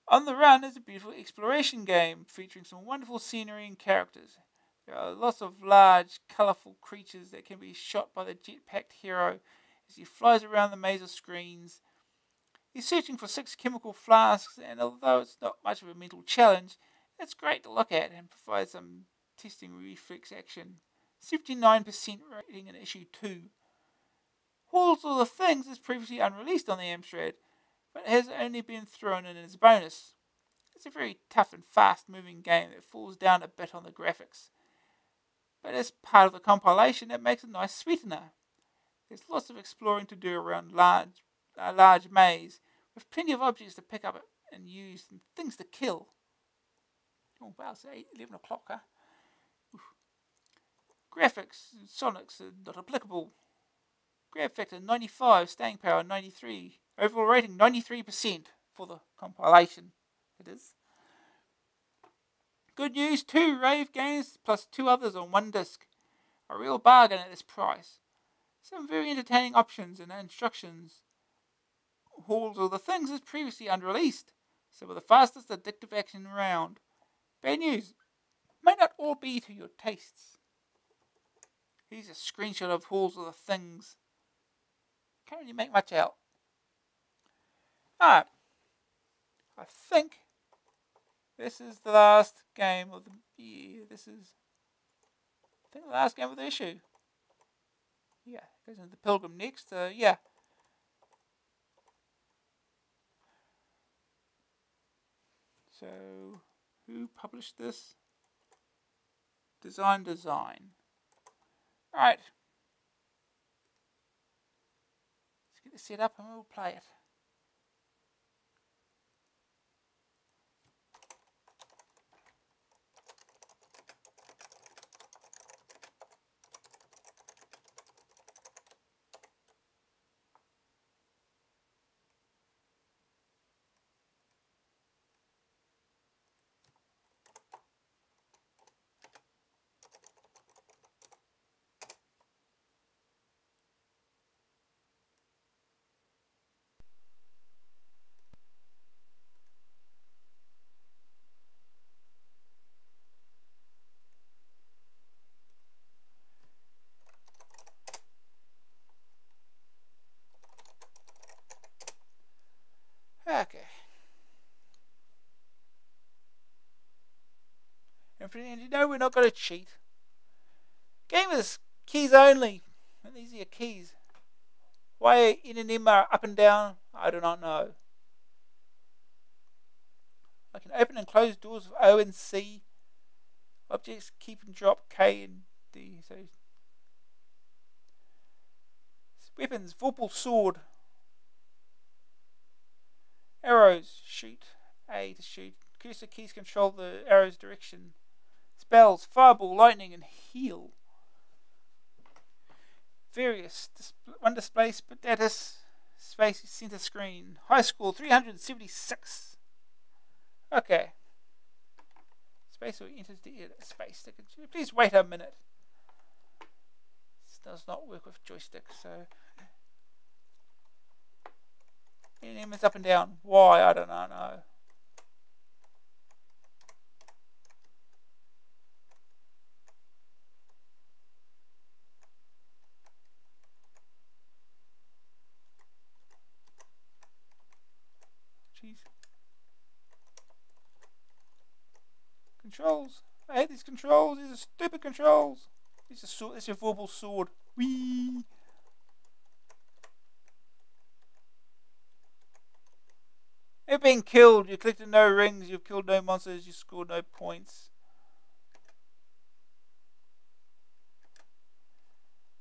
On the Run is a beautiful exploration game featuring some wonderful scenery and characters. There are lots of large, colourful creatures that can be shot by the jetpacked hero as he flies around the maze of screens. He's searching for 6 chemical flasks, and although it's not much of a mental challenge, it's great to look at and provides some testing reflex action. 79% rating in issue 2. Halls of the Things is previously unreleased on the Amstrad, but has only been thrown in as a bonus. It's a very tough and fast-moving game that falls down a bit on the graphics, but as part of the compilation, it makes a nice sweetener. There's lots of exploring to do around a large maze, with plenty of objects to pick up and use and things to kill. Oh wow, it's 11 o'clock, huh? Oof. Graphics, Sonics are not applicable. Grab factor 95, staying power 93, overall rating 93% for the compilation. It is. Good news, 2 Rave games plus 2 others on 1 disc. A real bargain at this price. Some very entertaining options and instructions. Halls of the Things is previously unreleased, some of the fastest addictive action around. Bad news, may not all be to your tastes. Here's a screenshot of Halls of the Things. Can't really make much out. Alright, I think this is the last game of the year. This is, I think, the last game of the issue. Yeah, goes into the Pilgrim next. Yeah. So, who published this? Design. Alright. Let's get this set up and we'll play it. And you know we're not going to cheat. Game is keys only. And these are your keys. Why in and M are up and down, I do not know. I can open and close doors with O and C. Objects keep and drop K and D. So weapons, vorpal sword. Arrows, shoot. A to shoot. Cursor keys control the arrow's direction. Spells, fireball, lightning, and heal. Various. One display status. Space center screen. High score 376. Okay. Space or enters the space. Please wait a minute. This does not work with joystick, so. Name is up and down. Why? I don't know. Jeez. Controls. I hate these controls. These are stupid controls. This is your vorpal sword. Whee! You've been killed. You collected no rings. You've killed no monsters. You scored no points.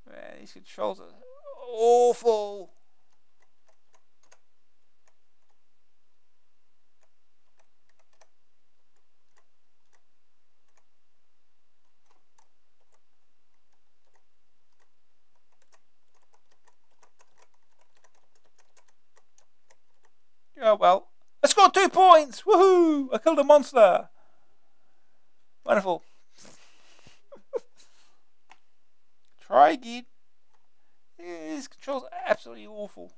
Man, these controls are awful. Oh well. I scored 2 points! Woohoo! I killed a monster! Wonderful. Try again. These controls are absolutely awful.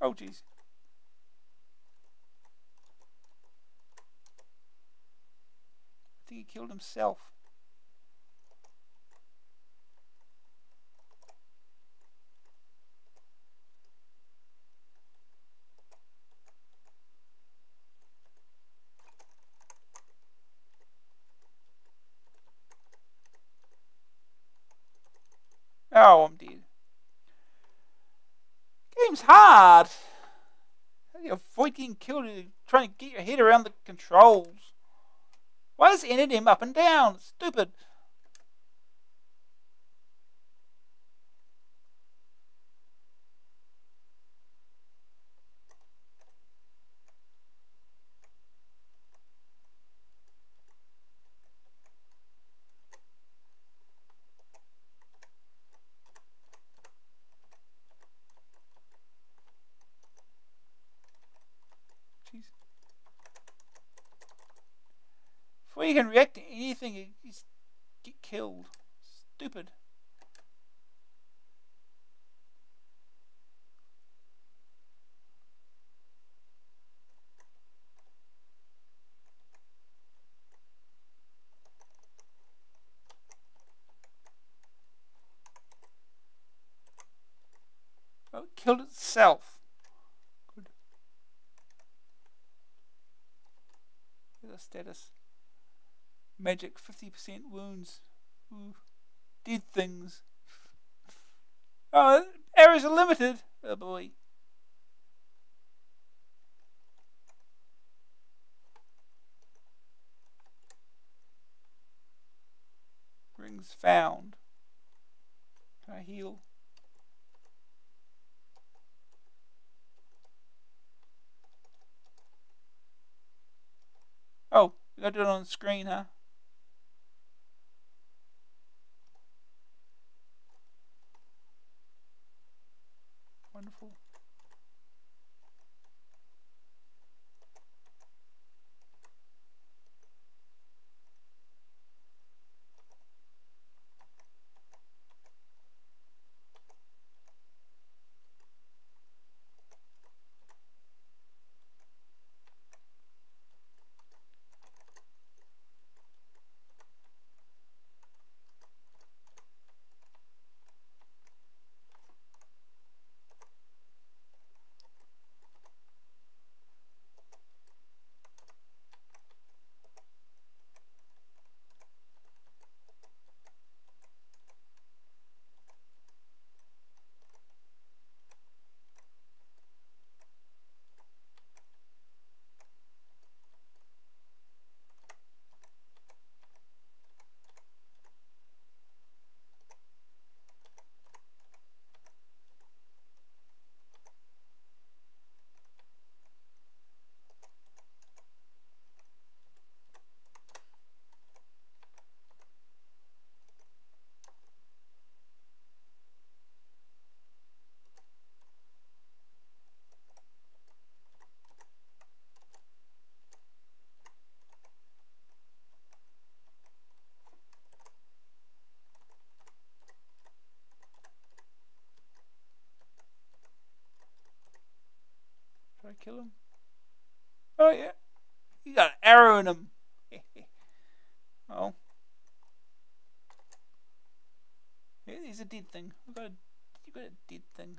Oh jeez. I think he killed himself. Oh, I'm dead. Game's hard. How do you avoid getting killed? You're trying to get your head around the controls. Why is N and M up and down? It's stupid. Jeez. Before you can react to anything, you just get killed. Stupid. Oh, it killed itself. Good. Here's our status. Magic 50% wounds. Ooh. Dead things. Oh, arrows are limited. Oh boy. Rings found. Can I heal? Oh, we gotta do it on the screen, huh? Wonderful. kill him? Oh yeah. He got an arrow in him. Oh. Yeah, he's a dead thing. You got a dead thing.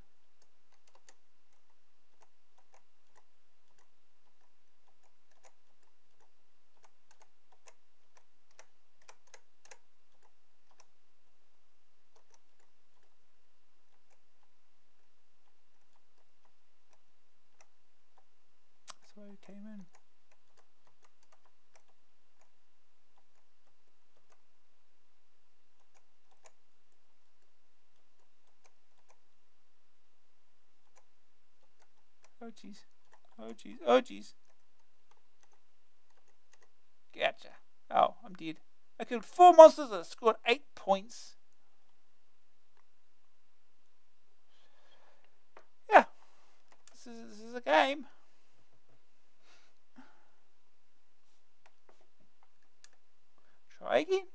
That's why he came in. Oh jeez. Oh jeez. Oh jeez. Gotcha. Oh, I'm dead. I killed 4 monsters and scored 8 points. Yeah. This is a game. Try again.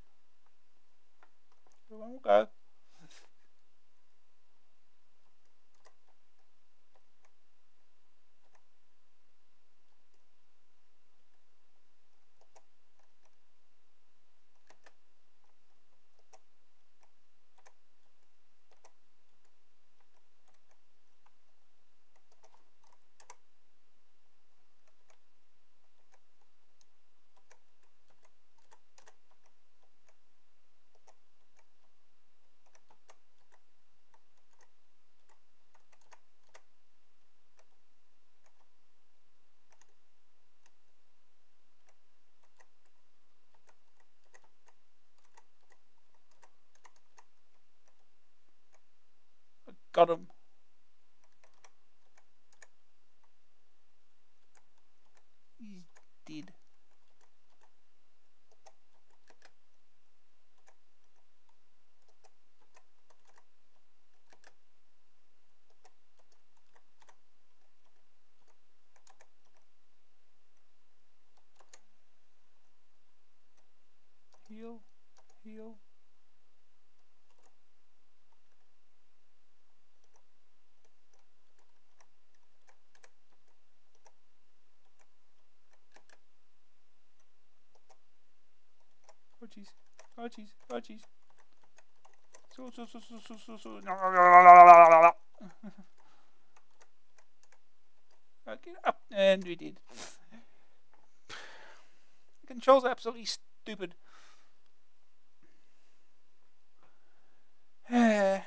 One will go. Got him. He's dead. Heal. Heal. Oh jeez. Oh jeez. Oh jeez. So. Okay, up, and we did. The controls are absolutely stupid. I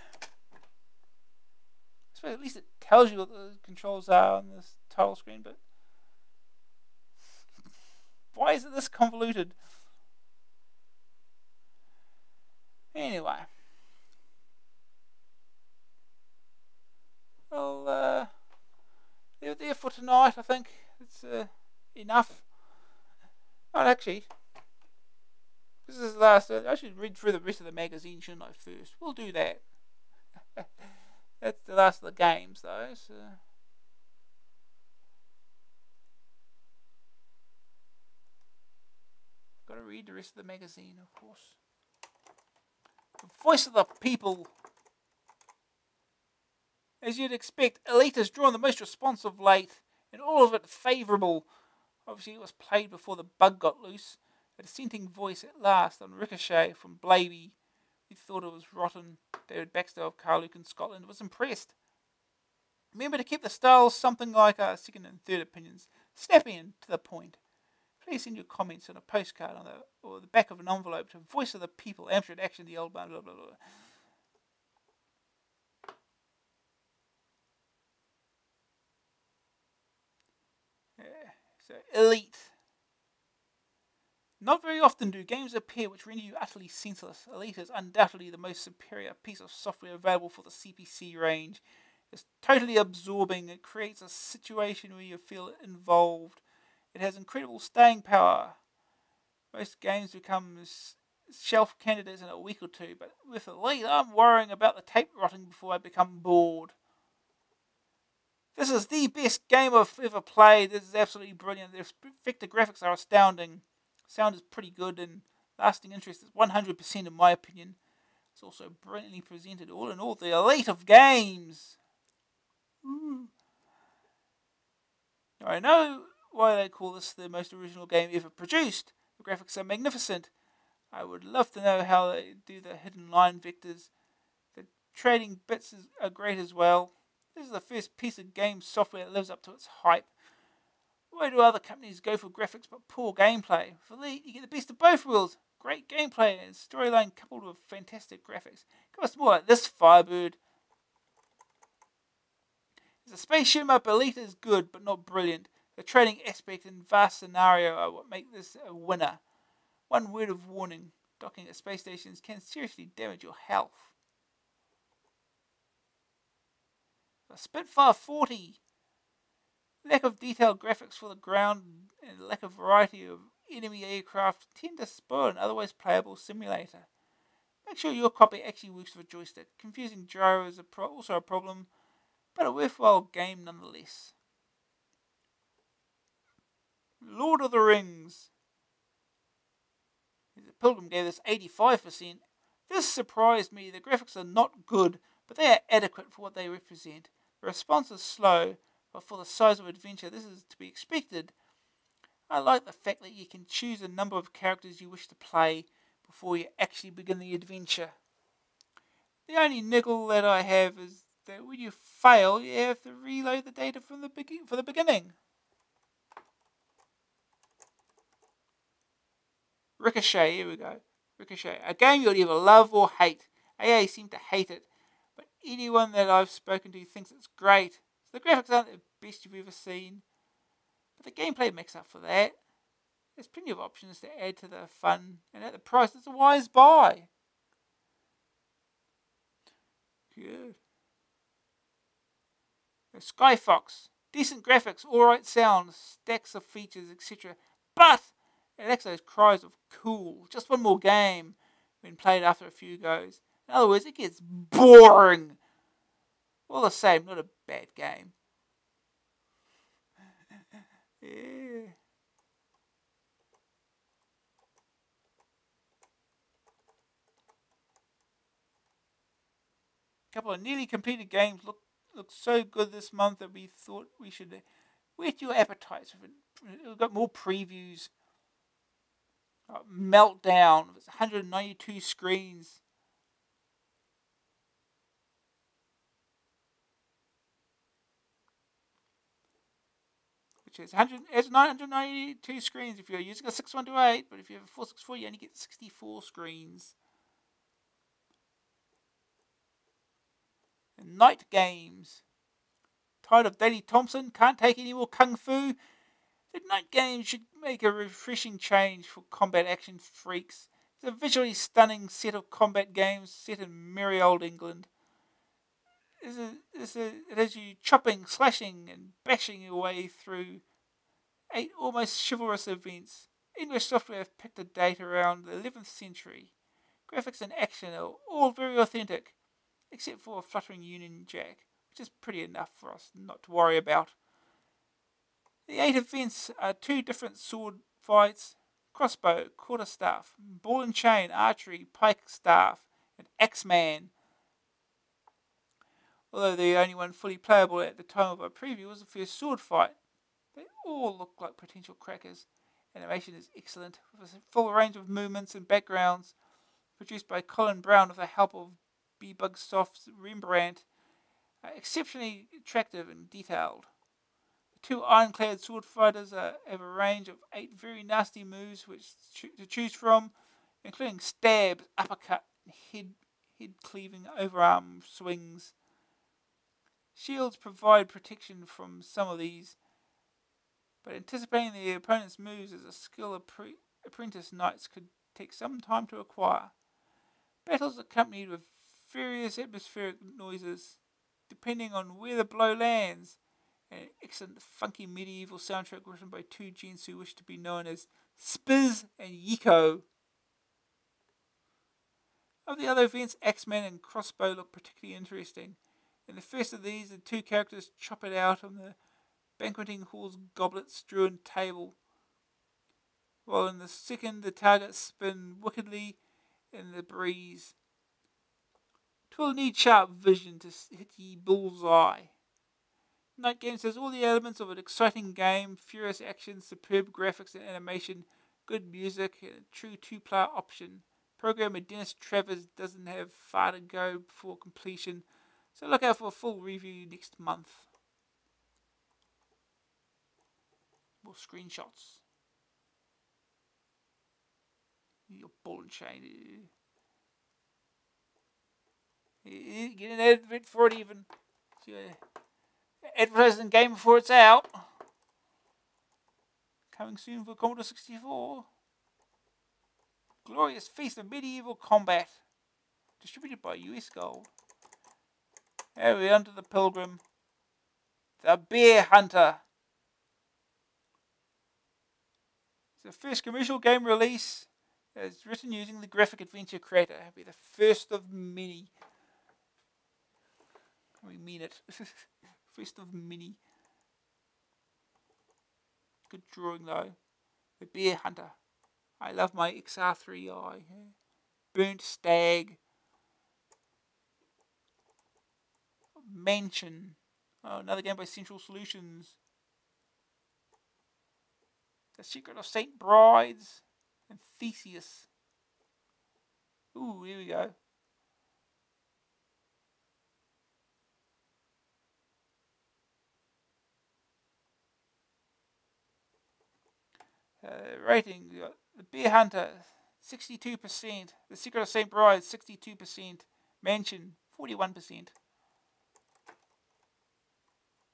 suppose at least it tells you what the controls are on this title screen, but why is it this convoluted? Anyway. Well, they're there for tonight, I think. It's enough. Oh, actually, this is the last. I should read through the rest of the magazine, shouldn't I, first? We'll do that. That's the last of the games, though, so... Gotta read the rest of the magazine, of course. The voice of the people. As you'd expect, Elite has drawn the most response of late, and all of it favourable. Obviously, it was played before the bug got loose. A dissenting voice at last on Ricochet from Blaby. We thought it was rotten. David Baxter of Carluke in Scotland was impressed. Remember to keep the styles something like our second and third opinions, snappy and to the point. Please send your comments on a postcard or the back of an envelope to Voice of the People, Amstrad Action, the old blah blah blah blah. Yeah, so Elite. Not very often do games appear which render you utterly senseless. Elite is undoubtedly the most superior piece of software available for the CPC range. It's totally absorbing. It creates a situation where you feel involved. It has incredible staying power. Most games become shelf candidates in a week or two, but with Elite, I'm worrying about the tape rotting before I become bored. This is the best game I've ever played. This is absolutely brilliant. The vector graphics are astounding. Sound is pretty good, and lasting interest is 100% in my opinion. It's also brilliantly presented. All in all, the Elite of games. Ooh. Now, I know why they call this the most original game ever produced. The graphics are magnificent. I would love to know how they do the hidden line vectors. The trading bits are great as well. This is the first piece of game software that lives up to its hype. Why do other companies go for graphics but poor gameplay? For Elite, you get the best of both worlds. Great gameplay and storyline coupled with fantastic graphics. Give us more like this, Firebird. As a space shoot 'em up, Elite is good but not brilliant. The trading aspect and vast scenario are what make this a winner. One word of warning: docking at space stations can seriously damage your health. A Spitfire 40. Lack of detailed graphics for the ground and lack of variety of enemy aircraft tend to spoil an otherwise playable simulator. Make sure your copy actually works with a joystick. Confusing gyro is also a problem, but a worthwhile game nonetheless. Lord of the Rings. The Pilgrim gave this 85%. This surprised me. The graphics are not good, but they are adequate for what they represent. The response is slow, but for the size of adventure, this is to be expected. I like the fact that you can choose a number of characters you wish to play before you actually begin the adventure. The only niggle that I have is that when you fail, you have to reload the data from the beginning. Ricochet, here we go. Ricochet, a game you'll either love or hate. AA seem to hate it, but anyone that I've spoken to thinks it's great. So the graphics aren't the best you've ever seen, but the gameplay makes up for that. There's plenty of options to add to the fun, and at the price, it's a wise buy. Good. Skyfox, decent graphics, alright sound, stacks of features, etc. But it lacks those cries of cool. Just one more game when played after a few goes. In other words, it gets boring. All the same, not a bad game. Yeah. A couple of nearly completed games look so good this month that we thought we should whet your appetites. We've got more previews. Meltdown, it's 192 screens. Which is 992 screens if you're using a 6128, but if you have a 464, you only get 64 screens. And Night Games. Tired of Daley Thompson? Can't take any more kung fu? The Night Games should make a refreshing change for combat action freaks. It's a visually stunning set of combat games set in merry old England. It has you chopping, slashing, and bashing your way through 8 almost chivalrous events. English software have picked a date around the 11th century. Graphics and action are all very authentic, except for a fluttering Union Jack, which is pretty enough for us not to worry about. The 8 events are 2 different sword fights, crossbow, quarterstaff, ball and chain, archery, pike staff, and axeman. Although the only one fully playable at the time of our preview was the first sword fight. They all look like potential crackers. Animation is excellent, with a full range of movements and backgrounds, produced by Colin Brown with the help of Bugsoft's Rembrandt, exceptionally attractive and detailed. The 2 ironclad sword fighters have a range of 8 very nasty moves to choose from, including stabs, uppercut, and head cleaving overarm swings. Shields provide protection from some of these, but anticipating the opponent's moves as a skilled apprentice knights could take some time to acquire. Battles accompanied with various atmospheric noises, depending on where the blow lands, and an excellent funky medieval soundtrack written by 2 gents who wish to be known as Spiz and Yiko. Of the other events, Axeman and Crossbow look particularly interesting. In the first of these, the 2 characters chop it out on the banqueting hall's goblet-strewn table, while in the second, the targets spin wickedly in the breeze. 'Twill need sharp vision to hit ye bullseye. Night Games has all the elements of an exciting game: furious action, superb graphics and animation, good music, and a true two-player option. Programmer Dennis Travers doesn't have far to go before completion, so look out for a full review next month. More screenshots. Your ball and chain. Get an advert for it even. Advertising game before it's out. Coming soon for Commodore 64. Glorious Feast of Medieval Combat. Distributed by US Gold. Now we're onto the Pilgrim. The Bear Hunter. It's the first commercial game release. It's written using the graphic adventure creator. It'll be the first of many. We mean it. First of many. Good drawing though. The Bear Hunter. I love my XR3i. Burnt Stag. Mansion. Oh, another game by Central Solutions. The Secret of St. Brides. And Theseus. Ooh, here we go. Rating. The Bear Hunter, 62%. The Secret of St. Brides, 62%. Mansion, 41%.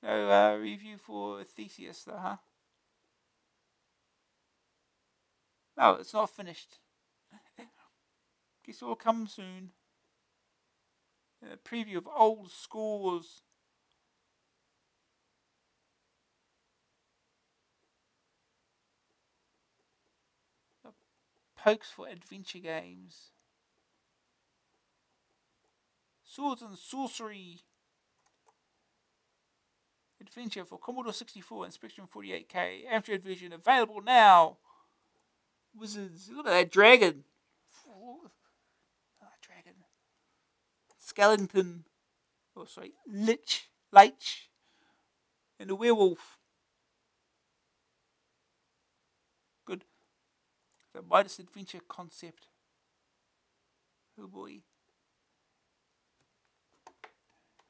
No review for Theseus, though, huh? No, it's not finished. Guess it will come soon. A preview of old scores. Pokes for adventure games. Swords and Sorcery. Adventure for Commodore 64 and Spectrum 48K. Amstrad version available now. Wizards. Look at that dragon. Oh, dragon. Skeleton. Oh, sorry. Lich. And a werewolf. Good. The Midas Adventure concept. Oh boy.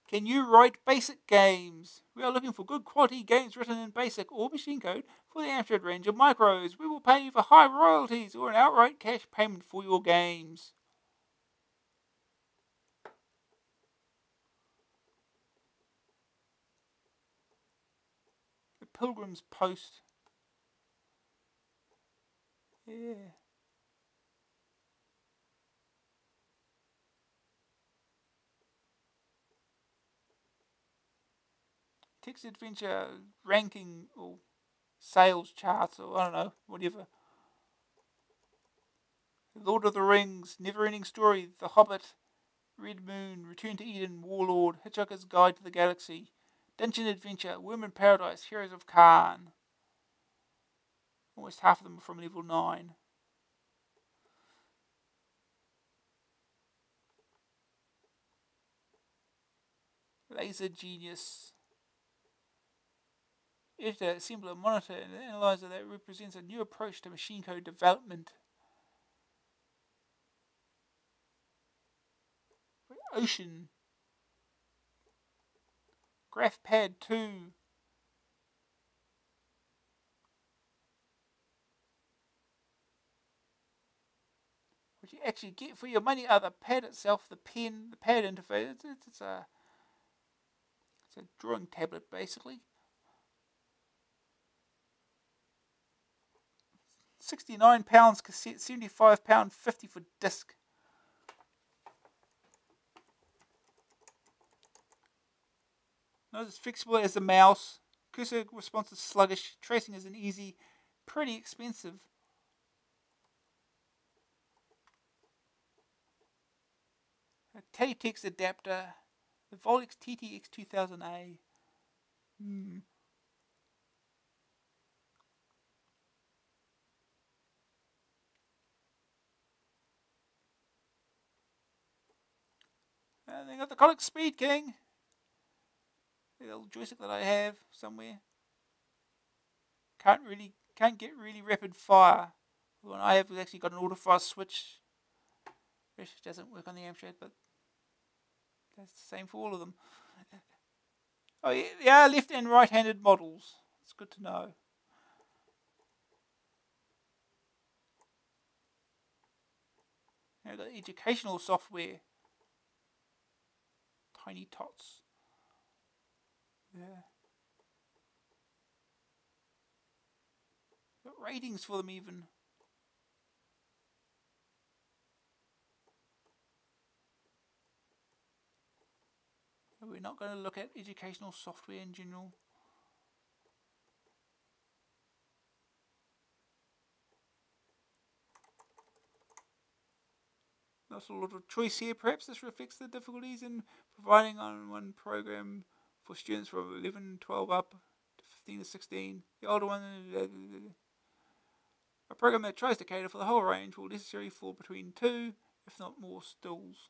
Can you write BASIC games? We are looking for good quality games written in BASIC or machine code for the Amstrad range of micros. We will pay you for high royalties or an outright cash payment for your games. The Pilgrim's Post. Yeah. Text adventure ranking or sales charts or I don't know, whatever. Lord of the Rings, Never-Ending Story, The Hobbit, Red Moon, Return to Eden, Warlord, Hitchhiker's Guide to the Galaxy, Dungeon Adventure, Worm in Paradise, Heroes of Khan. Almost half of them are from level 9. Laser Genius. Editor, assembler, monitor, and an analyzer that represents a new approach to machine code development. Ocean. GraphPad 2. What you actually get for your money are the pad itself, the pen, the pad interface. It's a drawing tablet basically. £69 cassette, £75.50 for disc. Not as flexible as the mouse. Cursor response is sluggish. Tracing isn't easy. Pretty expensive. A Teletext adapter. The Volix TTX 2000A. And they got the Colic Speed King. The little joystick that I have somewhere. Can't get really rapid fire. The one I have has actually got an auto fire switch, which doesn't work on the Amstrad, but that's the same for all of them. Oh yeah, they are left and right-handed models. It's good to know. Now we've got educational software. Tiny tots. Yeah. Got ratings for them even. We're not going to look at educational software in general. Not a lot of choice here. Perhaps this reflects the difficulties in providing on one program for students from 11, 12 up to 15 to 16. The older one, a program that tries to cater for the whole range will necessarily fall between 2, if not more, stalls.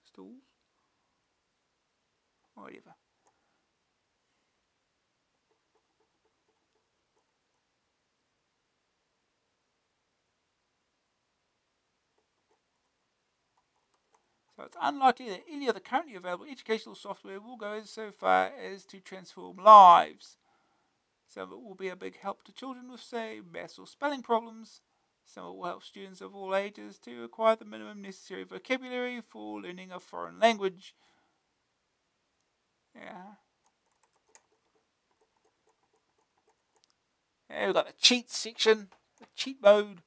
Stalls? Or whatever. So it's unlikely that any of the currently available educational software will go so far as to transform lives. Some of it will be a big help to children with, say, maths or spelling problems. Some of it will help students of all ages to acquire the minimum necessary vocabulary for learning a foreign language. Yeah. Yeah, we've got the cheat section, the cheat mode.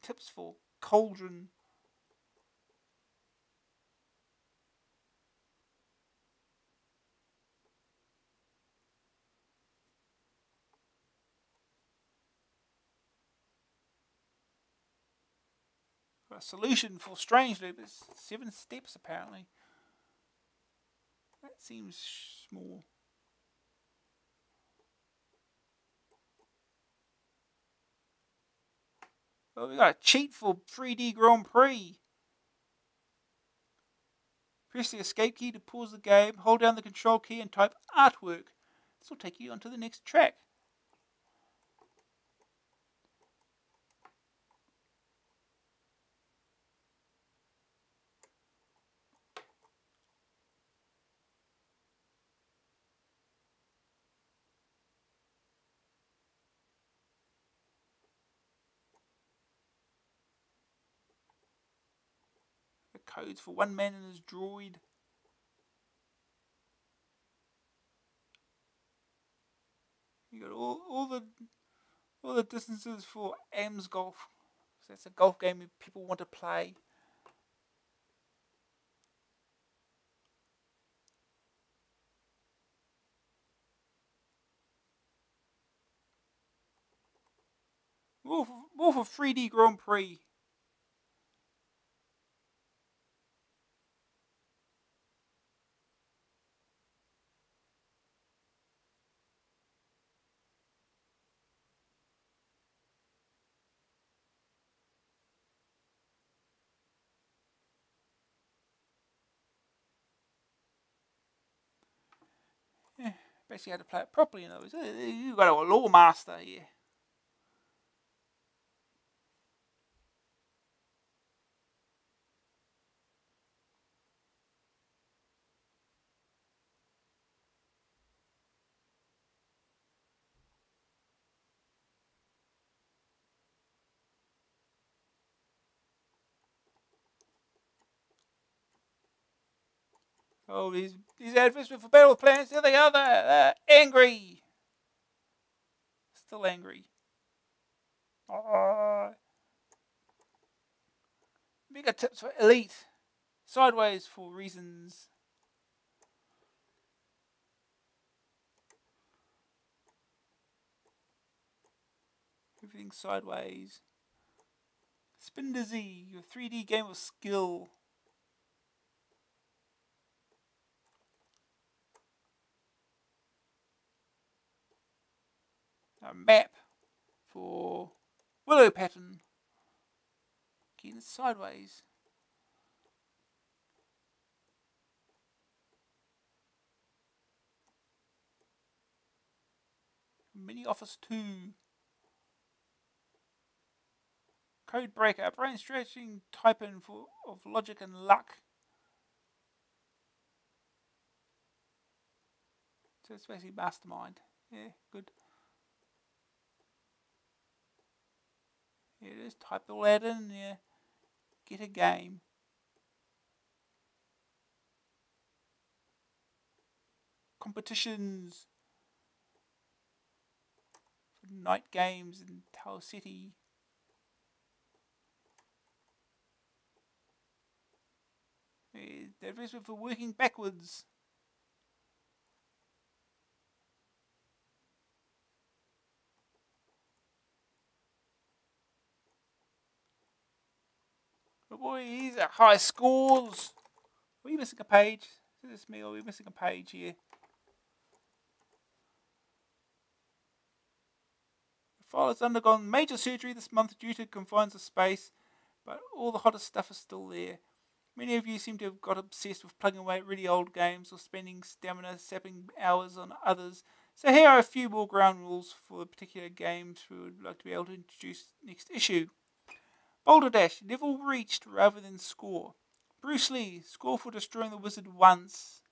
Tips for cauldron. A solution for strange loop is 7 steps apparently. That seems small. Well, we've got a cheat for 3D Grand Prix. Press the escape key to pause the game, hold down the control key and type artwork. This will take you onto the next track. The codes for one man and his droid. You got all the distances for Am's Golf. So that's a golf game that people want to play. More for 3D Grand Prix. Yeah, basically how to play it properly in those. You've got a law master here. Oh, these adverts for battle plans, there they are, they're angry. Still angry. Mega tips for elite. Sideways for reasons. Everything sideways. Spin Dizzy, your 3D game of skill. A map for Willow Pattern. Again, it's sideways. Mini Office 2. Code Breaker, a brain stretching type in of logic and luck. So it's basically Mastermind. Yeah, good. Here it is. Type all that in. Yeah. Get a game. Competitions for night games in Tower City. The advertisement for working backwards. Oh boy, these are high scores. Are we missing a page? Is this me or are we missing a page here? The file has undergone major surgery this month due to confines of space, but all the hottest stuff is still there. Many of you seem to have got obsessed with plugging away at really old games or spending stamina sapping hours on others. So here are a few more ground rules for the particular games we would like to be able to introduce next issue. Boulder Dash, level reached rather than score. Bruce Lee, score for destroying the wizard once.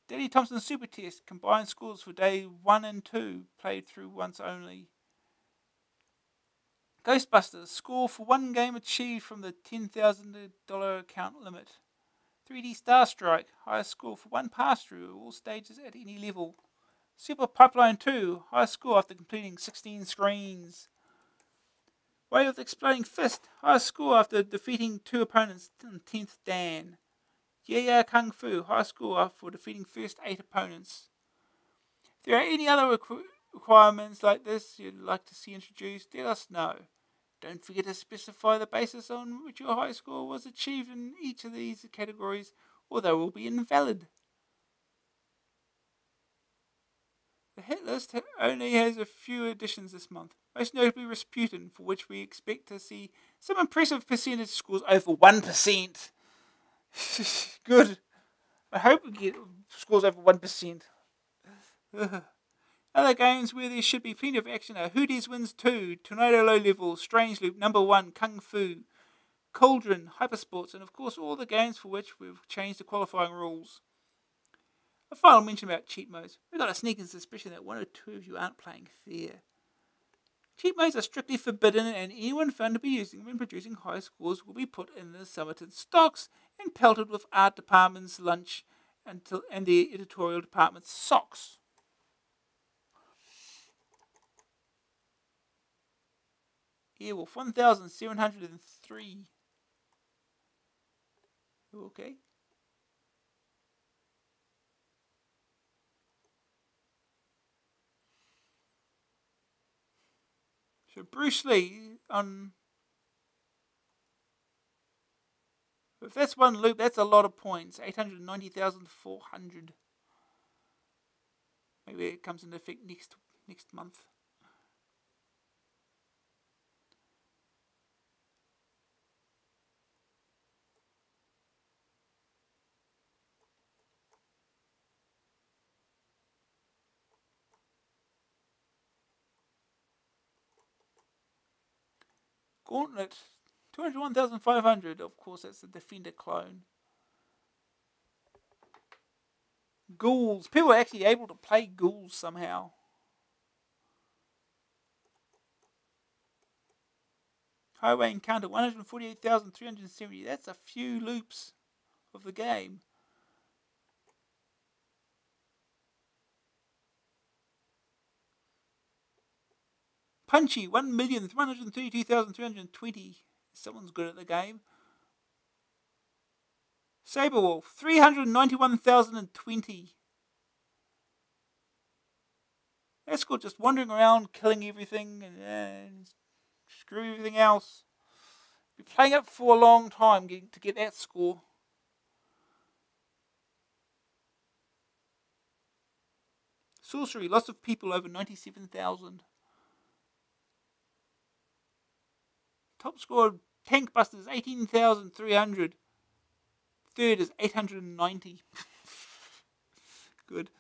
Daddy Thompson Super Test, combined scores for day 1 and 2, played through once only. Ghostbusters, score for one game achieved from the $10,000 account limit. 3D Star Strike, highest score for one pass through, all stages at any level. Super Pipeline 2, highest score after completing 16 screens. Way of the Exploding Fist, highest score after defeating 2 opponents on 10th Dan. Yeah Kung Fu, highest score for defeating first 8 opponents. If there are any other requirements like this you'd like to see introduced, let us know. Don't forget to specify the basis on which your high score was achieved in each of these categories, or they will be invalid. The hit list only has a few additions this month, most notably Rasputin, for which we expect to see some impressive percentage scores over 1%. Good. I hope we get scores over 1%. Other games where there should be plenty of action are Hoodies Wins 2, Tornado Low Level, Strange Loop, Number 1, Kung Fu, Cauldron, Hypersports, and of course all the games for which we've changed the qualifying rules. A final mention about cheat modes. We've got a sneaking suspicion that 1 or 2 of you aren't playing fair. Cheat modes are strictly forbidden, and anyone found to be using them when producing high scores will be put in the summited stocks and pelted with art department's lunch and the editorial department's socks. Airwolf 1703. Okay. So Bruce Lee on. If that's one loop, that's a lot of points. 890,400. Maybe it comes into effect next month. Gauntlet, 201,500. Of course, that's the Defender clone. Ghouls. People are actually able to play ghouls somehow. Highway Encounter, 148,370. That's a few loops of the game. Punchy, 1,132,320. Someone's good at the game. Saberwolf, 391,020. That's called just wandering around, killing everything, and screw everything else. Be playing it for a long time to get that score. Sorcery, lots of people over 97,000. Top score Tank Busters, 18,300. Third is 890. Good.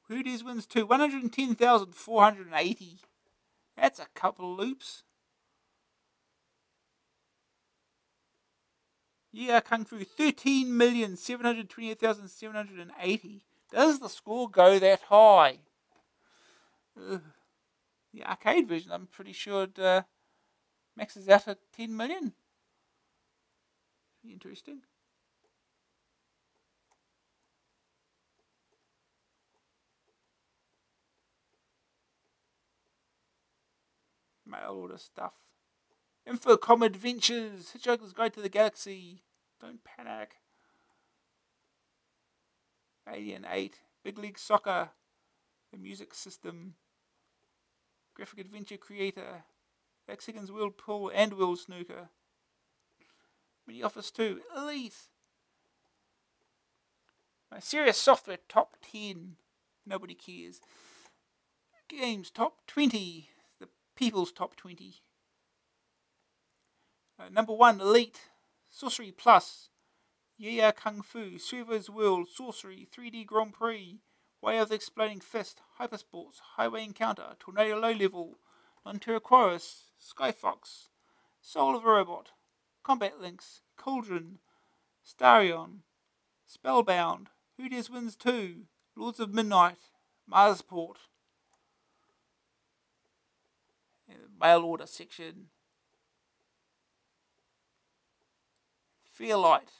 Who Dares Wins 2, 110,480. That's a couple loops. Yeah, Kung Fu, 13,728,780. Does the score go that high? Ugh. The arcade version, I'm pretty sure it maxes out at 10 million. Interesting. Mail order stuff. Infocom Adventures. Hitchhiker's Guide to the Galaxy. Don't panic. Alien 8. Big League Soccer. The Music System. Graphic Adventure Creator. Mexican's World Pool and World Snooker. Mini Office 2. Elite. My Serious Software Top 10. Nobody cares. Games Top 20. The People's Top 20. Number 1, Elite. Sorcery Plus. Yeah Kung Fu. Servo's World. Sorcery. 3D Grand Prix. Way of the Exploding Fist. Hypersports. Highway Encounter. Tornado Low Level. Non-Terraquarus. Skyfox. Soul of a Robot. Combat Links. Cauldron. Starion. Spellbound. Who Dares Wins 2. Lords of Midnight. Marsport. Mail order section. Fairlight.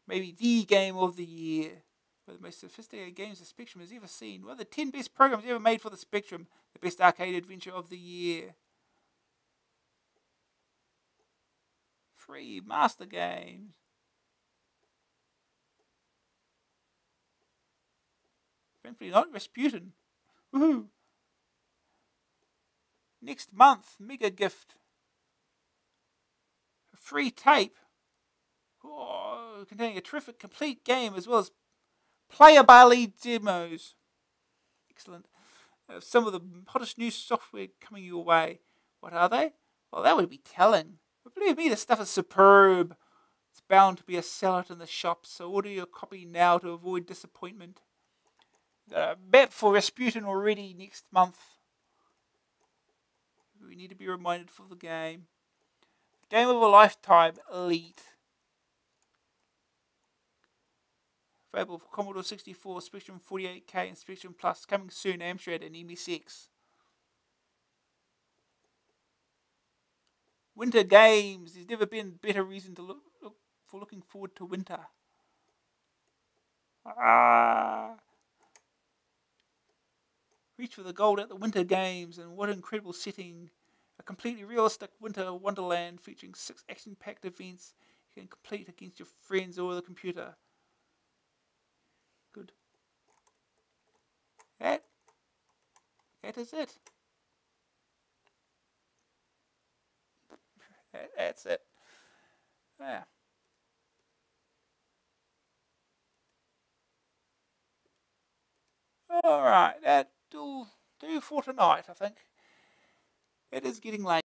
Maybe the game of the year. One of the most sophisticated games the Spectrum has ever seen. One of the 10 best programs ever made for the Spectrum. The best arcade adventure of the year. Free master games. Frankly not Rasputin. Woohoo! Next month, mega gift. A free tape. Containing a terrific complete game as well as playability demos. Excellent. Some of the hottest new software coming your way. What are they? Well, that would be telling. But believe me, this stuff is superb. It's bound to be a sellout in the shops, so order your copy now to avoid disappointment. Bet for Rasputin already next month. We need to be reminded for the game. Game of a lifetime, Elite. Available for Commodore 64, Spectrum 48K, and Spectrum Plus. Coming soon, Amstrad and MSX. Winter games. There's never been a better reason to looking forward to winter. Reach for the gold at the Winter Games, and what an incredible setting. A completely realistic winter wonderland featuring 6 action-packed events you can complete against your friends or the computer. Good. That is it. That's it. Yeah. Alright, that'll do for tonight, I think. It is getting late.